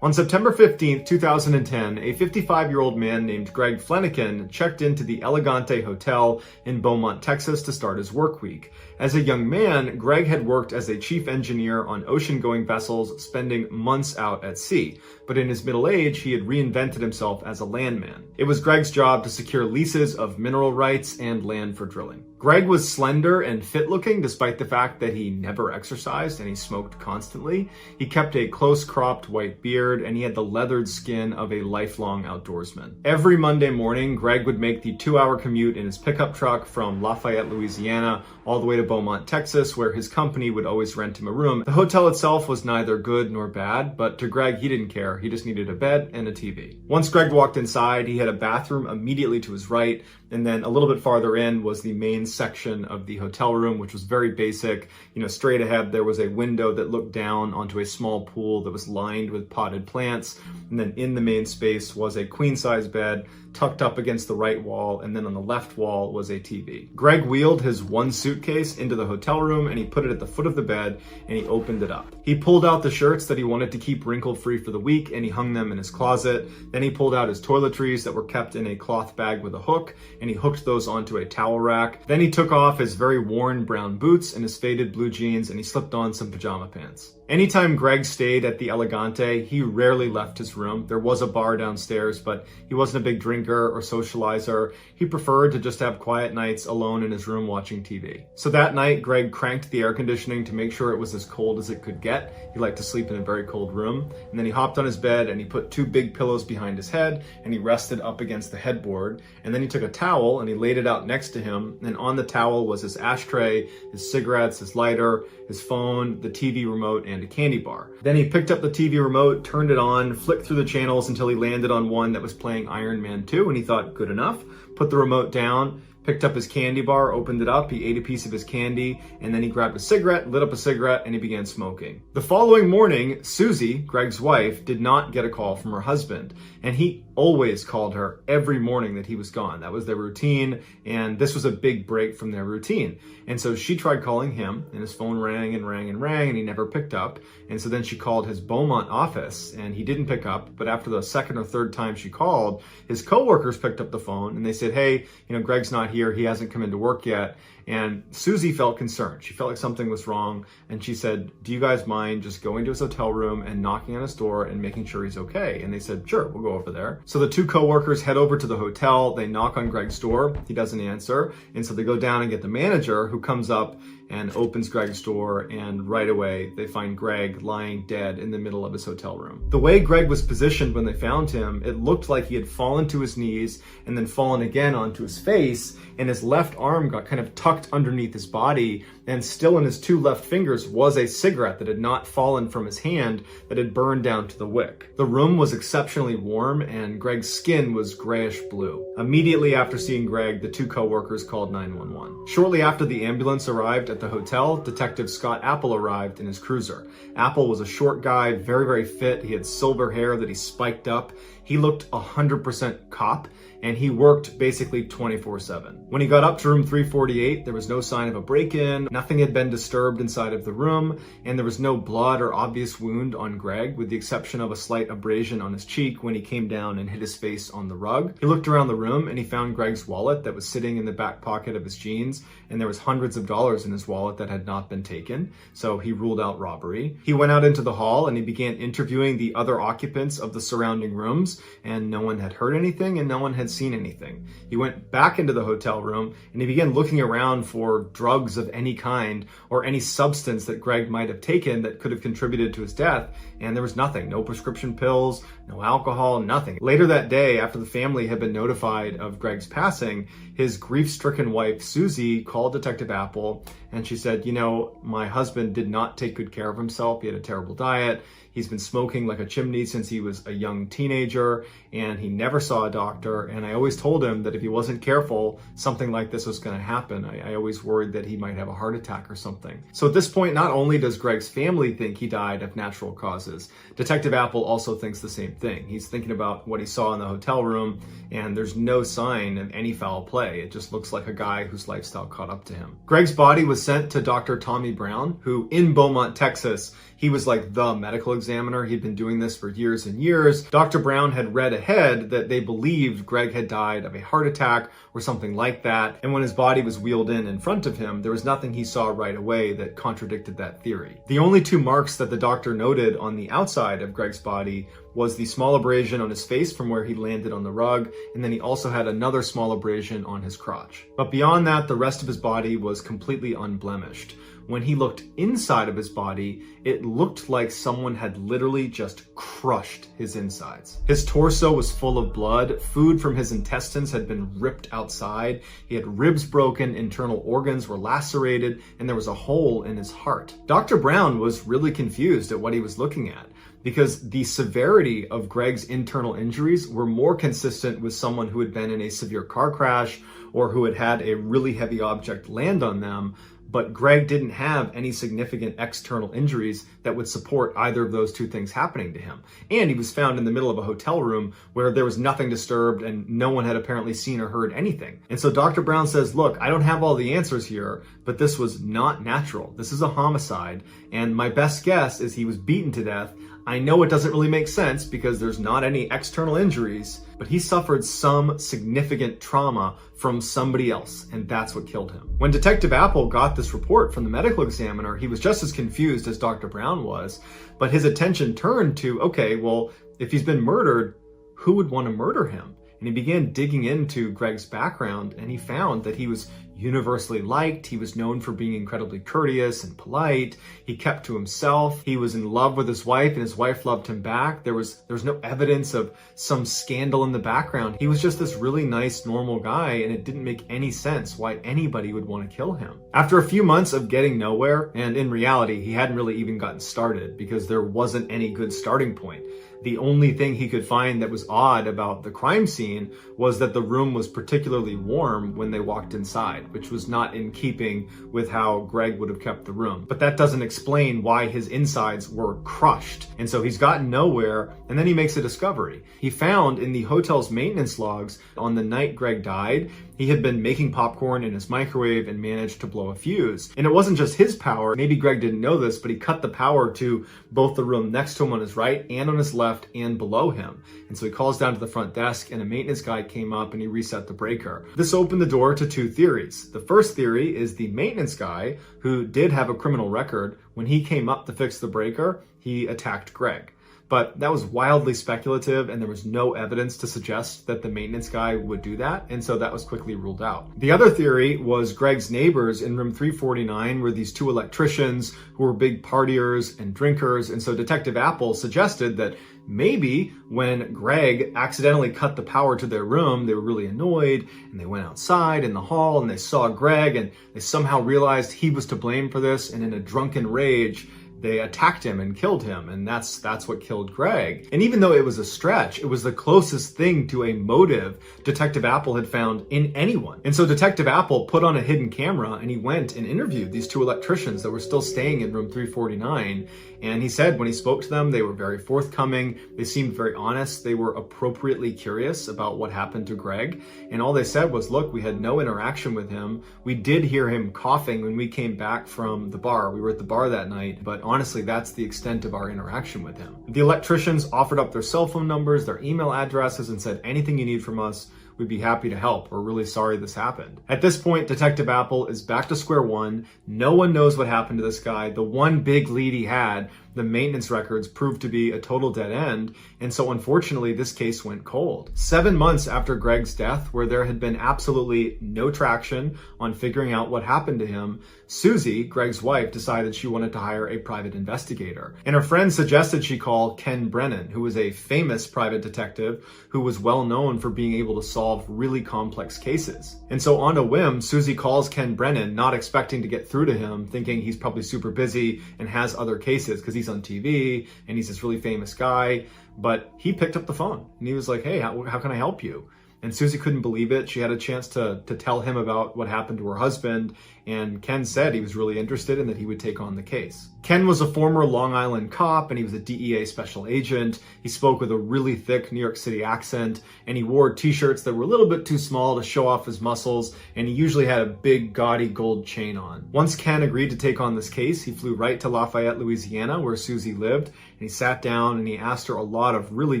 On September 15th, 2010, a 55-year-old man named Greg Flanagan checked into the Elegante Hotel in Beaumont, Texas to start his work week. As a young man, Greg had worked as a chief engineer on ocean-going vessels, spending months out at sea. But in his middle age, he had reinvented himself as a landman. It was Greg's job to secure leases of mineral rights and land for drilling. Greg was slender and fit-looking despite the fact that he never exercised and he smoked constantly. He kept a close-cropped white beard and he had the leathered skin of a lifelong outdoorsman. Every Monday morning, Greg would make the 2-hour commute in his pickup truck from Lafayette, Louisiana, all the way to Beaumont, Texas, where his company would always rent him a room. The hotel itself was neither good nor bad, but to Greg, he didn't care. He just needed a bed and a TV. Once Greg walked inside, he had a bathroom immediately to his right, and then a little bit farther in was the main section of the hotel room, which was very basic. Straight ahead, there was a window that looked down onto a small pool that was lined with potted plants. And then in the main space was a queen-size bed tucked up against the right wall, and then on the left wall was a TV. Greg wheeled his one suitcase into the hotel room and he put it at the foot of the bed and he opened it up. He pulled out the shirts that he wanted to keep wrinkle-free for the week and he hung them in his closet. Then he pulled out his toiletries that were kept in a cloth bag with a hook and he hooked those onto a towel rack. Then he took off his very worn brown boots and his faded blue jeans and he slipped on some pajama pants. Anytime Greg stayed at the Elegante, he rarely left his room. There was a bar downstairs, but he wasn't a big drinker or socializer. He preferred to just have quiet nights alone in his room watching TV. So that night, Greg cranked the air conditioning to make sure it was as cold as it could get. He liked to sleep in a very cold room. And then he hopped on his bed and he put 2 big pillows behind his head and he rested up against the headboard. And then he took a towel and he laid it out next to him. And on the towel was his ashtray, his cigarettes, his lighter, his phone, the TV remote, and a candy bar. Then he picked up the TV remote, turned it on, flicked through the channels until he landed on one that was playing Iron Man 2, and he thought, good enough, put the remote down, picked up his candy bar, opened it up, he ate a piece of his candy, and then he grabbed a cigarette, lit up a cigarette, and he began smoking. The following morning, Susie, Greg's wife, did not get a call from her husband, and he always called her every morning that he was gone. That was their routine, and this was a big break from their routine. And so she tried calling him, and his phone rang and rang and rang, and he never picked up. And so then she called his Beaumont office, and he didn't pick up. But after the second or third time she called, his coworkers picked up the phone, and they said, hey, Greg's not here. He hasn't come into work yet. And Susie felt concerned. She felt like something was wrong. And she said, do you guys mind just going to his hotel room and knocking on his door and making sure he's okay? And they said, sure, we'll go over there. So the 2 coworkers head over to the hotel. They knock on Greg's door. He doesn't answer. And so they go down and get the manager, who comes up and opens Greg's door, and right away they find Greg lying dead in the middle of his hotel room. The way Greg was positioned when they found him, it looked like he had fallen to his knees and then fallen again onto his face, and his left arm got kind of tucked underneath his body, and still in his 2 left fingers was a cigarette that had not fallen from his hand that had burned down to the wick. The room was exceptionally warm and Greg's skin was grayish blue. Immediately after seeing Greg, the 2 coworkers called 911. Shortly after the ambulance arrived at the hotel, Detective Scott Apple arrived in his cruiser. Apple was a short guy, very, very fit. He had silver hair that he spiked up. He looked 100% cop, and he worked basically 24/7. When he got up to room 348, there was no sign of a break-in, nothing had been disturbed inside of the room, and there was no blood or obvious wound on Greg, with the exception of a slight abrasion on his cheek when he came down and hit his face on the rug. He looked around the room and he found Greg's wallet that was sitting in the back pocket of his jeans, and there was hundreds of dollars in his wallet that had not been taken, so he ruled out robbery. He went out into the hall and he began interviewing the other occupants of the surrounding rooms, rooms, and no one had heard anything and no one had seen anything. He went back into the hotel room and he began looking around for drugs of any kind or any substance that Greg might have taken that could have contributed to his death, and there was nothing. No prescription pills, no alcohol, nothing. Later that day, after the family had been notified of Greg's passing, his grief-stricken wife, Susie, called Detective Apple, and she said, you know, my husband did not take good care of himself. He had a terrible diet. He's been smoking like a chimney since he was a young teenager, and he never saw a doctor. And I always told him that if he wasn't careful, something like this was going to happen. I always worried that he might have a heart attack or something. So at this point, not only does Greg's family think he died of natural causes, Detective Apple also thinks the same thing. He's thinking about what he saw in the hotel room, and there's no sign of any foul play. It just looks like a guy whose lifestyle caught up to him. Greg's body was sent to Dr. Tommy Brown, who in Beaumont, Texas, he was like the medical examiner. He'd been doing this for years and years. Dr. Brown had read ahead that they believed Greg had died of a heart attack or something like that. And when his body was wheeled in front of him, there was nothing he saw right away that contradicted that theory. The only two marks that the doctor noted on the outside of Greg's body was the small abrasion on his face from where he landed on the rug, and then he also had another small abrasion on his crotch. But beyond that, the rest of his body was completely unblemished. When he looked inside of his body, it looked like someone had literally just crushed his insides. His torso was full of blood. Food from his intestines had been ripped outside. He had ribs broken, internal organs were lacerated, and there was a hole in his heart. Dr. Brown was really confused at what he was looking at, because the severity of Greg's internal injuries were more consistent with someone who had been in a severe car crash or who had had a really heavy object land on them. But Greg didn't have any significant external injuries that would support either of those two things happening to him. And he was found in the middle of a hotel room where there was nothing disturbed and no one had apparently seen or heard anything. And so Dr. Brown says, look, I don't have all the answers here, but this was not natural. This is a homicide. And my best guess is he was beaten to death. I know it doesn't really make sense because there's not any external injuries, but he suffered some significant trauma from somebody else, and that's what killed him. When Detective Apple got this report from the medical examiner, he was just as confused as Dr. Brown was, but his attention turned to, okay, well, if he's been murdered, who would want to murder him? And he began digging into Greg's background, and he found that he was universally liked. He was known for being incredibly courteous and polite. He kept to himself. He was in love with his wife, and his wife loved him back. There was no evidence of some scandal in the background. He was just this really nice, normal guy, and it didn't make any sense why anybody would want to kill him. After a few months of getting nowhere, and in reality, he hadn't really even gotten started because there wasn't any good starting point. The only thing he could find that was odd about the crime scene was that the room was particularly warm when they walked inside, which was not in keeping with how Greg would have kept the room. But that doesn't explain why his insides were crushed. And so he's gotten nowhere, and then he makes a discovery. He found in the hotel's maintenance logs on the night Greg died, he had been making popcorn in his microwave and managed to blow a fuse. And it wasn't just his power. Maybe Greg didn't know this, but he cut the power to both the room next to him on his right and on his left and below him. And so he calls down to the front desk, and a maintenance guy came up and he reset the breaker. This opened the door to two theories. The first theory is the maintenance guy, who did have a criminal record, when he came up to fix the breaker, he attacked Greg. But that was wildly speculative, and there was no evidence to suggest that the maintenance guy would do that, and so that was quickly ruled out. The other theory was Greg's neighbors in room 349 were these two electricians who were big partiers and drinkers, and so Detective Apple suggested that maybe when Greg accidentally cut the power to their room, they were really annoyed, and they went outside in the hall, and they saw Greg, and they somehow realized he was to blame for this, and in a drunken rage, they attacked him and killed him, and that's what killed Greg. And even though it was a stretch, it was the closest thing to a motive Detective Apple had found in anyone. And so Detective Apple put on a hidden camera, and he went and interviewed these two electricians that were still staying in room 349. And he said when he spoke to them, they were very forthcoming. They seemed very honest. They were appropriately curious about what happened to Greg. And all they said was, look, we had no interaction with him. We did hear him coughing when we came back from the bar. We were at the bar that night, but honestly, that's the extent of our interaction with him. The electricians offered up their cell phone numbers, their email addresses, and said, anything you need from us, we'd be happy to help. We're really sorry this happened. At this point, Detective Apple is back to square one. No one knows what happened to this guy. The one big lead he had the maintenance records proved to be a total dead end, and so unfortunately this case went cold. 7 months after Greg's death, where there had been absolutely no traction on figuring out what happened to him, Susie, Greg's wife, decided she wanted to hire a private investigator. And her friend suggested she call Ken Brennan, who was a famous private detective who was well known for being able to solve really complex cases. And so on a whim, Susie calls Ken Brennan, not expecting to get through to him, thinking he's probably super busy and has other cases because he's on TV and he's this really famous guy. But he picked up the phone and he was like, hey, how can I help you? And Susie couldn't believe it. She had a chance to tell him about what happened to her husband, and Ken said he was really interested and that he would take on the case. Ken was a former Long Island cop, and he was a DEA special agent. He spoke with a really thick New York City accent, and he wore t-shirts that were a little bit too small to show off his muscles, and he usually had a big gaudy gold chain on. Once Ken agreed to take on this case, he flew right to Lafayette, Louisiana, where Susie lived, and he sat down and he asked her a lot of really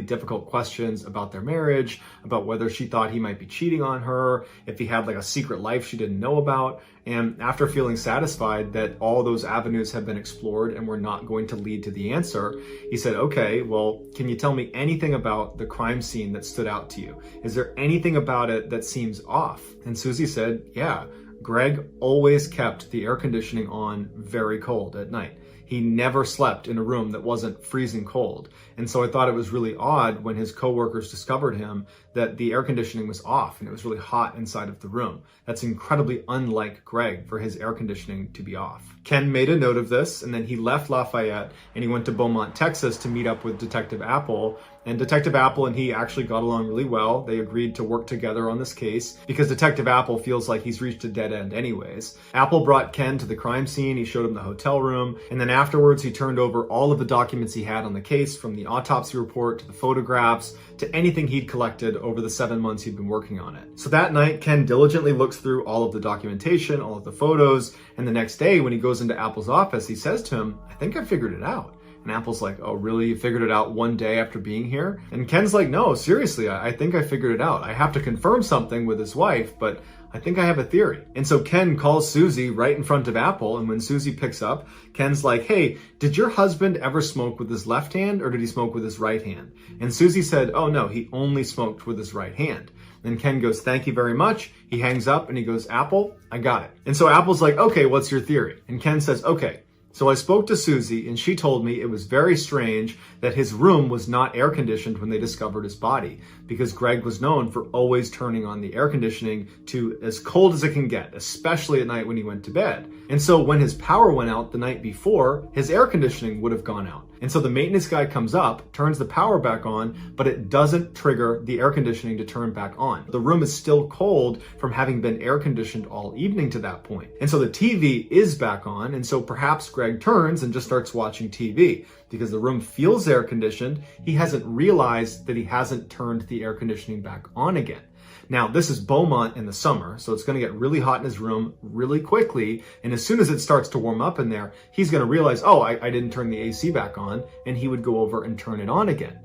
difficult questions about their marriage, about whether she thought he might be cheating on her, if he had like a secret life she didn't know about. And after feeling satisfied that all those avenues have been explored and were not going to lead to the answer, he said, okay, well, can you tell me anything about the crime scene that stood out to you? Is there anything about it that seems off? And Susie said, yeah, Greg always kept the air conditioning on very cold at night. He never slept in a room that wasn't freezing cold. And so I thought it was really odd when his coworkers discovered him that the air conditioning was off and it was really hot inside of the room. That's incredibly unlike Greg for his air conditioning to be off. Ken made a note of this, and then he left Lafayette and he went to Beaumont, Texas to meet up with Detective Apple. And Detective Apple and he actually got along really well. They agreed to work together on this case because Detective Apple feels like he's reached a dead end anyways. Apple brought Ken to the crime scene. He showed him the hotel room. And then afterwards, he turned over all of the documents he had on the case, from the autopsy report to the photographs to anything he'd collected over the 7 months he'd been working on it. So that night, Ken diligently looks through all of the documentation, all of the photos. And the next day, when he goes into Apple's office, he says to him, I think I figured it out. And Apple's like, oh, really? You figured it out one day after being here? And Ken's like, no, seriously, I think I figured it out. I have to confirm something with his wife, but I think I have a theory. And so Ken calls Susie right in front of Apple. And when Susie picks up, Ken's like, hey, did your husband ever smoke with his left hand or did he smoke with his right hand? And Susie said, oh no, he only smoked with his right hand. Then Ken goes, thank you very much. He hangs up and he goes, Apple, I got it. And so Apple's like, okay, what's your theory? And Ken says, okay. So I spoke to Susie and she told me it was very strange that his room was not air conditioned when they discovered his body, because Greg was known for always turning on the air conditioning to as cold as it can get, especially at night when he went to bed. And so when his power went out the night before, his air conditioning would have gone out. And so the maintenance guy comes up, turns the power back on, but it doesn't trigger the air conditioning to turn back on. The room is still cold from having been air conditioned all evening to that point. And so the TV is back on, and so perhaps Greg turns and just starts watching TV. Because the room feels air conditioned, he hasn't realized that he hasn't turned the air conditioning back on again. Now, this is Beaumont in the summer, so it's going to get really hot in his room really quickly. And as soon as it starts to warm up in there, he's going to realize, oh, I didn't turn the AC back on, and he would go over and turn it on again.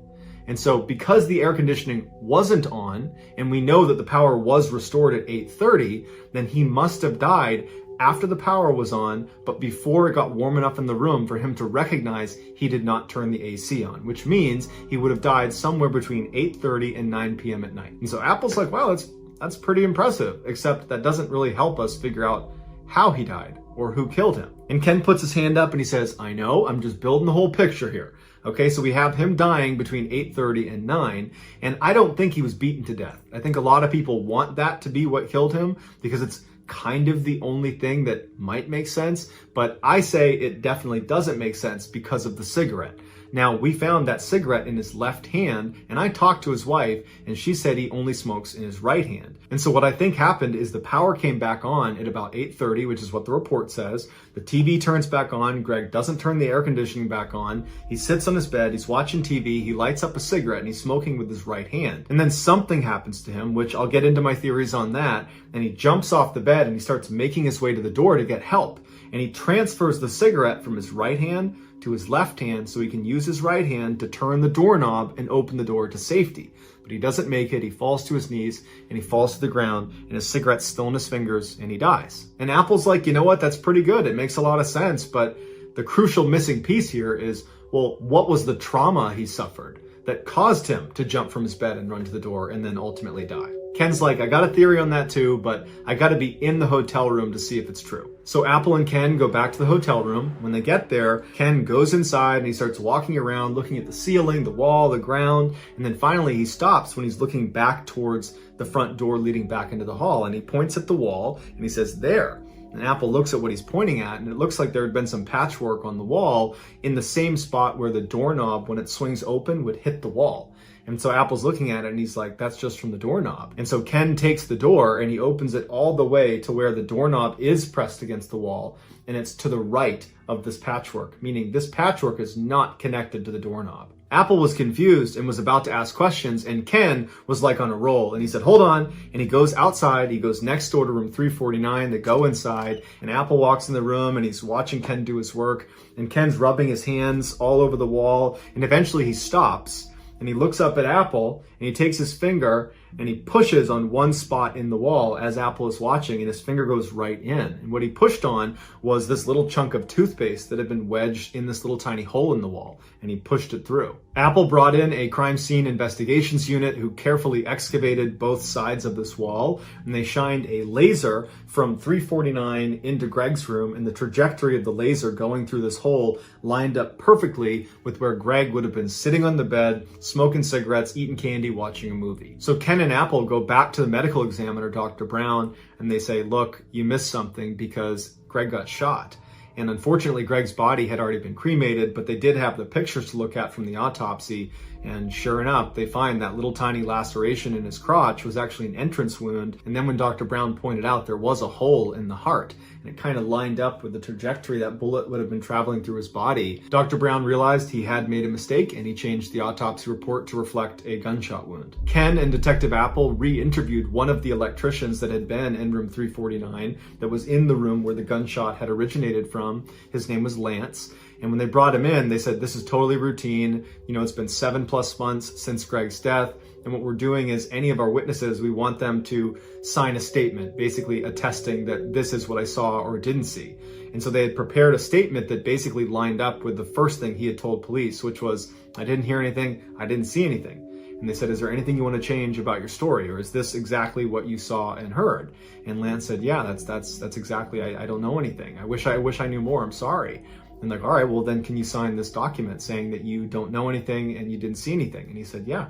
And so because the air conditioning wasn't on, and we know that the power was restored at 8:30, then he must have died after the power was on, but before it got warm enough in the room for him to recognize he did not turn the AC on, which means he would have died somewhere between 8:30 and 9 p.m. at night. And so Apple's like, wow, that's pretty impressive, except that doesn't really help us figure out how he died or who killed him. And Ken puts his hand up and he says, I know, I'm just building the whole picture here. Okay, so we have him dying between 8:30 and 9, and I don't think he was beaten to death. I think a lot of people want that to be what killed him because it's kind of the only thing that might make sense, but I say it definitely doesn't make sense because of the cigarette. Now, we found that cigarette in his left hand, and I talked to his wife, and she said he only smokes in his right hand. And so what I think happened is the power came back on at about 8:30, which is what the report says. The TV turns back on. Greg doesn't turn the air conditioning back on. He sits on his bed. He's watching TV. He lights up a cigarette, and he's smoking with his right hand. And then something happens to him, which I'll get into my theories on that. And he jumps off the bed, and he starts making his way to the door to get help. And he transfers the cigarette from his right hand to his left hand so he can use his right hand to turn the doorknob and open the door to safety. But he doesn't make it. He falls to his knees and he falls to the ground, and his cigarette's still in his fingers, and he dies. And Apple's like, you know what? That's pretty good. It makes a lot of sense. But the crucial missing piece here is, Well, what was the trauma he suffered that caused him to jump from his bed and run to the door and then ultimately die? Ken's like, I got a theory on that too, but I got to be in the hotel room to see if it's true. So Apple and Ken go back to the hotel room. When they get there, Ken goes inside and he starts walking around, looking at the ceiling, the wall, the ground, and then finally he stops when he's looking back towards the front door leading back into the hall, and he points at the wall and he says, there. And Apple looks at what he's pointing at, and it looks like there had been some patchwork on the wall in the same spot where the doorknob, when it swings open, would hit the wall. And so Apple's looking at it and he's like, that's just from the doorknob. And so Ken takes the door and he opens it all the way to where the doorknob is pressed against the wall, and it's to the right of this patchwork, meaning this patchwork is not connected to the doorknob. Apple was confused and was about to ask questions, and Ken was like on a roll, and he said, hold on, and he goes outside, he goes next door to room 349, they go inside, and Apple walks in the room and he's watching Ken do his work, and Ken's rubbing his hands all over the wall, and eventually he stops, and he looks up at Apple, and he takes his finger and he pushes on one spot in the wall as Apple is watching, and his finger goes right in. And what he pushed on was this little chunk of toothpaste that had been wedged in this little tiny hole in the wall, and he pushed it through. Apple brought in a crime scene investigations unit who carefully excavated both sides of this wall, and they shined a laser from 349 into Greg's room, and the trajectory of the laser going through this hole lined up perfectly with where Greg would have been sitting on the bed, smoking cigarettes, eating candy, watching a movie. So Ken and Apple go back to the medical examiner, Dr. Brown, and they say, look, you missed something because Greg got shot. And unfortunately, Greg's body had already been cremated, but they did have the pictures to look at from the autopsy. And sure enough, they find that little tiny laceration in his crotch was actually an entrance wound. And then when Dr. Brown pointed out there was a hole in the heart, and it kind of lined up with the trajectory that bullet would have been traveling through his body, Dr. Brown realized he had made a mistake, and he changed the autopsy report to reflect a gunshot wound. Ken and Detective Apple re-interviewed one of the electricians that had been in room 349 that was in the room where the gunshot had originated from. His name was Lance. And when they brought him in, they said, this is totally routine. You know, it's been 7+ months since Greg's death. And what we're doing is any of our witnesses, we want them to sign a statement, basically attesting that this is what I saw or didn't see. And so they had prepared a statement that basically lined up with the first thing he had told police, which was, I didn't hear anything, I didn't see anything. And they said, is there anything you want to change about your story? Or is this exactly what you saw and heard? And Lance said, yeah, that's exactly, I don't know anything. I wish I knew more, I'm sorry. And like, all right, well then can you sign this document saying that you don't know anything and you didn't see anything? And he said, yeah.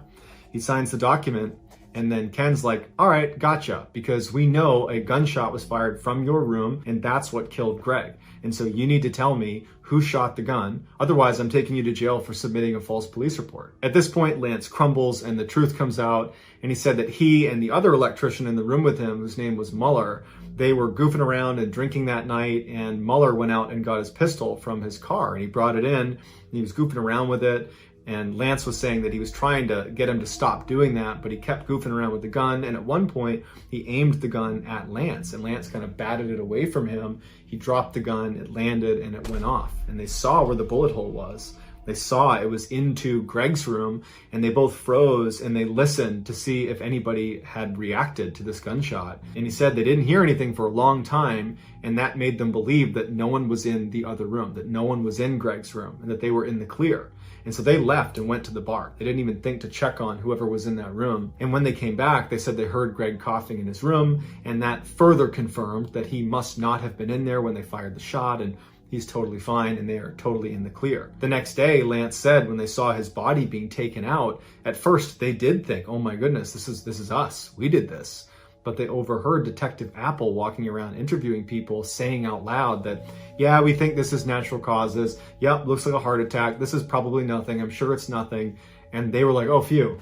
He signs the document, and then Ken's like, all right, gotcha, because we know a gunshot was fired from your room and that's what killed Greg. And so you need to tell me who shot the gun. Otherwise, I'm taking you to jail for submitting a false police report. At this point, Lance crumbles and the truth comes out. And he said that he and the other electrician in the room with him, whose name was Muller, they were goofing around and drinking that night. And Muller went out and got his pistol from his car and he brought it in and he was goofing around with it. And Lance was saying that he was trying to get him to stop doing that, but he kept goofing around with the gun. And at one point, he aimed the gun at Lance, and Lance kind of batted it away from him. He dropped the gun, it landed, and it went off. And they saw where the bullet hole was. They saw it was into Greg's room, and they both froze and they listened to see if anybody had reacted to this gunshot. And he said they didn't hear anything for a long time, and that made them believe that no one was in the other room, that no one was in Greg's room, and that they were in the clear. And so they left and went to the bar. They didn't even think to check on whoever was in that room. And when they came back, they said they heard Greg coughing in his room, and that further confirmed that he must not have been in there when they fired the shot, and he's totally fine and they are totally in the clear. The next day, Lance said when they saw his body being taken out, at first they did think, oh my goodness, this is us. We did this. But they overheard Detective Apple walking around interviewing people saying out loud that, yeah, we think this is natural causes. Yep, looks like a heart attack. This is probably nothing. I'm sure it's nothing. And they were like, oh, phew,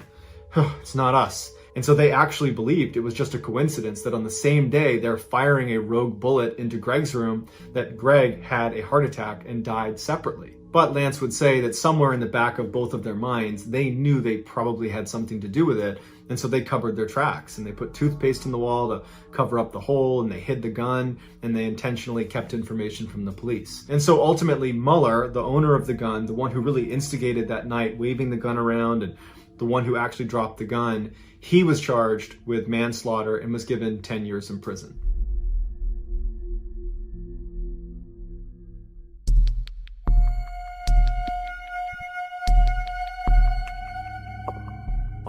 it's not us. And so they actually believed it was just a coincidence that on the same day they're firing a rogue bullet into Greg's room, that Greg had a heart attack and died separately. But Lance would say that somewhere in the back of both of their minds, they knew they probably had something to do with it. And so they covered their tracks and they put toothpaste in the wall to cover up the hole, and they hid the gun, and they intentionally kept information from the police. And so ultimately Muller, the owner of the gun, the one who really instigated that night, waving the gun around, and the one who actually dropped the gun, he was charged with manslaughter and was given 10 years in prison.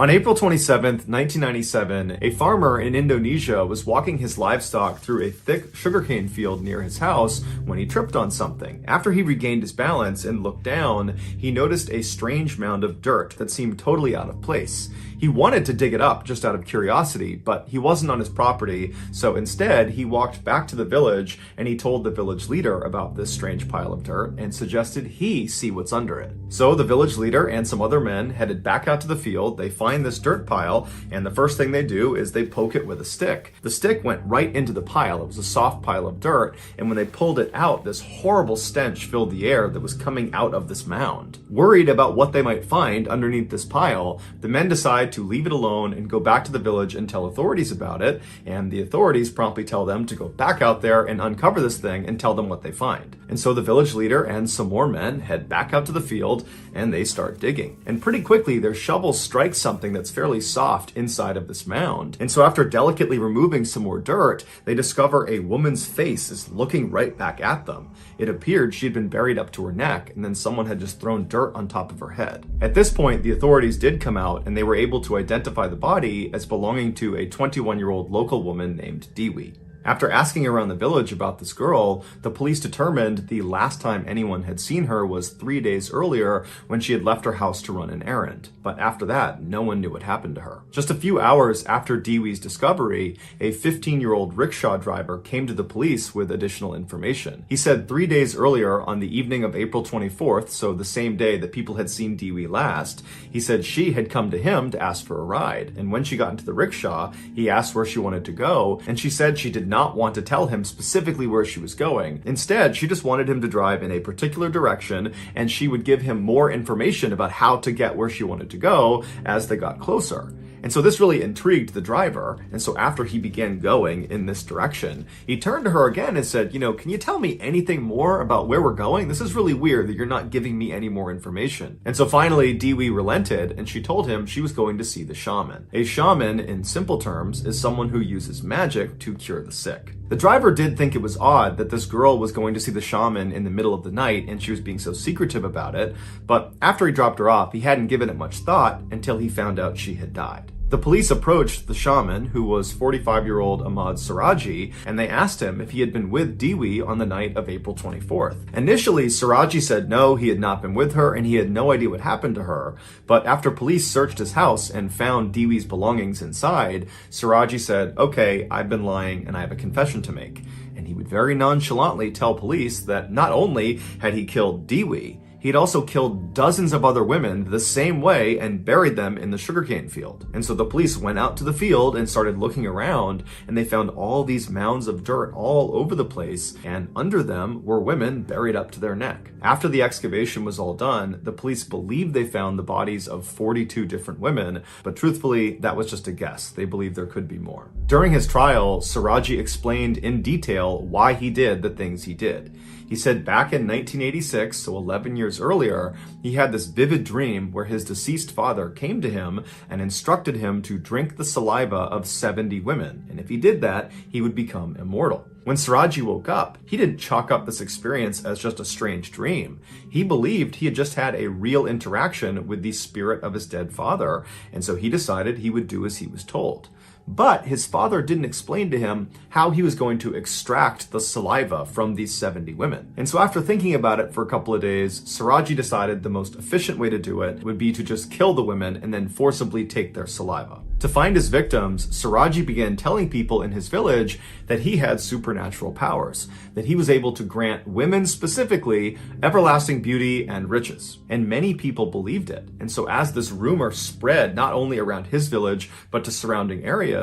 On April 27th, 1997, a farmer in Indonesia was walking his livestock through a thick sugarcane field near his house when he tripped on something. After he regained his balance and looked down, he noticed a strange mound of dirt that seemed totally out of place. He wanted to dig it up just out of curiosity, but he wasn't on his property, so instead he walked back to the village and he told the village leader about this strange pile of dirt and suggested he see what's under it. So the village leader and some other men headed back out to the field. They find this dirt pile, and the first thing they do is they poke it with a stick. The stick went right into the pile. It was a soft pile of dirt, and when they pulled it out, this horrible stench filled the air that was coming out of this mound. Worried about what they might find underneath this pile, the men decide to leave it alone and go back to the village and tell authorities about it, and the authorities promptly tell them to go back out there and uncover this thing and tell them what they find. And so the village leader and some more men head back out to the field and they start digging. And pretty quickly their shovels strike something that's fairly soft inside of this mound. And so after delicately removing some more dirt, they discover a woman's face is looking right back at them. It appeared she'd been buried up to her neck, and then someone had just thrown dirt on top of her head. At this point, the authorities did come out and they were able to identify the body as belonging to a 21-year-old local woman named Dewey. After asking around the village about this girl, the police determined the last time anyone had seen her was 3 days earlier when she had left her house to run an errand. But after that, no one knew what happened to her. Just a few hours after Dewey's discovery, a 15-year-old rickshaw driver came to the police with additional information. He said 3 days earlier, on the evening of April 24th, so the same day that people had seen Dewey last, he said she had come to him to ask for a ride. And when she got into the rickshaw, he asked where she wanted to go, and she said she did not want to tell him specifically where she was going. Instead, she just wanted him to drive in a particular direction, and she would give him more information about how to get where she wanted to go as they got closer. And so this really intrigued the driver. And so after he began going in this direction, he turned to her again and said, can you tell me anything more about where we're going? This is really weird that you're not giving me any more information. And so finally, Dewey relented and she told him she was going to see the shaman. A shaman, in simple terms, is someone who uses magic to cure the sick. The driver did think it was odd that this girl was going to see the shaman in the middle of the night and she was being so secretive about it, but after he dropped her off, he hadn't given it much thought until he found out she had died. The police approached the shaman, who was 45-year-old Ahmad Siraji, and they asked him if he had been with Dewey on the night of April 24th. Initially, Siraji said no, he had not been with her, and he had no idea what happened to her. But after police searched his house and found Dewey's belongings inside, Siraji said, "Okay, I've been lying and I have a confession to make." And he would very nonchalantly tell police that not only had he killed Dewey, he'd also killed dozens of other women the same way and buried them in the sugarcane field. And so the police went out to the field and started looking around, and they found all these mounds of dirt all over the place, and under them were women buried up to their neck. After the excavation was all done, the police believed they found the bodies of 42 different women, but truthfully, that was just a guess. They believed there could be more. During his trial, Siraji explained in detail why he did the things he did. He said back in 1986, so 11 years earlier, he had this vivid dream where his deceased father came to him and instructed him to drink the saliva of 70 women. And if he did that, he would become immortal. When Siraji woke up, he didn't chalk up this experience as just a strange dream. He believed he had just had a real interaction with the spirit of his dead father, and so he decided he would do as he was told. But his father didn't explain to him how he was going to extract the saliva from these 70 women. And so after thinking about it for a couple of days, Siraji decided the most efficient way to do it would be to just kill the women and then forcibly take their saliva. To find his victims, Siraji began telling people in his village that he had supernatural powers, that he was able to grant women specifically everlasting beauty and riches. And many people believed it. And so as this rumor spread not only around his village, but to surrounding areas,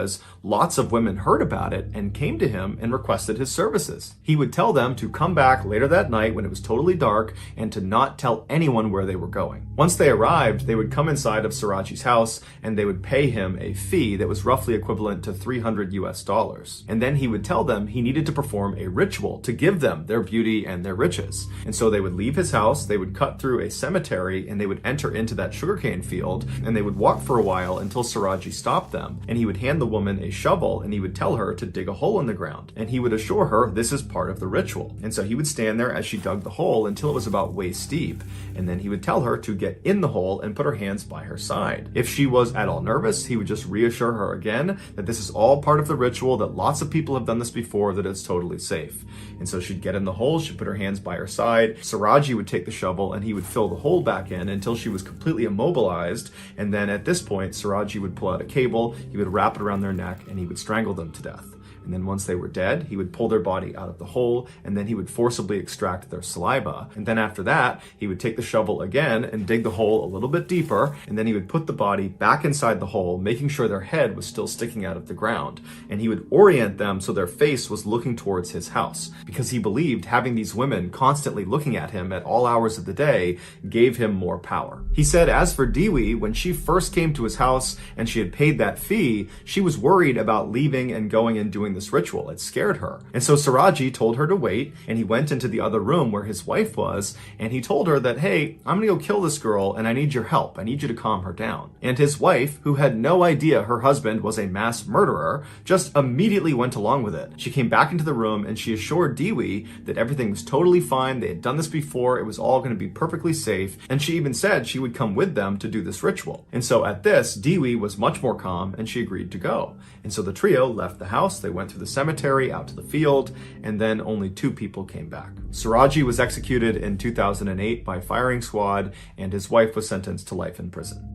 lots of women heard about it and came to him and requested his services. He would tell them to come back later that night when it was totally dark and to not tell anyone where they were going. Once they arrived, they would come inside of Siraji's house and they would pay him a a fee that was roughly equivalent to $300 US. And then he would tell them he needed to perform a ritual to give them their beauty and their riches. And so they would leave his house, they would cut through a cemetery, and they would enter into that sugarcane field, and they would walk for a while until Siraji stopped them, and he would hand the woman a shovel, and he would tell her to dig a hole in the ground, and he would assure her this is part of the ritual. And so he would stand there as she dug the hole until it was about waist deep, and then he would tell her to get in the hole and put her hands by her side. If she was at all nervous, he would just reassure her again that this is all part of the ritual, that lots of people have done this before, that it's totally safe. And so she'd get in the hole, she'd put her hands by her side, Siraji would take the shovel and he would fill the hole back in until she was completely immobilized, and then at this point Siraji would pull out a cable, he would wrap it around their neck, and he would strangle them to death. And then once they were dead, he would pull their body out of the hole, and then he would forcibly extract their saliva. And then after that, he would take the shovel again and dig the hole a little bit deeper, and then he would put the body back inside the hole, making sure their head was still sticking out of the ground. And he would orient them so their face was looking towards his house, because he believed having these women constantly looking at him at all hours of the day gave him more power. He said as for Dewi, when she first came to his house and she had paid that fee, she was worried about leaving and going and doing this ritual. It scared her. And so Siraji told her to wait, and he went into the other room where his wife was, and he told her that, hey, I'm gonna go kill this girl and I need your help. I need you to calm her down. And his wife, who had no idea her husband was a mass murderer, just immediately went along with it. She came back into the room and she assured Dewi that everything was totally fine. They had done this before. It was all going to be perfectly safe. And she even said she would come with them to do this ritual. And so at this, Dewi was much more calm and she agreed to go. And so the trio left the house. They went through the cemetery out to the field, and then only 2 people came back. Siraji was executed in 2008 by firing squad, and his wife was sentenced to life in prison.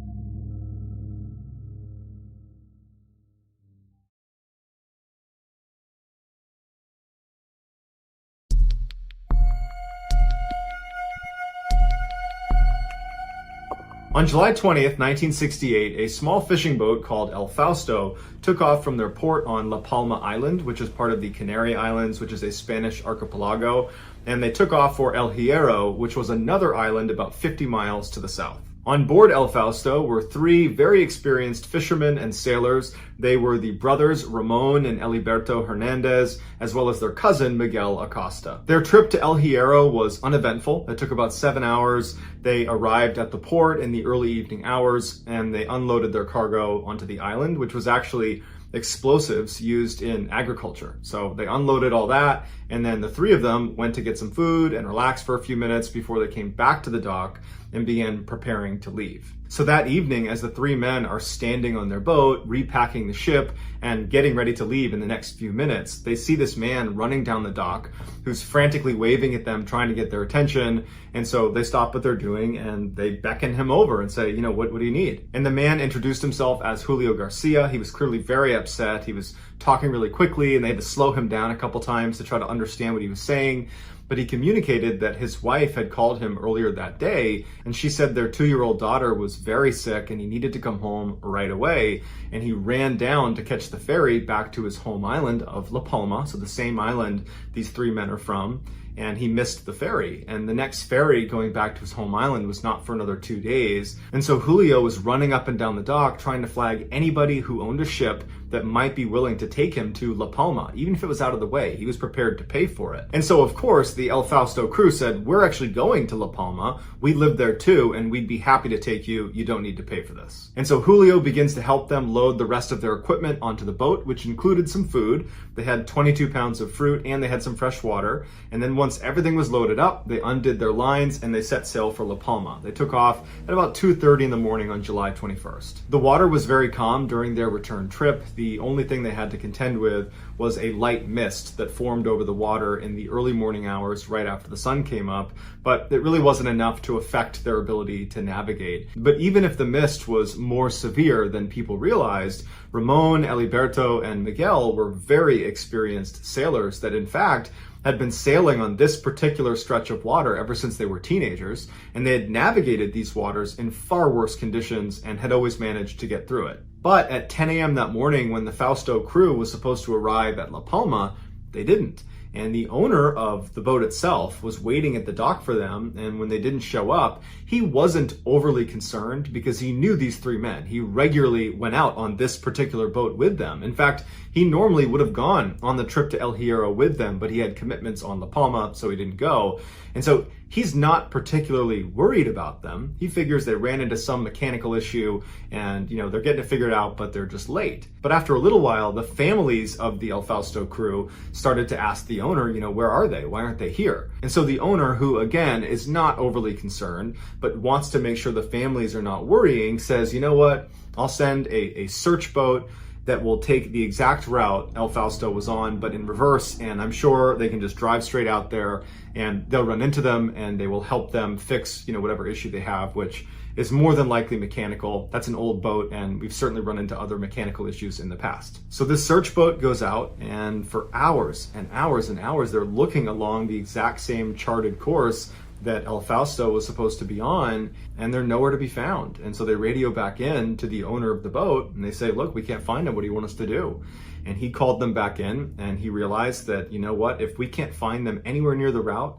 On July 20th, 1968, a small fishing boat called El Fausto took off from their port on La Palma Island, which is part of the Canary Islands, which is a Spanish archipelago, and they took off for El Hierro, which was another island about 50 miles to the south. On board El Fausto were 3 very experienced fishermen and sailors. They were the brothers Ramon and Eliberto Hernandez, as well as their cousin Miguel Acosta. Their trip to El Hierro was uneventful. It took about 7 hours. They arrived at the port in the early evening hours, and they unloaded their cargo onto the island, which was actually explosives used in agriculture. So they unloaded all that, and then the 3 of them went to get some food and relax for a few minutes before they came back to the dock and began preparing to leave. So that evening, as the 3 men are standing on their boat, repacking the ship and getting ready to leave in the next few minutes, they see this man running down the dock who's frantically waving at them, trying to get their attention. And so they stop what they're doing and they beckon him over and say, what do you need? And the man introduced himself as Julio Garcia. He was clearly very upset. He was talking really quickly and they had to slow him down a couple times to try to understand what he was saying. But he communicated that his wife had called him earlier that day, and she said their 2-year-old daughter was very sick and he needed to come home right away. And he ran down to catch the ferry back to his home island of La Palma, so the same island these 3 men are from, and he missed the ferry. And the next ferry going back to his home island was not for another 2 days. And so Julio was running up and down the dock trying to flag anybody who owned a ship that might be willing to take him to La Palma, even if it was out of the way. He was prepared to pay for it. And so, of course, the El Fausto crew said, we're actually going to La Palma. We live there too, and we'd be happy to take you. You don't need to pay for this. And so Julio begins to help them load the rest of their equipment onto the boat, which included some food. They had 22 pounds of fruit and they had some fresh water. And then once everything was loaded up, they undid their lines and they set sail for La Palma. They took off at about 2:30 in the morning on July 21st. The water was very calm during their return trip. The only thing they had to contend with was a light mist that formed over the water in the early morning hours right after the sun came up, but it really wasn't enough to affect their ability to navigate. But even if the mist was more severe than people realized, Ramon, Eliberto, and Miguel were very experienced sailors that in fact had been sailing on this particular stretch of water ever since they were teenagers, and they had navigated these waters in far worse conditions and had always managed to get through it. But at 10 a.m. that morning when the Fausto crew was supposed to arrive at La Palma, they didn't. And the owner of the boat itself was waiting at the dock for them, and when they didn't show up, he wasn't overly concerned because he knew these three men. He regularly went out on this particular boat with them. In fact, he normally would have gone on the trip to El Hierro with them, but he had commitments on La Palma, so he didn't go. And so he's not particularly worried about them. He figures they ran into some mechanical issue and, they're getting it figured out, but they're just late. But after a little while, the families of the El Fausto crew started to ask the owner, where are they? Why aren't they here? And so the owner, who again is not overly concerned, but wants to make sure the families are not worrying, says, you know what? I'll send a search boat that will take the exact route El Fausto was on, but in reverse, and I'm sure they can just drive straight out there and they'll run into them and they will help them fix, whatever issue they have, which is more than likely mechanical. That's an old boat, and we've certainly run into other mechanical issues in the past. So this search boat goes out, and for hours and hours and hours, they're looking along the exact same charted course that El Fausto was supposed to be on, and they're nowhere to be found. And so they radio back in to the owner of the boat, and they say, look, we can't find them. What do you want us to do? And he called them back in, and he realized that, if we can't find them anywhere near the route,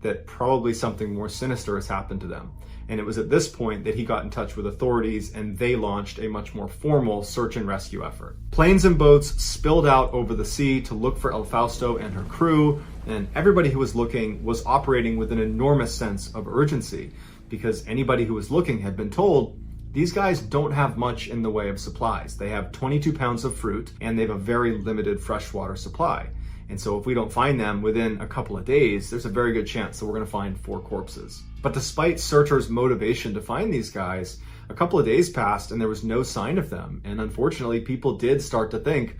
that probably something more sinister has happened to them. And it was at this point that he got in touch with authorities, and they launched a much more formal search and rescue effort. Planes and boats spilled out over the sea to look for El Fausto and her crew, and everybody who was looking was operating with an enormous sense of urgency, because anybody who was looking had been told, these guys don't have much in the way of supplies. They have 22 pounds of fruit, and they have a very limited freshwater supply. And so if we don't find them within a couple of days, there's a very good chance that we're going to find 4 corpses. But despite searchers' motivation to find these guys, a couple of days passed and there was no sign of them. And unfortunately, people did start to think,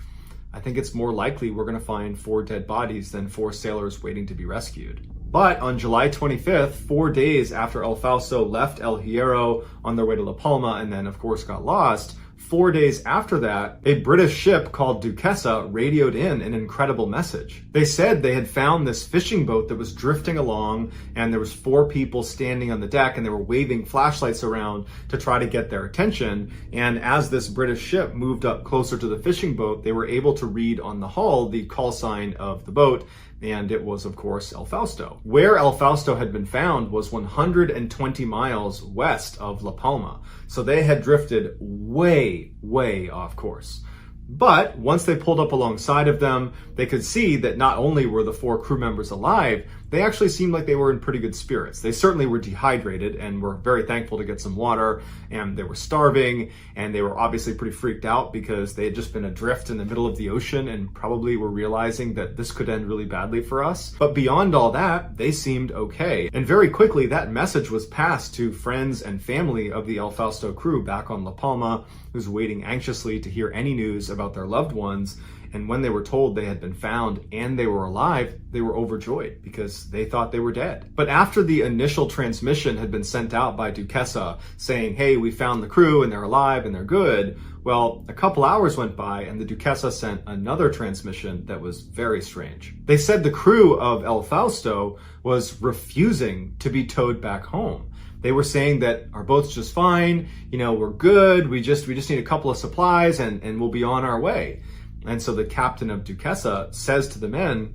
I think it's more likely we're going to find 4 dead bodies than 4 sailors waiting to be rescued. But on July 25th, 4 days after El Fausto left El Hierro on their way to La Palma and then, of course, got lost, 4 days after that, a British ship called Duquesa radioed in an incredible message. They said they had found this fishing boat that was drifting along, and there was 4 people standing on the deck, and they were waving flashlights around to try to get their attention. And as this British ship moved up closer to the fishing boat, they were able to read on the hull the call sign of the boat, and it was, of course, El Fausto. Where El Fausto had been found was 120 miles west of La Palma, so they had drifted way, way off course. But once they pulled up alongside of them, they could see that not only were the 4 crew members alive, they actually seemed like they were in pretty good spirits. They certainly were dehydrated and were very thankful to get some water, and they were starving, and they were obviously pretty freaked out because they had just been adrift in the middle of the ocean and probably were realizing that this could end really badly for us. But beyond all that, they seemed okay. And very quickly, that message was passed to friends and family of the El Fausto crew back on La Palma, who's waiting anxiously to hear any news about their loved ones. And when they were told they had been found and they were alive, they were overjoyed because they thought they were dead. But after the initial transmission had been sent out by Duquesa saying, hey, we found the crew and they're alive and they're good, well, a couple hours went by and the Duquesa sent another transmission that was very strange. They said the crew of El Fausto was refusing to be towed back home. They were saying that our boat's just fine, we're good, we just need a couple of supplies and we'll be on our way. And so the captain of Duquesa says to the men,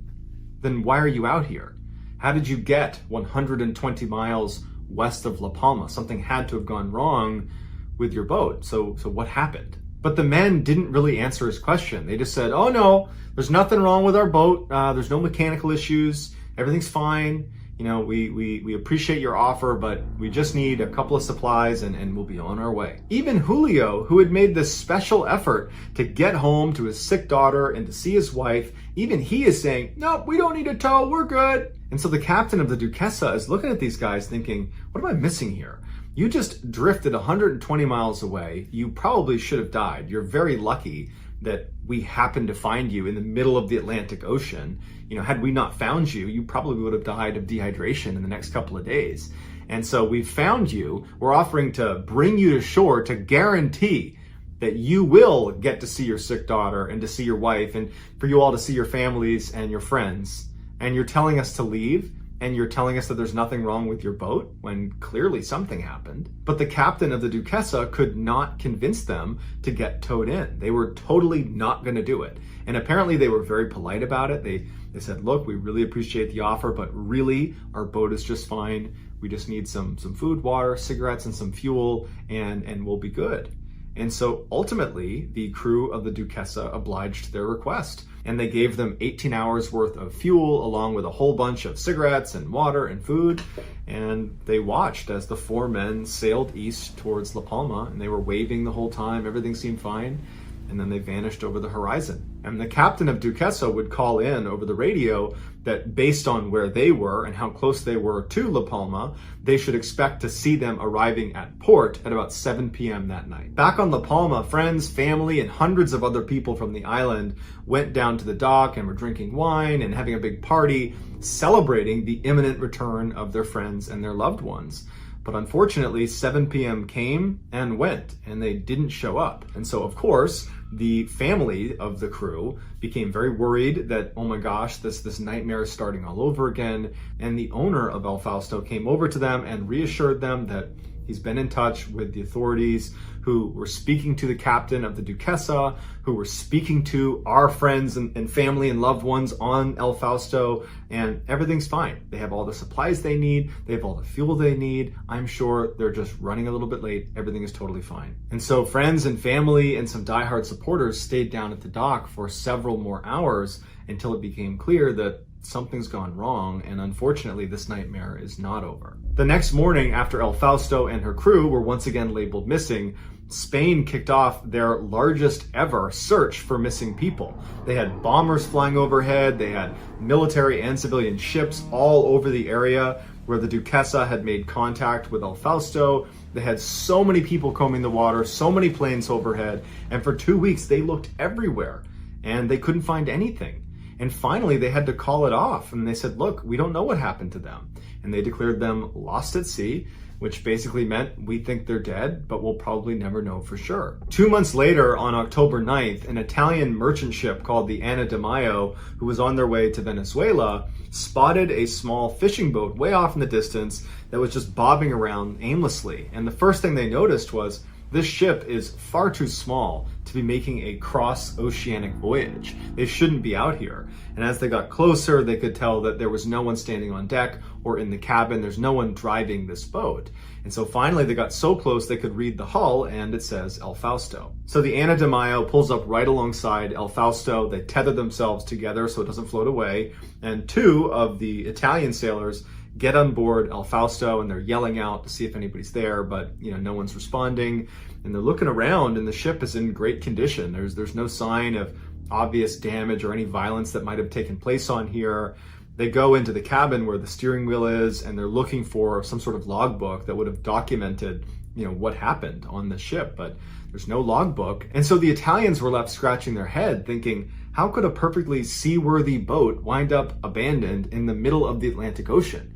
then why are you out here? How did you get 120 miles west of La Palma? Something had to have gone wrong with your boat. So what happened? But the men didn't really answer his question. They just said, oh no, there's nothing wrong with our boat. There's no mechanical issues. Everything's fine. We appreciate your offer, but we just need a couple of supplies and we'll be on our way. Even Julio, who had made this special effort to get home to his sick daughter and to see his wife, even he is saying, nope, we don't need a tow, we're good. And so the captain of the Duquesa is looking at these guys thinking, what am I missing here? You just drifted 120 miles away. You probably should have died. You're very lucky that we happened to find you in the middle of the Atlantic Ocean. Had we not found you, you probably would have died of dehydration in the next couple of days. And so we found you. We're offering to bring you to shore to guarantee that you will get to see your sick daughter and to see your wife and for you all to see your families and your friends. And you're telling us to leave? and you're telling us that there's nothing wrong with your boat when clearly something happened. But the captain of the Duquesa could not convince them to get towed in. They were totally not going to do it. And apparently they were very polite about it. They said, look, we really appreciate the offer, but really our boat is just fine. We just need some food, water, cigarettes, and some fuel, and we'll be good. And so ultimately, the crew of the Duquesa obliged their request, and they gave them 18 hours worth of fuel along with a whole bunch of cigarettes and water and food. And they watched as the four men sailed east towards La Palma, and they were waving the whole time. Everything seemed fine. And then they vanished over the horizon. And the captain of Duquesa would call in over the radio that based on where they were and how close they were to La Palma, they should expect to see them arriving at port at about 7 p.m. that night. Back on La Palma, friends, family, and hundreds of other people from the island went down to the dock and were drinking wine and having a big party, celebrating the imminent return of their friends and their loved ones. But unfortunately, 7 p.m. came and went, and they didn't show up. And so, of course, the family of the crew became very worried that, oh my gosh, this nightmare is starting all over again. And the owner of El Fausto came over to them and reassured them that he's been in touch with the authorities, who were speaking to the captain of the Duquesa, who were speaking to our friends and family and loved ones on El Fausto, and everything's fine. They have all the supplies they need. They have all the fuel they need. I'm sure they're just running a little bit late. Everything is totally fine. And so friends and family and some diehard supporters stayed down at the dock for several more hours until it became clear that something's gone wrong, and unfortunately this nightmare is not over. The next morning, after El Fausto and her crew were once again labeled missing, Spain kicked off their largest ever search for missing people. They had bombers flying overhead, they had military and civilian ships all over the area where the Duquesa had made contact with El Fausto. They had so many people combing the water, so many planes overhead, and for 2 weeks they looked everywhere and they couldn't find anything. And finally, they had to call it off, and they said, look, we don't know what happened to them. And they declared them lost at sea, which basically meant we think they're dead, but we'll probably never know for sure. 2 months later, on October 9th, an Italian merchant ship called the Anna de Mayo, who was on their way to Venezuela, spotted a small fishing boat way off in the distance that was just bobbing around aimlessly. And the first thing they noticed was, this ship is far too small to be making a cross-oceanic voyage. They shouldn't be out here. And as they got closer, they could tell that there was no one standing on deck or in the cabin. There's no one driving this boat. And so finally they got so close they could read the hull, and it says El Fausto. So the Anna de Mayo pulls up right alongside El Fausto. They tether themselves together so it doesn't float away. And two of the Italian sailors get on board El Fausto, and they're yelling out to see if anybody's there, but no one's responding. And they're looking around, and the ship is in great condition. There's no sign of obvious damage or any violence that might have taken place on here. They go into the cabin where the steering wheel is, and they're looking for some sort of logbook that would have documented what happened on the ship, but there's no logbook. And so the Italians were left scratching their head thinking, how could a perfectly seaworthy boat wind up abandoned in the middle of the Atlantic Ocean?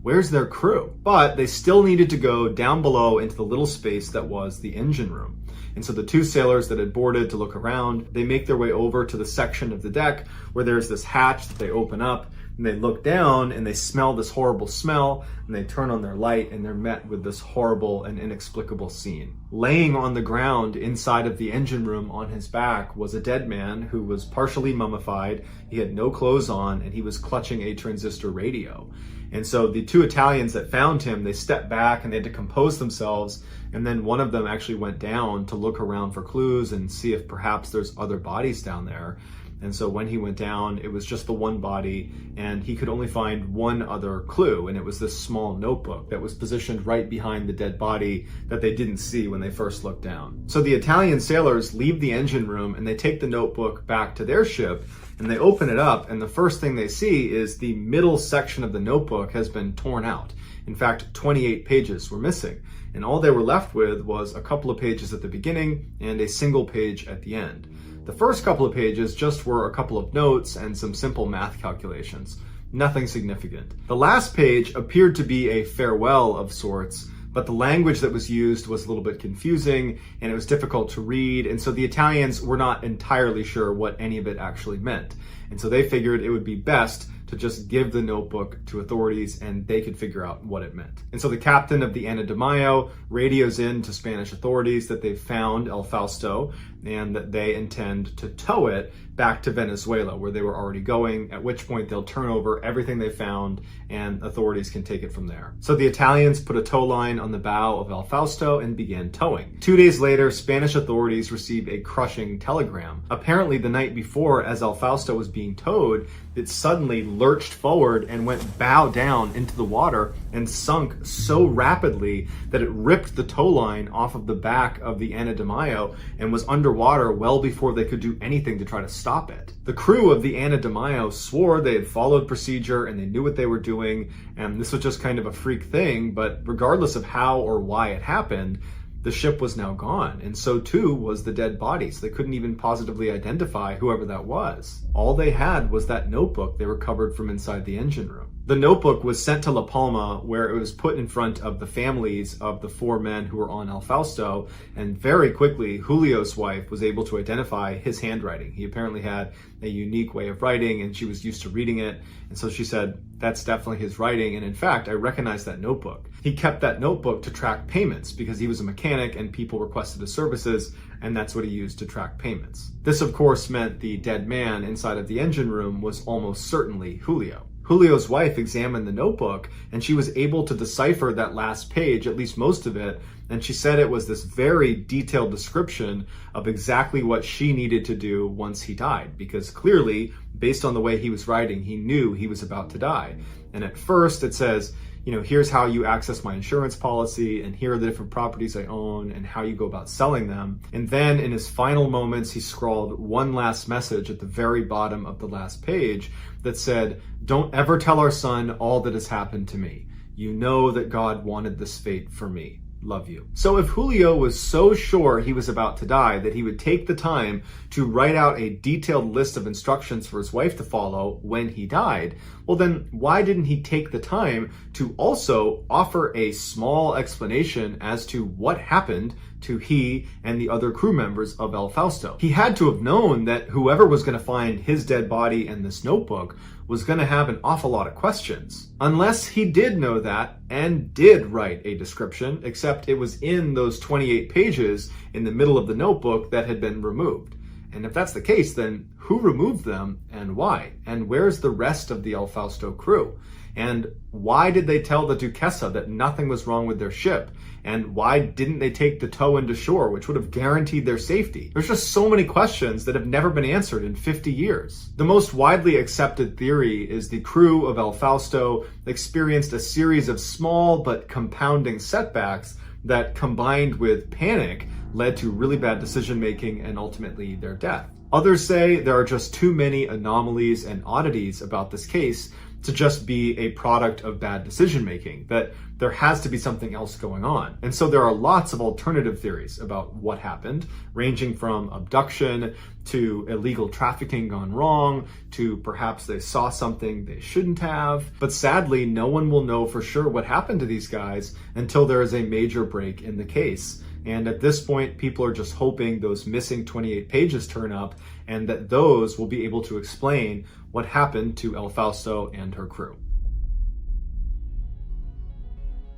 Where's their crew? But they still needed to go down below into the little space that was the engine room. And so the two sailors that had boarded to look around, they make their way over to the section of the deck where there's this hatch that they open up, and they look down and they smell this horrible smell, and they turn on their light, and they're met with this horrible and inexplicable scene. Laying on the ground inside of the engine room on his back was a dead man who was partially mummified. He had no clothes on, and he was clutching a transistor radio. And so the two Italians that found him, they stepped back and they had to compose themselves. And then one of them actually went down to look around for clues and see if perhaps there's other bodies down there. And so when he went down, it was just the one body, and he could only find one other clue. And it was this small notebook that was positioned right behind the dead body that they didn't see when they first looked down. So the Italian sailors leave the engine room and they take the notebook back to their ship, and they open it up, and the first thing they see is the middle section of the notebook has been torn out. In fact, 28 pages were missing, and all they were left with was a couple of pages at the beginning and a single page at the end. The first couple of pages just were a couple of notes and some simple math calculations. Nothing significant. The last page appeared to be a farewell of sorts, but the language that was used was a little bit confusing and it was difficult to read, and so the Italians were not entirely sure what any of it actually meant. And so they figured it would be best to just give the notebook to authorities and they could figure out what it meant. And so the captain of the Ana de Mayo radios in to Spanish authorities that they've found El Fausto and that they intend to tow it back to Venezuela, where they were already going, at which point they'll turn over everything they found and authorities can take it from there. So the Italians put a tow line on the bow of El Fausto and began towing. 2 days later, Spanish authorities received a crushing telegram. Apparently the night before, as El Fausto was being towed, it suddenly lurched forward and went bow down into the water and sunk so rapidly that it ripped the tow line off of the back of the Ana de Mayo and was underwater well before they could do anything to try to stop it. The crew of the Ana de Mayo swore they had followed procedure and they knew what they were doing, and this was just kind of a freak thing, but regardless of how or why it happened, the ship was now gone, and so too was the dead body, so they couldn't even positively identify whoever that was. All they had was that notebook they recovered from inside the engine room. The notebook was sent to La Palma, where it was put in front of the families of the 4 men who were on El Fausto, and very quickly, Julio's wife was able to identify his handwriting. He apparently had a unique way of writing, and she was used to reading it, and so she said, that's definitely his writing, and in fact, I recognize that notebook. He kept that notebook to track payments because he was a mechanic and people requested his services, and that's what he used to track payments. This, of course, meant the dead man inside of the engine room was almost certainly Julio. Julio's wife examined the notebook and she was able to decipher that last page, at least most of it, and she said it was this very detailed description of exactly what she needed to do once he died, because clearly, based on the way he was writing, he knew he was about to die. And at first it says, here's how you access my insurance policy, and here are the different properties I own, and how you go about selling them. And then in his final moments, he scrawled one last message at the very bottom of the last page that said, don't ever tell our son all that has happened to me. You know that God wanted this fate for me. Love you. So if Julio was so sure he was about to die that he would take the time to write out a detailed list of instructions for his wife to follow when he died, well then why didn't he take the time to also offer a small explanation as to what happened to he and the other crew members of El Fausto? He had to have known that whoever was going to find his dead body and this notebook was going to have an awful lot of questions. Unless he did know that and did write a description, except it was in those 28 pages in the middle of the notebook that had been removed. And if that's the case, then who removed them and why? And where's the rest of the El Fausto crew? And why did they tell the Duquesa that nothing was wrong with their ship? And why didn't they take the tow into shore, which would have guaranteed their safety? There's just so many questions that have never been answered in 50 years. The most widely accepted theory is the crew of El Fausto experienced a series of small but compounding setbacks that, combined with panic, led to really bad decision making and ultimately their death. Others say there are just too many anomalies and oddities about this case to just be a product of bad decision making, that there has to be something else going on. And so there are lots of alternative theories about what happened, ranging from abduction to illegal trafficking gone wrong, to perhaps they saw something they shouldn't have. But sadly, no one will know for sure what happened to these guys until there is a major break in the case. And at this point, people are just hoping those missing 28 pages turn up and that those will be able to explain what happened to El Fausto and her crew.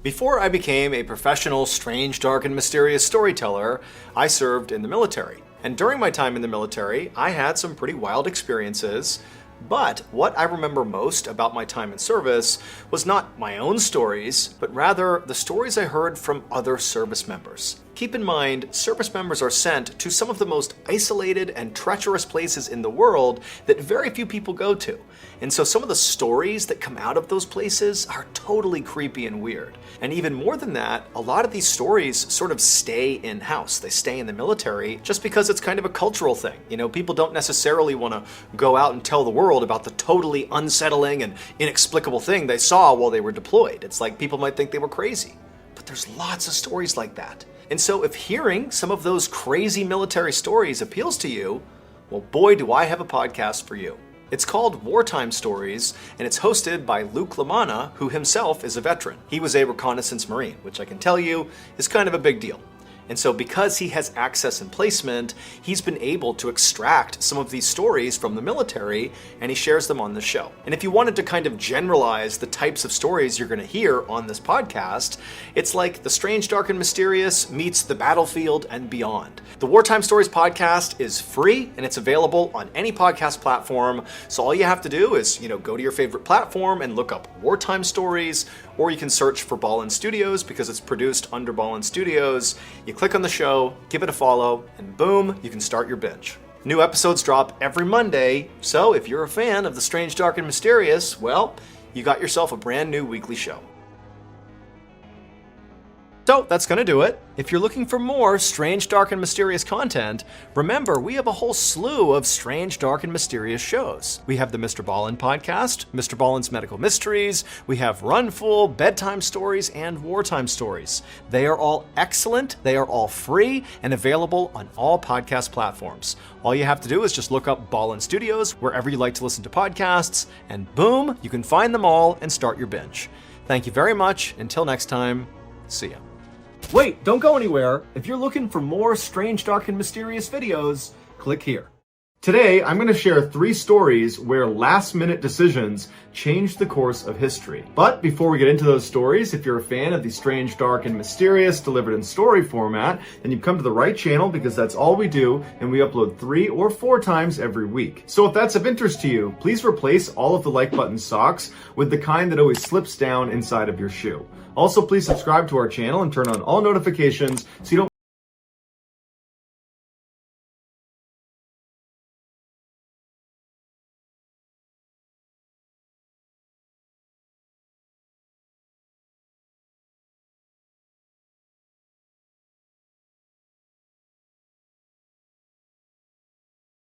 Before I became a professional, strange, dark, and mysterious storyteller, I served in the military. And during my time in the military, I had some pretty wild experiences. But what I remember most about my time in service was not my own stories, but rather the stories I heard from other service members. Keep in mind, service members are sent to some of the most isolated and treacherous places in the world that very few people go to. And so some of the stories that come out of those places are totally creepy and weird. And even more than that, a lot of these stories sort of stay in-house. They stay in the military just because it's kind of a cultural thing. People don't necessarily want to go out and tell the world about the totally unsettling and inexplicable thing they saw while they were deployed. It's like people might think they were crazy. But there's lots of stories like that. And so if hearing some of those crazy military stories appeals to you, well, boy, do I have a podcast for you. It's called Wartime Stories, and it's hosted by Luke LaManna, who himself is a veteran. He was a reconnaissance Marine, which I can tell you is kind of a big deal. And so because he has access and placement, he's been able to extract some of these stories from the military, and he shares them on the show. And if you wanted to kind of generalize the types of stories you're going to hear on this podcast, it's like The Strange, Dark, and Mysterious meets The Battlefield and Beyond. The Wartime Stories podcast is free, and it's available on any podcast platform. So all you have to do is, go to your favorite platform and look up Wartime Stories, or you can search for Ballen's Studios because it's produced under Ballen's Studios. You click on the show, give it a follow, and boom, you can start your binge. New episodes drop every Monday, so if you're a fan of The Strange, Dark, and Mysterious, well, you got yourself a brand new weekly show. So that's going to do it. If you're looking for more strange, dark, and mysterious content, remember we have a whole slew of strange, dark, and mysterious shows. We have the Mr. Ballen podcast, Mr. Ballen's Medical Mysteries, we have Runful, Bedtime Stories, and Wartime Stories. They are all excellent, they are all free, and available on all podcast platforms. All you have to do is just look up Ballen Studios wherever you like to listen to podcasts, and boom, you can find them all and start your binge. Thank you very much. Until next time, see ya. Wait, don't go anywhere. If you're looking for more strange, dark, and mysterious videos, click here. Today, I'm going to share 3 stories where last-minute decisions changed the course of history. But before we get into those stories, if you're a fan of the strange, dark, and mysterious delivered in story format, then you've come to the right channel because that's all we do, and we upload 3 or 4 times every week. So if that's of interest to you, please replace all of the like button socks with the kind that always slips down inside of your shoe. Also, please subscribe to our channel and turn on all notifications so you don't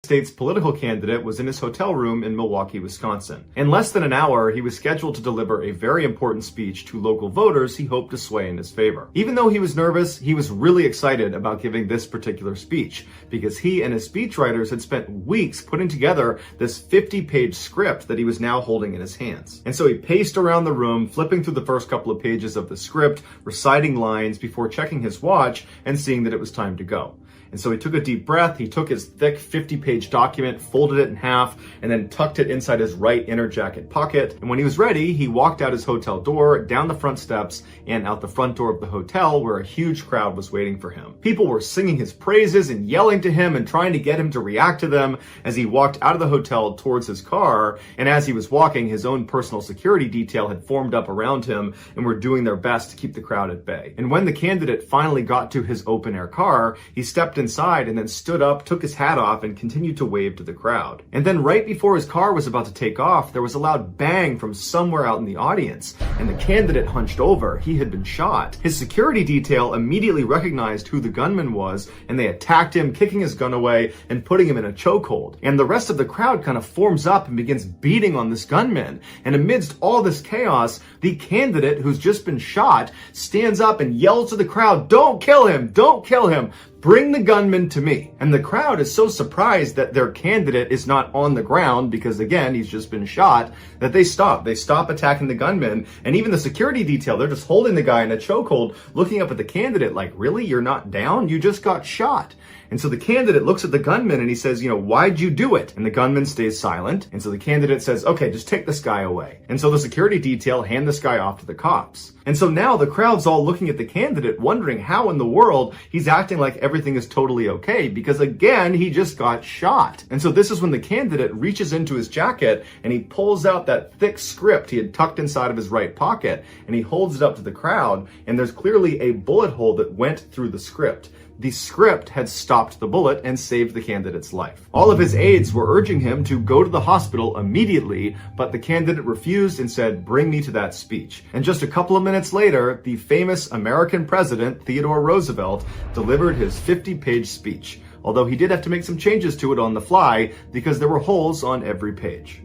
State's political candidate was in his hotel room in Milwaukee, Wisconsin. In less than an hour, he was scheduled to deliver a very important speech to local voters he hoped to sway in his favor. Even though he was nervous, he was really excited about giving this particular speech because he and his speechwriters had spent weeks putting together this 50-page script that he was now holding in his hands. And so he paced around the room, flipping through the first couple of pages of the script, reciting lines before checking his watch and seeing that it was time to go. And so he took a deep breath, he took his thick 50-page document, folded it in half, and then tucked it inside his right inner jacket pocket. And when he was ready, he walked out his hotel door, down the front steps, and out the front door of the hotel where a huge crowd was waiting for him. People were singing his praises and yelling to him and trying to get him to react to them as he walked out of the hotel towards his car. And as he was walking, his own personal security detail had formed up around him and were doing their best to keep the crowd at bay. And when the candidate finally got to his open-air car, he stepped inside and then stood up, took his hat off, and continued to wave to the crowd. And then right before his car was about to take off, there was a loud bang from somewhere out in the audience, and the candidate hunched over. He had been shot. His security detail immediately recognized who the gunman was, and they attacked him, kicking his gun away and putting him in a chokehold. And the rest of the crowd kind of forms up and begins beating on this gunman. And amidst all this chaos, the candidate who's just been shot stands up and yells to the crowd, "Don't kill him! Don't kill him! Bring the gunman to me." And the crowd is so surprised that their candidate is not on the ground because, again, he's just been shot, that they stop. They stop attacking the gunman. And even the security detail, they're just holding the guy in a chokehold, looking up at the candidate like, really? You're not down? You just got shot. And so the candidate looks at the gunman and he says, why'd you do it? And the gunman stays silent. And so the candidate says, okay, just take this guy away. And so the security detail hand this guy off to the cops. And so now the crowd's all looking at the candidate, wondering how in the world he's acting like everything is totally okay, because again, he just got shot. And so this is when the candidate reaches into his jacket and he pulls out that thick script he had tucked inside of his right pocket, and he holds it up to the crowd, and there's clearly a bullet hole that went through the script. The script had stopped the bullet and saved the candidate's life. All of his aides were urging him to go to the hospital immediately, but the candidate refused and said, "Bring me to that speech." And just a couple of minutes later, the famous American president, Theodore Roosevelt, delivered his 50-page speech, although he did have to make some changes to it on the fly because there were holes on every page.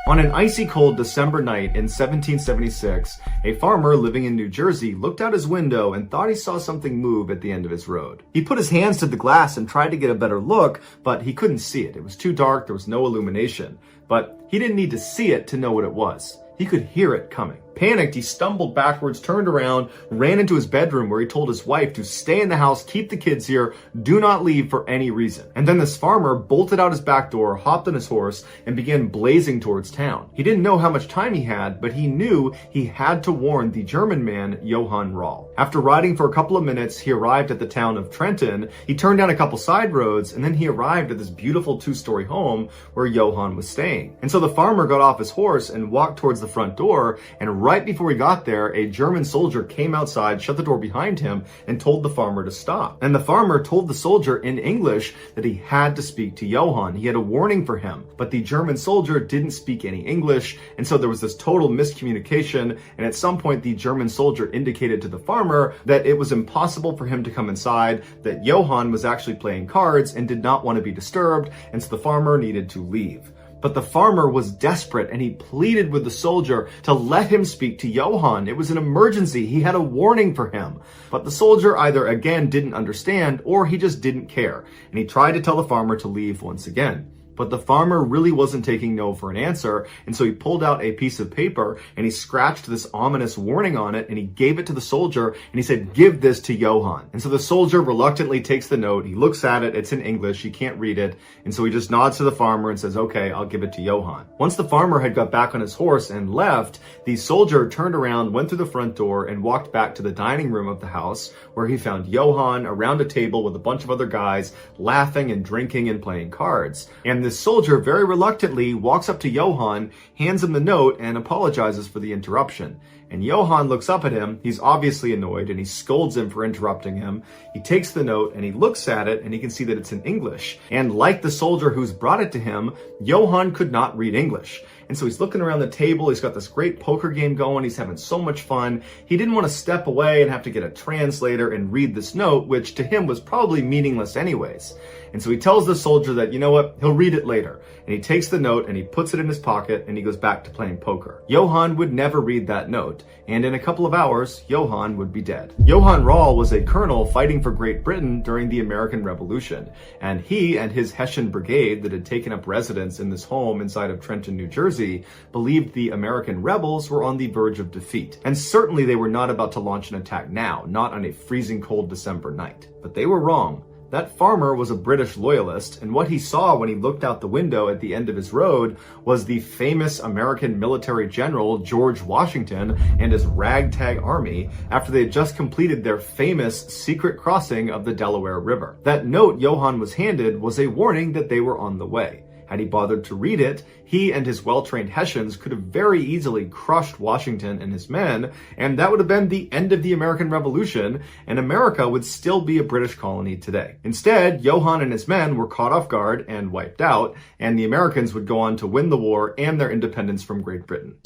On an icy cold December night in 1776, a farmer living in New Jersey looked out his window and thought he saw something move at the end of his road. He put his hands to the glass and tried to get a better look, but he couldn't see it. It was too dark, there was no illumination. But he didn't need to see it to know what it was. He could hear it coming. Panicked, he stumbled backwards, turned around, ran into his bedroom where he told his wife to stay in the house, keep the kids here, do not leave for any reason. And then this farmer bolted out his back door, hopped on his horse, and began blazing towards town. He didn't know how much time he had, but he knew he had to warn the German man, Johann Rahl. After riding for a couple of minutes, he arrived at the town of Trenton. He turned down a couple side roads, and then he arrived at this beautiful two-story home where Johann was staying. And so the farmer got off his horse and walked towards the front door, and right before he got there, a German soldier came outside, shut the door behind him, and told the farmer to stop. And the farmer told the soldier in English that he had to speak to Johann. He had a warning for him, but the German soldier didn't speak any English, and so there was this total miscommunication, and at some point the German soldier indicated to the farmer that it was impossible for him to come inside, that Johann was actually playing cards and did not want to be disturbed, and so the farmer needed to leave. But the farmer was desperate, and he pleaded with the soldier to let him speak to Johann. It was an emergency. He had a warning for him. But the soldier either again didn't understand, or he just didn't care. And he tried to tell the farmer to leave once again. But the farmer really wasn't taking no for an answer, and so he pulled out a piece of paper and he scratched this ominous warning on it, and he gave it to the soldier, and he said, "Give this to Johann." And so the soldier reluctantly takes the note, he looks at it, it's in English, he can't read it, and so he just nods to the farmer and says, "Okay, I'll give it to Johann." Once the farmer had got back on his horse and left, the soldier turned around, went through the front door, and walked back to the dining room of the house, where he found Johann around a table with a bunch of other guys, laughing and drinking and playing cards. And this soldier very reluctantly walks up to Johann, hands him the note, and apologizes for the interruption. And Johann looks up at him. He's obviously annoyed, and he scolds him for interrupting him. He takes the note and he looks at it, and he can see that it's in English. And like the soldier who's brought it to him, Johann could not read English. And so he's looking around the table. He's got this great poker game going. He's having so much fun. He didn't want to step away and have to get a translator and read this note, which to him was probably meaningless anyways. And so he tells the soldier that, you know what, he'll read it later. And he takes the note and he puts it in his pocket, and he goes back to playing poker. Johann would never read that note, and in a couple of hours, Johann would be dead. Johann Rahl was a colonel fighting for Great Britain during the American Revolution, and he and his Hessian brigade that had taken up residence in this home inside of Trenton, New Jersey, believed the American rebels were on the verge of defeat. And certainly they were not about to launch an attack now, not on a freezing cold December night. But they were wrong. That farmer was a British loyalist, and what he saw when he looked out the window at the end of his road was the famous American military general George Washington and his ragtag army after they had just completed their famous secret crossing of the Delaware River. That note Johann was handed was a warning that they were on the way. Had he bothered to read it, he and his well-trained Hessians could have very easily crushed Washington and his men, and that would have been the end of the American Revolution, and America would still be a British colony today. Instead, Johann and his men were caught off guard and wiped out, and the Americans would go on to win the war and their independence from Great Britain.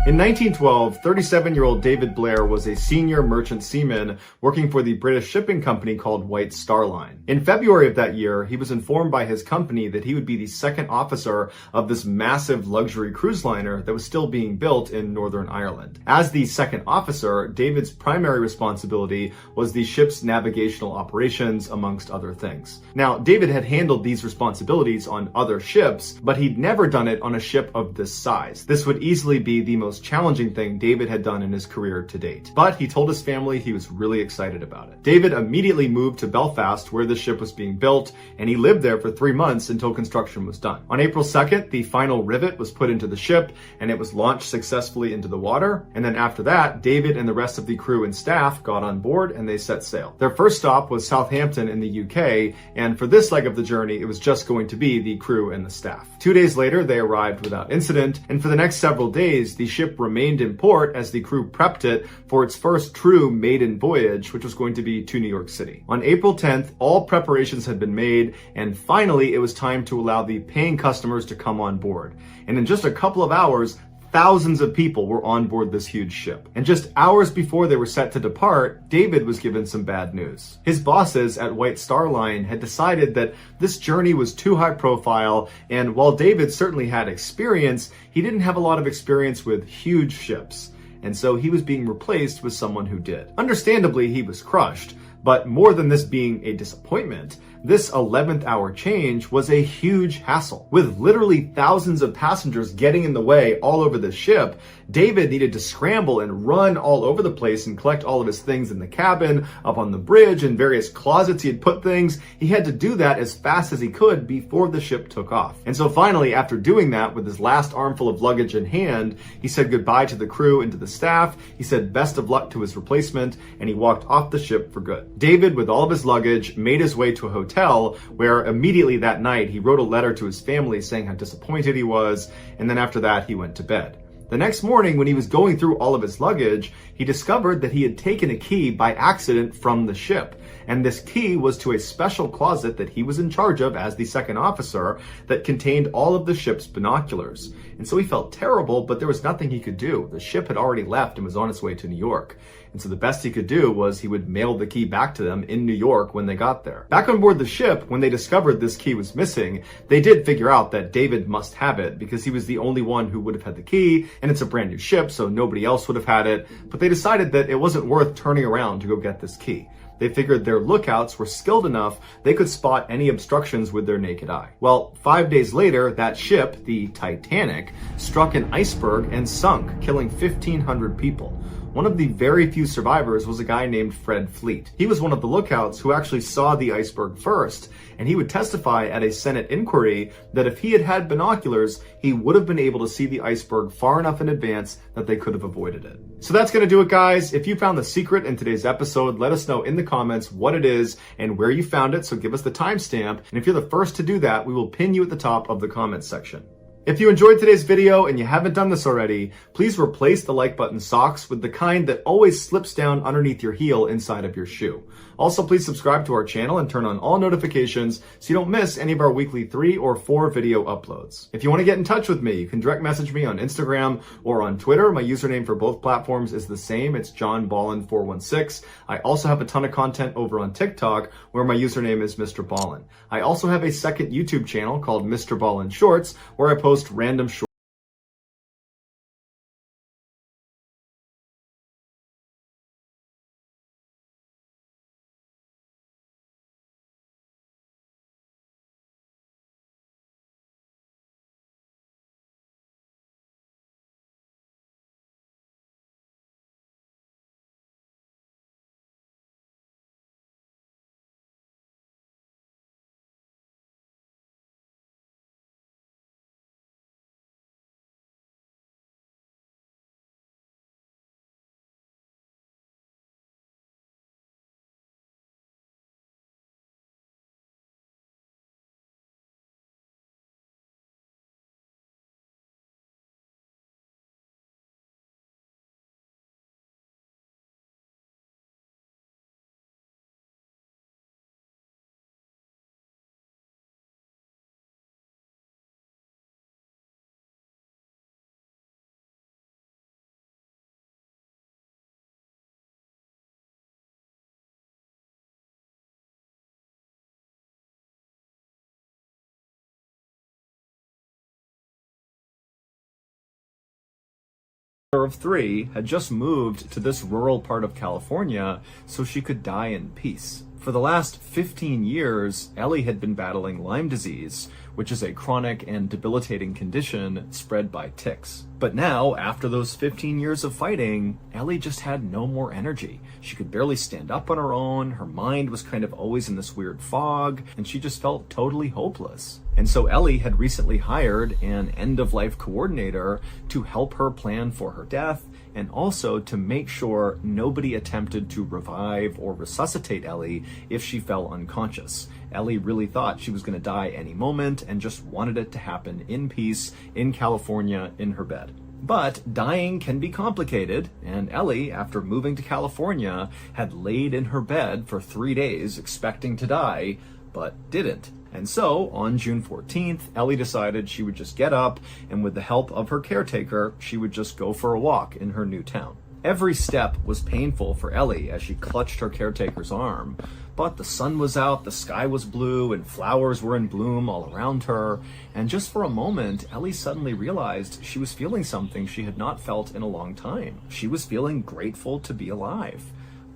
In 1912, 37-year-old David Blair was a senior merchant seaman working for the British shipping company called White Star Line. In February of that year, he was informed by his company that he would be the second officer of this massive luxury cruise liner that was still being built in Northern Ireland. As the second officer, David's primary responsibility was the ship's navigational operations, amongst other things. Now, David had handled these responsibilities on other ships, but he'd never done it on a ship of this size. This would easily be the most challenging thing David had done in his career to date. But he told his family he was really excited about it. David immediately moved to Belfast, where the ship was being built, and he lived there for 3 months until construction was done. On April 2nd, the final rivet was put into the ship, and it was launched successfully into the water. And then after that, David and the rest of the crew and staff got on board and they set sail. Their first stop was Southampton in the UK, and for this leg of the journey, it was just going to be the crew and the staff. 2 days later, they arrived without incident, and for the next several days, the ship remained in port as the crew prepped it for its first true maiden voyage, which was going to be to New York City. On April 10th, all preparations had been made, and finally it was time to allow the paying customers to come on board. And in just a couple of hours, thousands of people were on board this huge ship. And just hours before they were set to depart, David was given some bad news. His bosses at White Star Line had decided that this journey was too high profile, and while David certainly had experience, he didn't have a lot of experience with huge ships. And so he was being replaced with someone who did. Understandably, he was crushed, but more than this being a disappointment, This 11th hour change was a huge hassle. With literally thousands of passengers getting in the way all over the ship, David needed to scramble and run all over the place and collect all of his things in the cabin, up on the bridge, in various closets he had put things. He had to do that as fast as he could before the ship took off. And so finally, after doing that with his last armful of luggage in hand, he said goodbye to the crew and to the staff. He said best of luck to his replacement, and he walked off the ship for good. David, with all of his luggage, made his way to a hotel where immediately that night he wrote a letter to his family saying how disappointed he was, and then after that he went to bed. The next morning, when he was going through all of his luggage, he discovered that he had taken a key by accident from the ship. And this key was to a special closet that he was in charge of as the second officer that contained all of the ship's binoculars. And so he felt terrible, but there was nothing he could do. The ship had already left and was on its way to New York. And so the best he could do was he would mail the key back to them in New York when they got there. Back on board the ship, when they discovered this key was missing, they did figure out that David must have it because he was the only one who would have had the key, and it's a brand new ship, so nobody else would have had it. But they decided that it wasn't worth turning around to go get this key. They figured their lookouts were skilled enough they could spot any obstructions with their naked eye. Well, 5 days later, that ship, the Titanic, struck an iceberg and sunk, killing 1,500 people. One of the very few survivors was a guy named Fred Fleet. He was one of the lookouts who actually saw the iceberg first, and he would testify at a Senate inquiry that if he had had binoculars, he would have been able to see the iceberg far enough in advance that they could have avoided it. So that's going to do it, guys. If you found the secret in today's episode, let us know in the comments what it is and where you found it, so give us the timestamp. And if you're the first to do that, we will pin you at the top of the comments section. If you enjoyed today's video and you haven't done this already, please replace the like button socks with the kind that always slips down underneath your heel inside of your shoe. Also, please subscribe to our channel and turn on all notifications so you don't miss any of our weekly 3 or 4 video uploads. If you want to get in touch with me, you can direct message me on Instagram or on Twitter. My username for both platforms is the same. It's JohnBallen416. I also have a ton of content over on TikTok where my username is MrBallen. I also have a second YouTube channel called MrBallen Shorts where I post random shorts. Of 3 had just moved to this rural part of California so she could die in peace. For the last 15 years, Ellie had been battling Lyme disease, which is a chronic and debilitating condition spread by ticks. But now, after those 15 years of fighting, Ellie just had no more energy. She could barely stand up on her own, her mind was kind of always in this weird fog, and she just felt totally hopeless. And so Ellie had recently hired an end-of-life coordinator to help her plan for her death and also to make sure nobody attempted to revive or resuscitate Ellie if she fell unconscious. Ellie really thought she was going to die any moment and just wanted it to happen in peace in California in her bed. But dying can be complicated, and Ellie, after moving to California, had laid in her bed for 3 days expecting to die, but didn't. And so, on June 14th, Ellie decided she would just get up, and with the help of her caretaker, she would just go for a walk in her new town. Every step was painful for Ellie as she clutched her caretaker's arm, but the sun was out, the sky was blue, and flowers were in bloom all around her, and just for a moment, Ellie suddenly realized she was feeling something she had not felt in a long time. She was feeling grateful to be alive.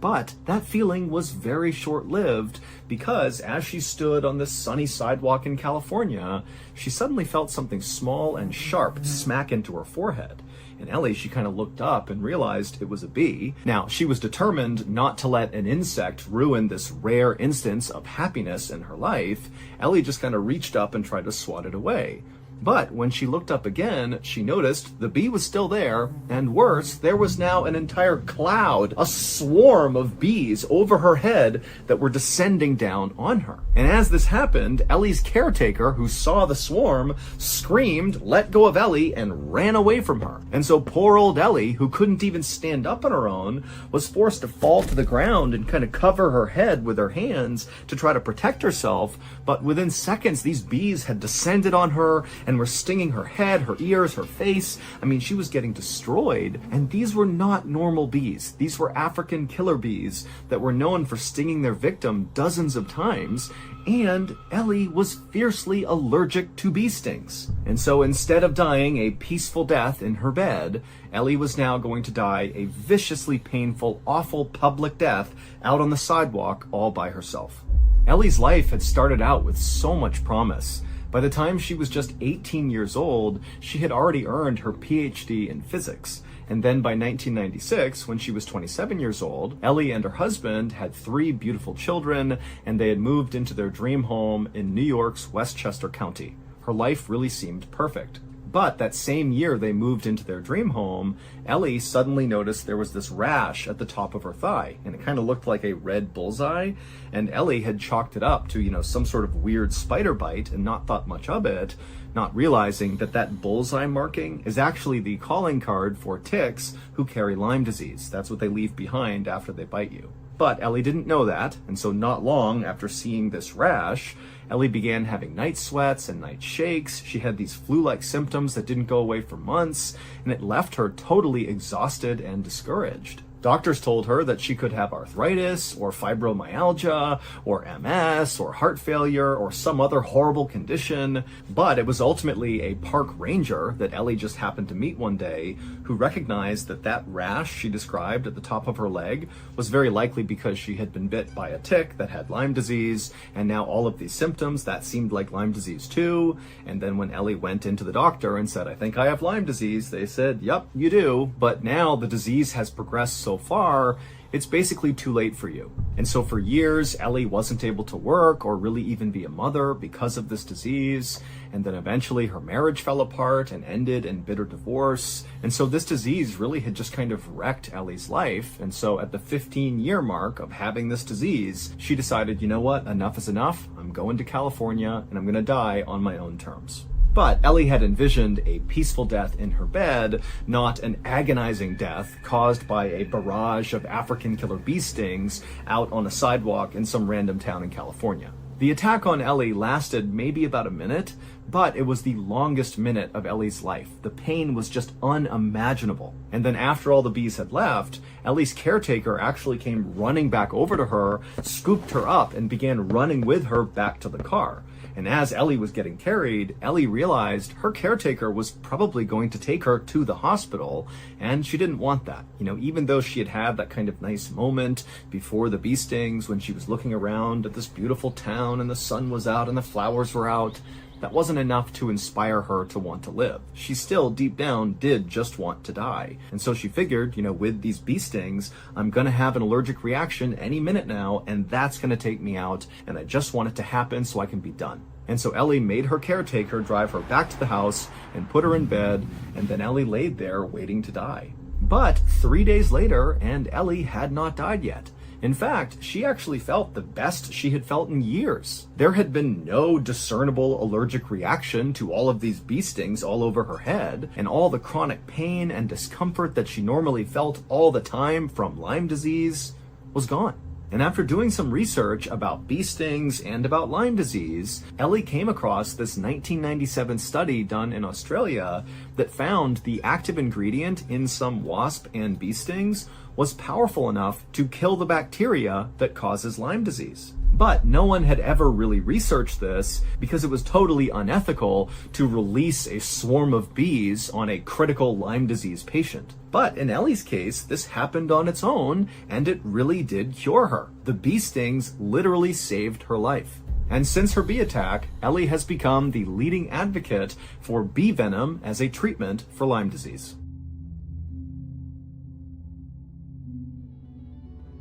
But that feeling was very short-lived because as she stood on this sunny sidewalk in California, she suddenly felt something small and sharp smack into her forehead. And Ellie, she kind of looked up and realized it was a bee. Now, she was determined not to let an insect ruin this rare instance of happiness in her life. Ellie just kind of reached up and tried to swat it away. But when she looked up again, she noticed the bee was still there, and worse, there was now an entire cloud, a swarm of bees over her head that were descending down on her. And as this happened, Ellie's caretaker, who saw the swarm, screamed, let go of Ellie, and ran away from her. And so poor old Ellie, who couldn't even stand up on her own, was forced to fall to the ground and kind of cover her head with her hands to try to protect herself. But within seconds, these bees had descended on her and were stinging her head, her ears, her face. I mean, she was getting destroyed. And these were not normal bees. These were African killer bees that were known for stinging their victim dozens of times. And Ellie was fiercely allergic to bee stings. And so instead of dying a peaceful death in her bed, Ellie was now going to die a viciously painful, awful public death out on the sidewalk all by herself. Ellie's life had started out with so much promise. By the time she was just 18 years old, she had already earned her PhD in physics. And then by 1996, when she was 27 years old, Ellie and her husband had 3 beautiful children, and they had moved into their dream home in New York's Westchester County. Her life really seemed perfect. But that same year they moved into their dream home, Ellie suddenly noticed there was this rash at the top of her thigh, and it kind of looked like a red bullseye, and Ellie had chalked it up to, some sort of weird spider bite and not thought much of it, not realizing that that bullseye marking is actually the calling card for ticks who carry Lyme disease. That's what they leave behind after they bite you. But Ellie didn't know that, and so not long after seeing this rash, Ellie began having night sweats and night shakes. She had these flu-like symptoms that didn't go away for months, and it left her totally exhausted and discouraged. Doctors told her that she could have arthritis or fibromyalgia or MS or heart failure or some other horrible condition, but it was ultimately a park ranger that Ellie just happened to meet one day who recognized that that rash she described at the top of her leg was very likely because she had been bit by a tick that had Lyme disease, and now all of these symptoms, that seemed like Lyme disease too. And then when Ellie went into the doctor and said, I think I have Lyme disease, they said, yep, you do, but now the disease has progressed so far, it's basically too late for you. And so for years, Ellie wasn't able to work or really even be a mother because of this disease. And then eventually her marriage fell apart and ended in bitter divorce. And so this disease really had just kind of wrecked Ellie's life. And so at the 15-year mark of having this disease, she decided, you know what, enough is enough. I'm going to California and I'm going to die on my own terms. But Ellie had envisioned a peaceful death in her bed, not an agonizing death caused by a barrage of African killer bee stings out on a sidewalk in some random town in California. The attack on Ellie lasted maybe about a minute, but it was the longest minute of Ellie's life. The pain was just unimaginable. And then after all the bees had left, Ellie's caretaker actually came running back over to her, scooped her up, and began running with her back to the car. And as Ellie was getting carried, Ellie realized her caretaker was probably going to take her to the hospital, and she didn't want that. Even though she had had that kind of nice moment before the bee stings when she was looking around at this beautiful town and the sun was out and the flowers were out, that wasn't enough to inspire her to want to live. She still, deep down, did just want to die. And so she figured, with these bee stings, I'm gonna have an allergic reaction any minute now, and that's gonna take me out, and I just want it to happen so I can be done. And so Ellie made her caretaker drive her back to the house and put her in bed, and then Ellie laid there waiting to die. But 3 days later, and Ellie had not died yet. In fact, she actually felt the best she had felt in years. There had been no discernible allergic reaction to all of these bee stings all over her head, and all the chronic pain and discomfort that she normally felt all the time from Lyme disease was gone. And after doing some research about bee stings and about Lyme disease, Ellie came across this 1997 study done in Australia that found the active ingredient in some wasp and bee stings was powerful enough to kill the bacteria that causes Lyme disease. But no one had ever really researched this because it was totally unethical to release a swarm of bees on a critical Lyme disease patient. But in Ellie's case, this happened on its own, and it really did cure her. The bee stings literally saved her life. And since her bee attack, Ellie has become the leading advocate for bee venom as a treatment for Lyme disease.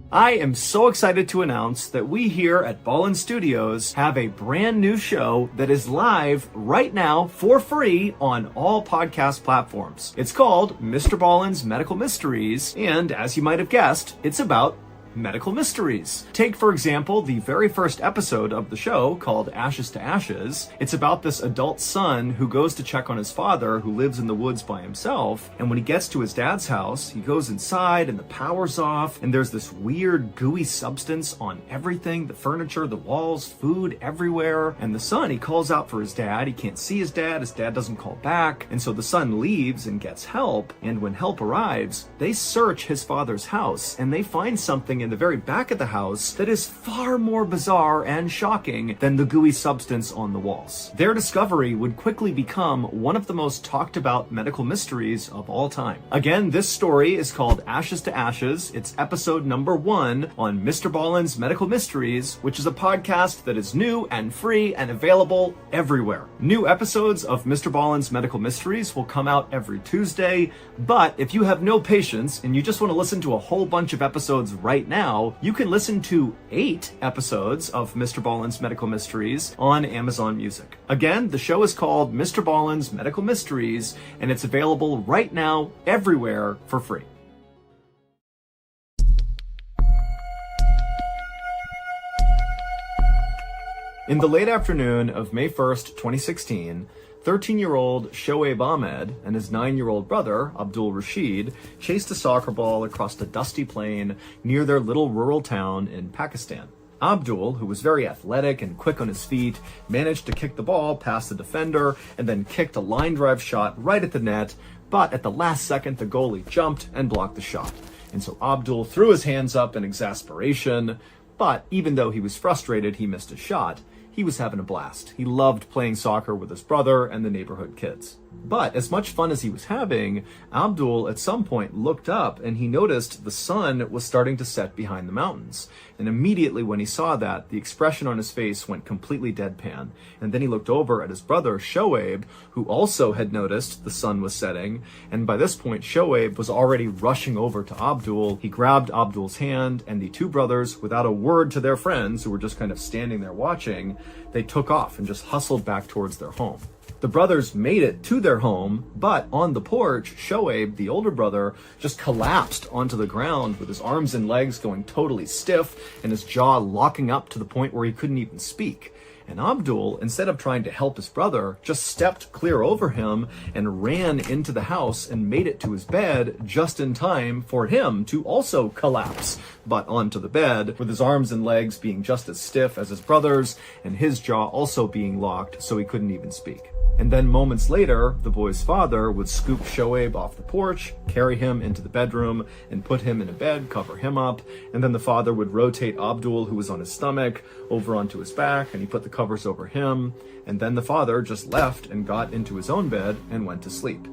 I am so excited to announce that we here at MrBallen's Studios have a brand new show that is live right now for free on all podcast platforms. It's called MrBallen's Medical Mysteries, and as you might have guessed, it's about medical mysteries. Take, for example, the very first episode of the show called Ashes to Ashes. It's about this adult son who goes to check on his father who lives in the woods by himself. And when he gets to his dad's house, he goes inside and the power's off and there's this weird gooey substance on everything, the furniture, the walls, food everywhere. And the son, he calls out for his dad. He can't see his dad doesn't call back. And so the son leaves and gets help. And when help arrives, they search his father's house and they find something in the very back of the house that is far more bizarre and shocking than the gooey substance on the walls. Their discovery would quickly become one of the most talked about medical mysteries of all time. Again, this story is called Ashes to Ashes. It's episode number 1 on MrBallen's Medical Mysteries, which is a podcast that is new and free and available everywhere. New episodes of MrBallen's Medical Mysteries will come out every Tuesday, but if you have no patience and you just want to listen to a whole bunch of episodes right now, you can listen to 8 episodes of MrBallen's Medical Mysteries on Amazon Music. Again, the show is called MrBallen's Medical Mysteries, and it's available right now everywhere for free. In the late afternoon of May 1st, 2016, 13-year-old Shoaib Ahmed and his 9-year-old brother, Abdul Rashid, chased a soccer ball across a dusty plain near their little rural town in Pakistan. Abdul, who was very athletic and quick on his feet, managed to kick the ball past the defender and then kicked a line drive shot right at the net, but at the last second the goalie jumped and blocked the shot. And so Abdul threw his hands up in exasperation, but even though he was frustrated he missed a shot, he was having a blast. He loved playing soccer with his brother and the neighborhood kids. But as much fun as he was having, Abdul at some point looked up and he noticed the sun was starting to set behind the mountains. And immediately when he saw that, the expression on his face went completely deadpan. And then he looked over at his brother, Shoaib, who also had noticed the sun was setting. And by this point, Shoaib was already rushing over to Abdul. He grabbed Abdul's hand, and the two brothers, without a word to their friends who were just kind of standing there watching, they took off and just hustled back towards their home. The brothers made it to their home, but on the porch, Shoaib, the older brother, just collapsed onto the ground with his arms and legs going totally stiff and his jaw locking up to the point where he couldn't even speak. And Abdul, instead of trying to help his brother, just stepped clear over him and ran into the house and made it to his bed just in time for him to also collapse, but onto the bed, with his arms and legs being just as stiff as his brother's and his jaw also being locked so he couldn't even speak. And then moments later, the boy's father would scoop Shoaib off the porch, carry him into the bedroom, and put him in a bed, cover him up. And then the father would rotate Abdul, who was on his stomach, over onto his back, and he put the covers over him. And then the father just left and got into his own bed and went to sleep.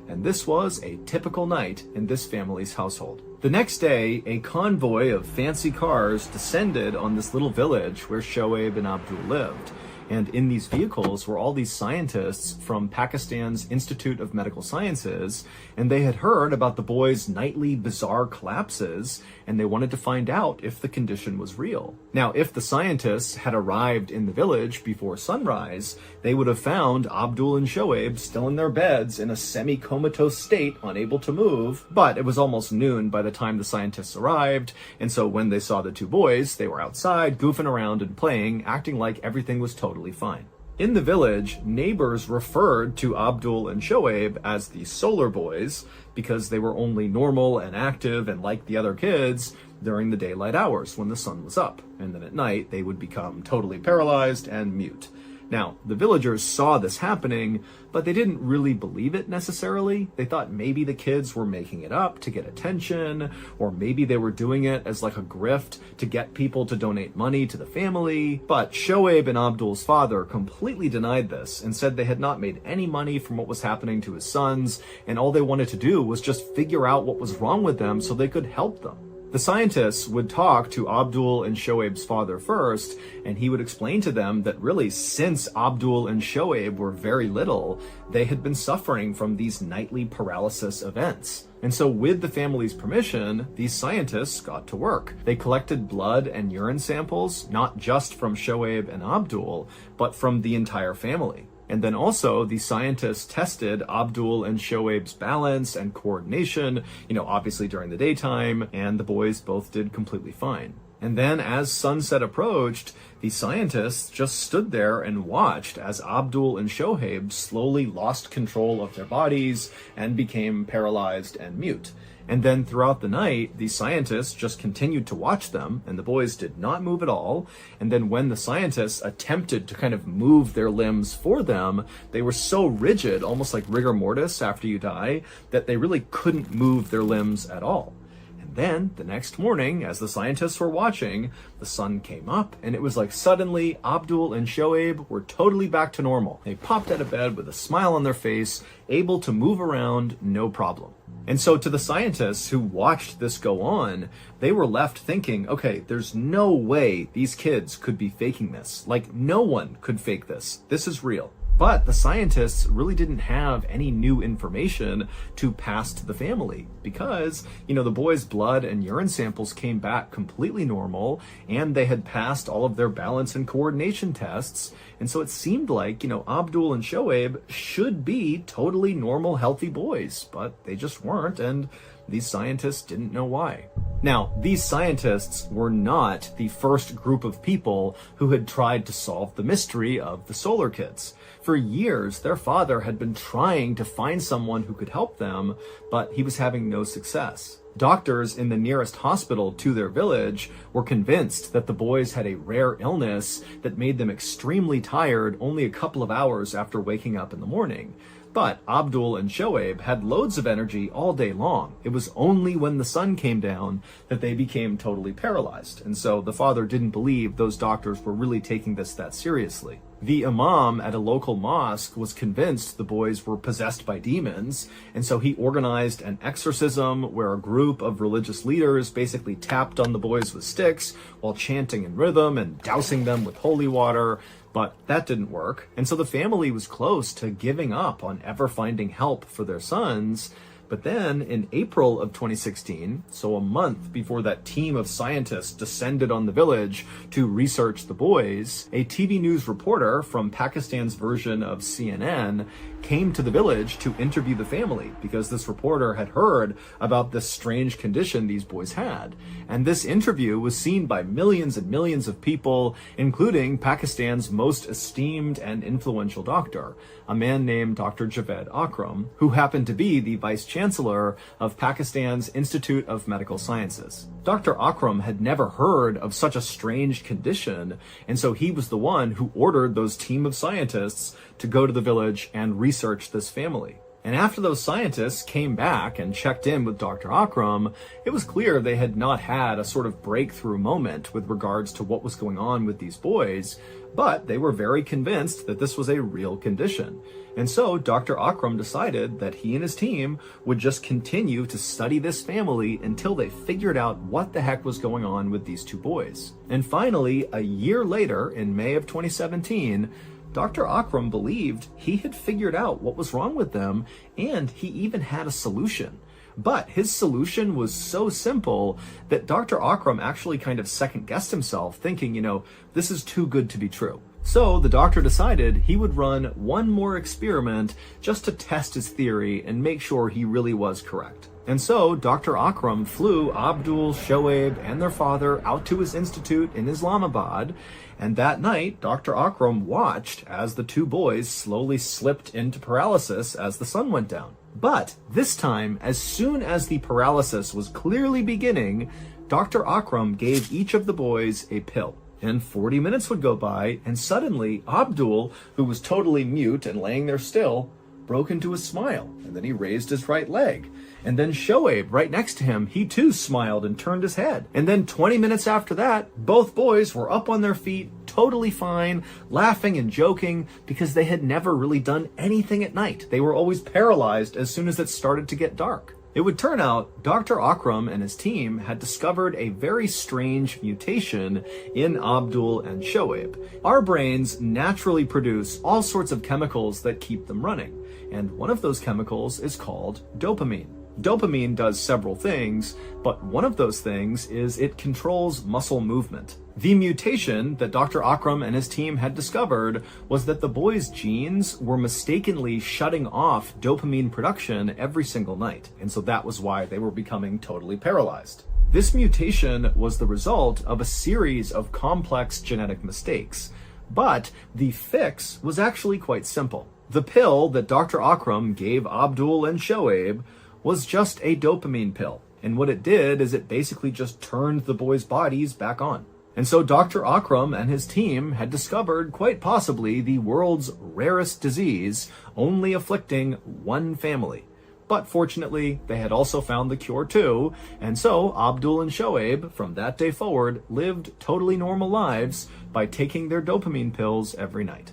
And this was a typical night in this family's household. The next day, a convoy of fancy cars descended on this little village where Shoaib and Abdul lived. And in these vehicles were all these scientists from Pakistan's Institute of Medical Sciences, and they had heard about the boy's nightly bizarre collapses, and they wanted to find out if the condition was real. Now, if the scientists had arrived in the village before sunrise, they would have found Abdul and Shoaib still in their beds in a semi-comatose state, unable to move, but it was almost noon by the time the scientists arrived, and so when they saw the two boys, they were outside, goofing around and playing, acting like everything was totally fine. In the village, neighbors referred to Abdul and Shoaib as the solar boys because they were only normal and active and like the other kids during the daylight hours when the sun was up. And then at night, they would become totally paralyzed and mute. Now, the villagers saw this happening, but they didn't really believe it necessarily. They thought maybe the kids were making it up to get attention, or maybe they were doing it as like a grift to get people to donate money to the family. But Shoaib and Abdul's father completely denied this and said they had not made any money from what was happening to his sons, and all they wanted to do was just figure out what was wrong with them so they could help them. The scientists would talk to Abdul and Shoaib's father first, and he would explain to them that really since Abdul and Shoaib were very little, they had been suffering from these nightly paralysis events. And so with the family's permission, these scientists got to work. They collected blood and urine samples, not just from Shoaib and Abdul, but from the entire family. And then also, the scientists tested Abdul and Shoaib's balance and coordination, obviously during the daytime, and the boys both did completely fine. And then as sunset approached, the scientists just stood there and watched as Abdul and Shoaib slowly lost control of their bodies and became paralyzed and mute. And then throughout the night, the scientists just continued to watch them, and the boys did not move at all. And then when the scientists attempted to kind of move their limbs for them, they were so rigid, almost like rigor mortis after you die, that they really couldn't move their limbs at all. And then the next morning, as the scientists were watching, the sun came up, and it was like suddenly Abdul and Shoaib were totally back to normal. They popped out of bed with a smile on their face, able to move around, no problem. And so to the scientists who watched this go on, they were left thinking, okay, there's no way these kids could be faking this. Like, no one could fake this. This is real. But the scientists really didn't have any new information to pass to the family because, the boys' blood and urine samples came back completely normal, and they had passed all of their balance and coordination tests. And so it seemed like, Abdul and Shoaib should be totally normal, healthy boys, but they just weren't, and these scientists didn't know why. Now, these scientists were not the first group of people who had tried to solve the mystery of the Solar Kids. For years, their father had been trying to find someone who could help them, but he was having no success. Doctors in the nearest hospital to their village were convinced that the boys had a rare illness that made them extremely tired only a couple of hours after waking up in the morning. But Abdul and Shoaib had loads of energy all day long. It was only when the sun came down that they became totally paralyzed. And so the father didn't believe those doctors were really taking this that seriously. The imam at a local mosque was convinced the boys were possessed by demons, and so he organized an exorcism where a group of religious leaders basically tapped on the boys with sticks while chanting in rhythm and dousing them with holy water. But that didn't work, and so the family was close to giving up on ever finding help for their sons. But then in April of 2016, so a month before that team of scientists descended on the village to research the boys, a TV news reporter from Pakistan's version of CNN came to the village to interview the family because this reporter had heard about this strange condition these boys had. And this interview was seen by millions and millions of people, including Pakistan's most esteemed and influential doctor, a man named Dr. Javed Akram, who happened to be the vice chancellor of Pakistan's Institute of Medical Sciences. Dr. Akram had never heard of such a strange condition, and so he was the one who ordered those team of scientists to go to the village and research this family. And after those scientists came back and checked in with Dr. Akram, it was clear they had not had a sort of breakthrough moment with regards to what was going on with these boys, but they were very convinced that this was a real condition. And so Dr. Akram decided that he and his team would just continue to study this family until they figured out what the heck was going on with these two boys. And finally, a year later, in May of 2017, Dr. Akram believed he had figured out what was wrong with them, and he even had a solution. But his solution was so simple that Dr. Akram actually kind of second-guessed himself, thinking, this is too good to be true. So the doctor decided he would run one more experiment just to test his theory and make sure he really was correct. And so Dr. Akram flew Abdul, Shoaib, and their father out to his institute in Islamabad, and that night, Dr. Akram watched as the two boys slowly slipped into paralysis as the sun went down. But this time, as soon as the paralysis was clearly beginning, Dr. Akram gave each of the boys a pill. And 40 minutes would go by, and suddenly Abdul, who was totally mute and laying there still, broke into a smile, and then he raised his right leg. And then Shoaib, right next to him, he too smiled and turned his head. And then 20 minutes after that, both boys were up on their feet, totally fine, laughing and joking, because they had never really done anything at night. They were always paralyzed as soon as it started to get dark. It would turn out Dr. Akram and his team had discovered a very strange mutation in Abdul and Shoaib. Our brains naturally produce all sorts of chemicals that keep them running, and one of those chemicals is called dopamine. Dopamine does several things, but one of those things is it controls muscle movement. The mutation that Dr. Akram and his team had discovered was that the boys' genes were mistakenly shutting off dopamine production every single night, and so that was why they were becoming totally paralyzed. This mutation was the result of a series of complex genetic mistakes, but the fix was actually quite simple. The pill that Dr. Akram gave Abdul and Shoaib was just a dopamine pill, and what it did is it basically just turned the boys' bodies back on. And so Dr. Akram and his team had discovered quite possibly the world's rarest disease, only afflicting one family. But fortunately, they had also found the cure too, and so Abdul and Shoaib, from that day forward, lived totally normal lives by taking their dopamine pills every night.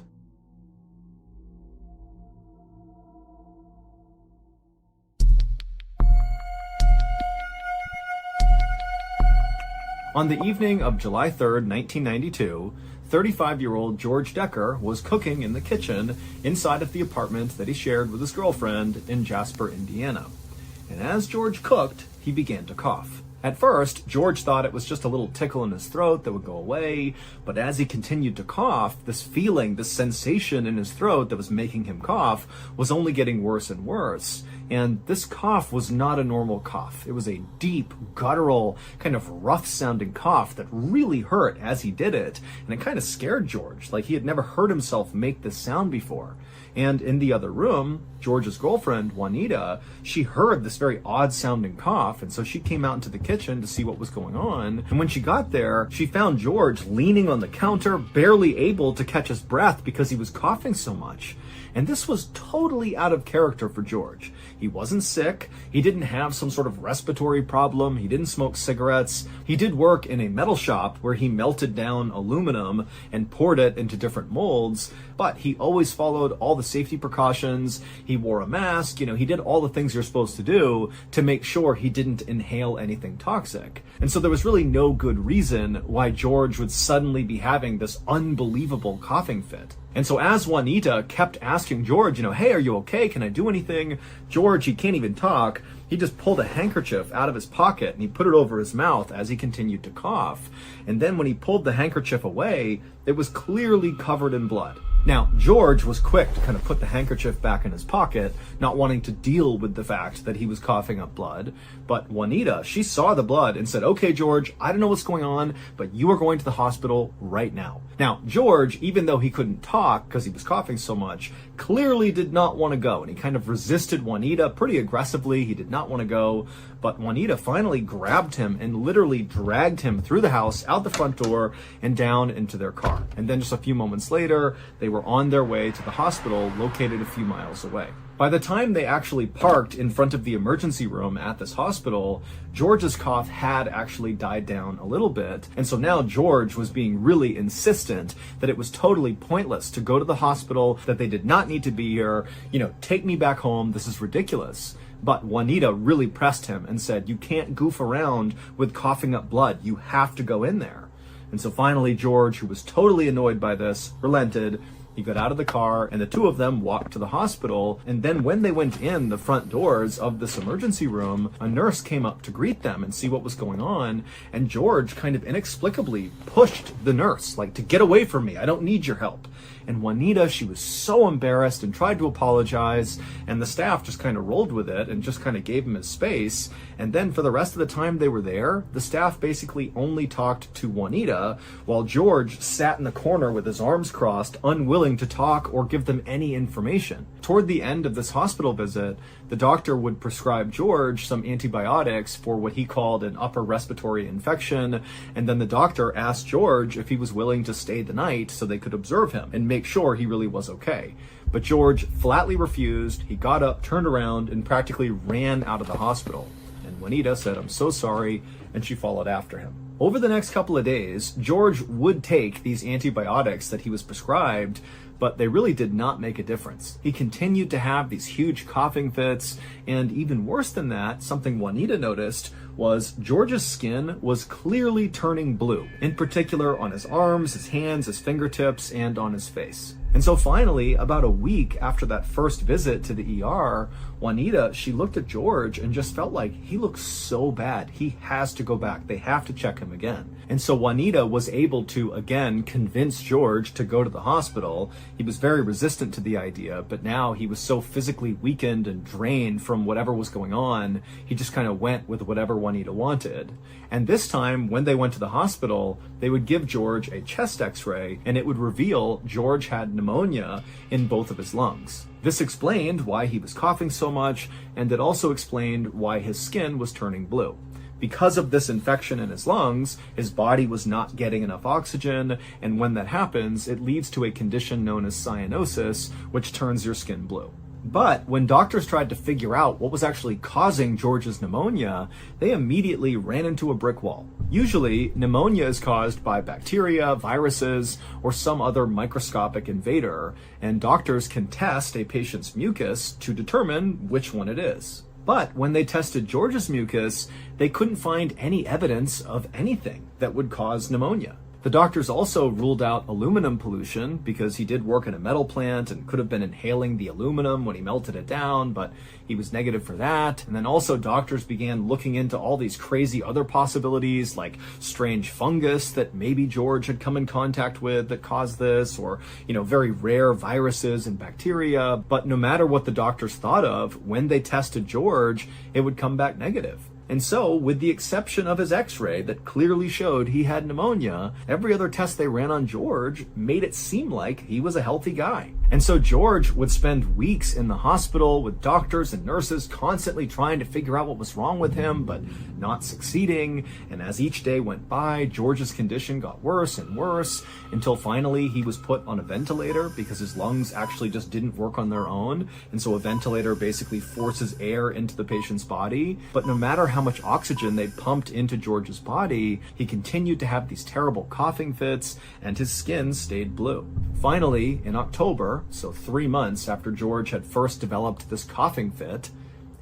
On the evening of July 3rd, 1992, 35-year-old George Decker was cooking in the kitchen inside of the apartment that he shared with his girlfriend in Jasper, Indiana. And as George cooked, he began to cough. At first, George thought it was just a little tickle in his throat that would go away, but as he continued to cough, this feeling, this sensation in his throat that was making him cough was only getting worse and worse. And this cough was not a normal cough. It was a deep, guttural, kind of rough-sounding cough that really hurt as he did it, and it kind of scared George, like he had never heard himself make this sound before. And in the other room, George's girlfriend, Juanita, she heard this very odd-sounding cough, and so she came out into the kitchen to see what was going on. And when she got there, she found George leaning on the counter, barely able to catch his breath because he was coughing so much. And this was totally out of character for George. He wasn't sick. He didn't have some sort of respiratory problem. He didn't smoke cigarettes. He did work in a metal shop where he melted down aluminum and poured it into different molds, but he always followed all the safety precautions. He wore a mask. He did all the things you're supposed to do to make sure he didn't inhale anything toxic. And so there was really no good reason why George would suddenly be having this unbelievable coughing fit. And so as Juanita kept asking George, hey, are you okay? Can I do anything? George, he can't even talk. He just pulled a handkerchief out of his pocket and he put it over his mouth as he continued to cough. And then when he pulled the handkerchief away, it was clearly covered in blood. Now, George was quick to kind of put the handkerchief back in his pocket, not wanting to deal with the fact that he was coughing up blood. But Juanita, she saw the blood and said, okay, George, I don't know what's going on, but you are going to the hospital right now. Now, George, even though he couldn't talk because he was coughing so much, clearly did not want to go. And he kind of resisted Juanita pretty aggressively. He did not want to go. But Juanita finally grabbed him and literally dragged him through the house, out the front door, and down into their car. And then just a few moments later, they were on their way to the hospital located a few miles away. By the time they actually parked in front of the emergency room at this hospital, George's cough had actually died down a little bit. And so now George was being really insistent that it was totally pointless to go to the hospital, that they did not need to be here. Take me back home. This is ridiculous. But Juanita really pressed him and said, you can't goof around with coughing up blood. You have to go in there. And so finally, George, who was totally annoyed by this, relented. He got out of the car and the two of them walked to the hospital. And then when they went in the front doors of this emergency room, a nurse came up to greet them and see what was going on. And George kind of inexplicably pushed the nurse, like, to get away from me. I don't need your help. And Juanita, she was so embarrassed and tried to apologize, and the staff just kind of rolled with it and just kind of gave him his space. And then for the rest of the time they were there, the staff basically only talked to Juanita, while George sat in the corner with his arms crossed, unwilling to talk or give them any information. Toward the end of this hospital visit, the doctor would prescribe George some antibiotics for what he called an upper respiratory infection, and then the doctor asked George if he was willing to stay the night so they could observe him and make sure he really was okay. But George flatly refused. He got up, turned around, and practically ran out of the hospital. And Juanita said, "I'm so sorry," and she followed after him. Over the next couple of days, George would take these antibiotics that he was prescribed, but they really did not make a difference. He continued to have these huge coughing fits, and even worse than that, something Juanita noticed was George's skin was clearly turning blue, in particular on his arms, his hands, his fingertips, and on his face. And so finally, about a week after that first visit to the ER, Juanita, she looked at George and just felt like he looks so bad. He has to go back. They have to check him again. And so Juanita was able to, again, convince George to go to the hospital. He was very resistant to the idea, but now he was so physically weakened and drained from whatever was going on, he just kind of went with whatever Juanita wanted. And this time, when they went to the hospital, they would give George a chest x-ray, and it would reveal George had pneumonia in both of his lungs. This explained why he was coughing so much, and it also explained why his skin was turning blue. Because of this infection in his lungs, his body was not getting enough oxygen, and when that happens, it leads to a condition known as cyanosis, which turns your skin blue. But when doctors tried to figure out what was actually causing George's pneumonia, they immediately ran into a brick wall. Usually, pneumonia is caused by bacteria, viruses, or some other microscopic invader, and doctors can test a patient's mucus to determine which one it is. But when they tested George's mucus, they couldn't find any evidence of anything that would cause pneumonia. The doctors also ruled out aluminum pollution because he did work in a metal plant and could have been inhaling the aluminum when he melted it down, but he was negative for that. And then also doctors began looking into all these crazy other possibilities like strange fungus that maybe George had come in contact with that caused this, or, very rare viruses and bacteria. But no matter what the doctors thought of, when they tested George, it would come back negative. And so, with the exception of his x-ray that clearly showed he had pneumonia, every other test they ran on George made it seem like he was a healthy guy. And so George would spend weeks in the hospital with doctors and nurses constantly trying to figure out what was wrong with him, but not succeeding. And as each day went by, George's condition got worse and worse until finally he was put on a ventilator because his lungs actually just didn't work on their own. And so a ventilator basically forces air into the patient's body. But no matter how much oxygen they pumped into George's body, he continued to have these terrible coughing fits and his skin stayed blue. Finally, in October, so 3 months after George had first developed this coughing fit,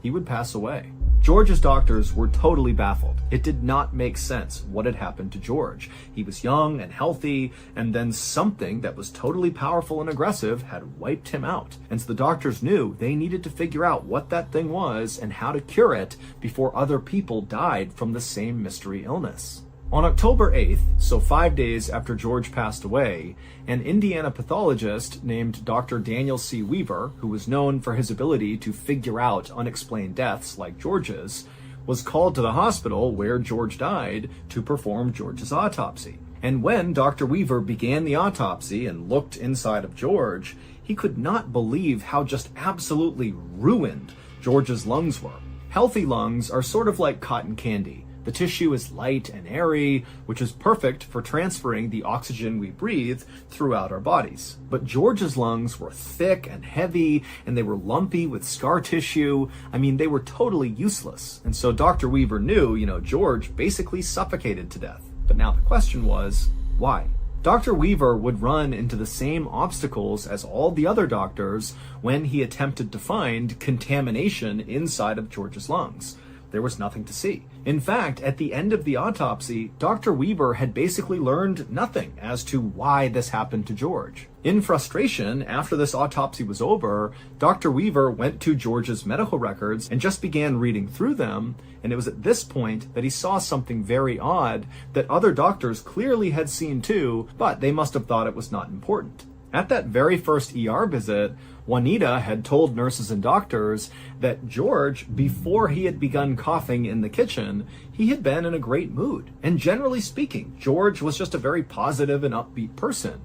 he would pass away. George's doctors were totally baffled. It did not make sense what had happened to George. He was young and healthy, and then something that was totally powerful and aggressive had wiped him out. And so the doctors knew they needed to figure out what that thing was and how to cure it before other people died from the same mystery illness. On October 8th, so 5 days after George passed away, an Indiana pathologist named Dr. Daniel C. Weaver, who was known for his ability to figure out unexplained deaths like George's, was called to the hospital where George died to perform George's autopsy. And when Dr. Weaver began the autopsy and looked inside of George, he could not believe how just absolutely ruined George's lungs were. Healthy lungs are sort of like cotton candy. The tissue is light and airy, which is perfect for transferring the oxygen we breathe throughout our bodies. But George's lungs were thick and heavy, and they were lumpy with scar tissue. They were totally useless. And so Dr. Weaver knew, George basically suffocated to death. But now the question was, why? Dr. Weaver would run into the same obstacles as all the other doctors when he attempted to find contamination inside of George's lungs. There was nothing to see. In fact, at the end of the autopsy, Dr. Weaver had basically learned nothing as to why this happened to George. In frustration, after this autopsy was over, Dr. Weaver went to George's medical records and just began reading through them, and it was at this point that he saw something very odd that other doctors clearly had seen too, but they must have thought it was not important. At that very first ER visit, Juanita had told nurses and doctors that George, before he had begun coughing in the kitchen, he had been in a great mood. And generally speaking, George was just a very positive and upbeat person.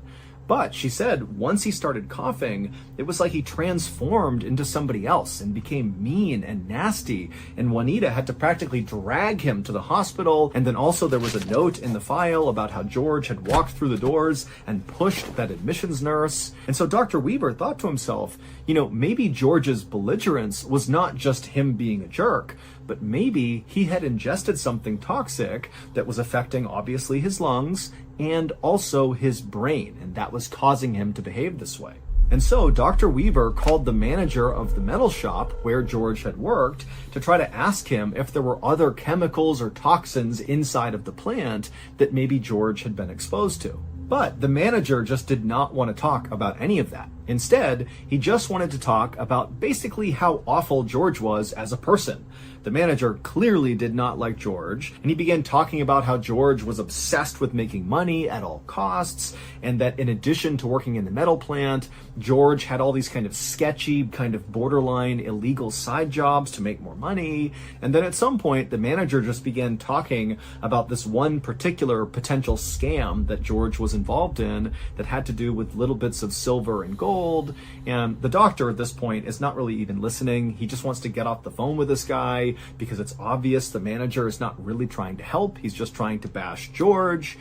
But she said once he started coughing, it was like he transformed into somebody else and became mean and nasty. And Juanita had to practically drag him to the hospital. And then also there was a note in the file about how George had walked through the doors and pushed that admissions nurse. And so Dr. Weaver thought to himself, maybe George's belligerence was not just him being a jerk, but maybe he had ingested something toxic that was affecting obviously his lungs and also his brain, and that was causing him to behave this way. And so Dr. Weaver called the manager of the metal shop where George had worked to try to ask him if there were other chemicals or toxins inside of the plant that maybe George had been exposed to. But the manager just did not want to talk about any of that. Instead, he just wanted to talk about basically how awful George was as a person. The manager clearly did not like George, and he began talking about how George was obsessed with making money at all costs, and that in addition to working in the metal plant, George had all these kind of sketchy, kind of borderline illegal side jobs to make more money. And then at some point, the manager just began talking about this one particular potential scam that George was involved in that had to do with little bits of silver and gold. And the doctor at this point is not really even listening. He just wants to get off the phone with this guy because it's obvious the manager is not really trying to help. He's just trying to bash George.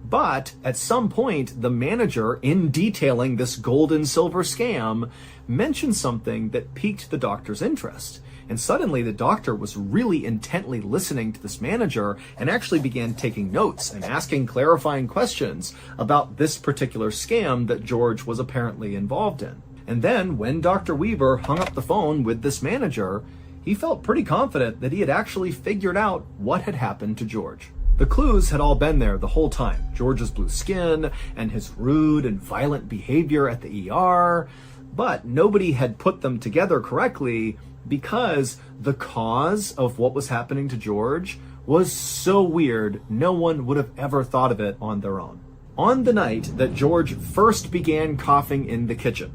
But at some point, the manager, in detailing this gold and silver scam, mentioned something that piqued the doctor's interest. And suddenly the doctor was really intently listening to this manager and actually began taking notes and asking clarifying questions about this particular scam that George was apparently involved in. And then when Dr. Weaver hung up the phone with this manager, he felt pretty confident that he had actually figured out what had happened to George. The clues had all been there the whole time. George's blue skin and his rude and violent behavior at the ER, but nobody had put them together correctly because the cause of what was happening to George was so weird, no one would have ever thought of it on their own. On the night that George first began coughing in the kitchen,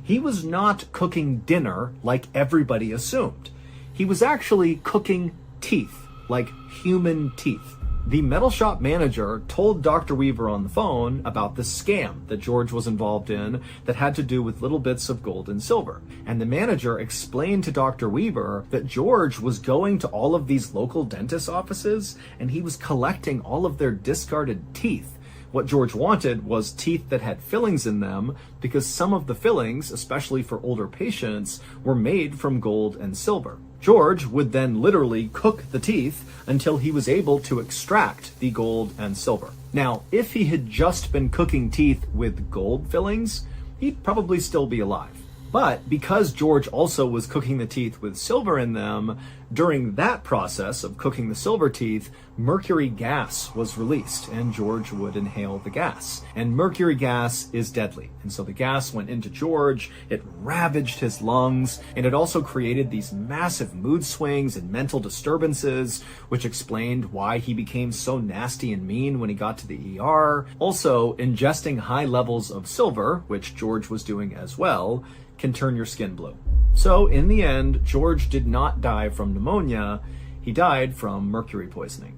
he was not cooking dinner like everybody assumed. He was actually cooking teeth, like human teeth. The metal shop manager told Dr. Weaver on the phone about the scam that George was involved in that had to do with little bits of gold and silver. And the manager explained to Dr. Weaver that George was going to all of these local dentist offices and he was collecting all of their discarded teeth. What George wanted was teeth that had fillings in them because some of the fillings, especially for older patients, were made from gold and silver. George would then literally cook the teeth until he was able to extract the gold and silver. Now, if he had just been cooking teeth with gold fillings, he'd probably still be alive. But because George also was cooking the teeth with silver in them, during that process of cooking the silver teeth, mercury gas was released and George would inhale the gas. And mercury gas is deadly. And so the gas went into George, it ravaged his lungs, and it also created these massive mood swings and mental disturbances, which explained why he became so nasty and mean when he got to the ER. Also, ingesting high levels of silver, which George was doing as well, can turn your skin blue. So in the end, George did not die from pneumonia, he died from mercury poisoning.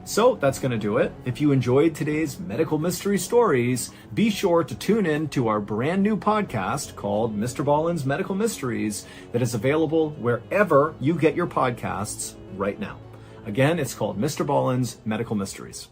So that's going to do it. If you enjoyed today's medical mystery stories, be sure to tune in to our brand new podcast called MrBallen's Medical Mysteries that is available wherever you get your podcasts right now. Again, it's called MrBallen's Medical Mysteries.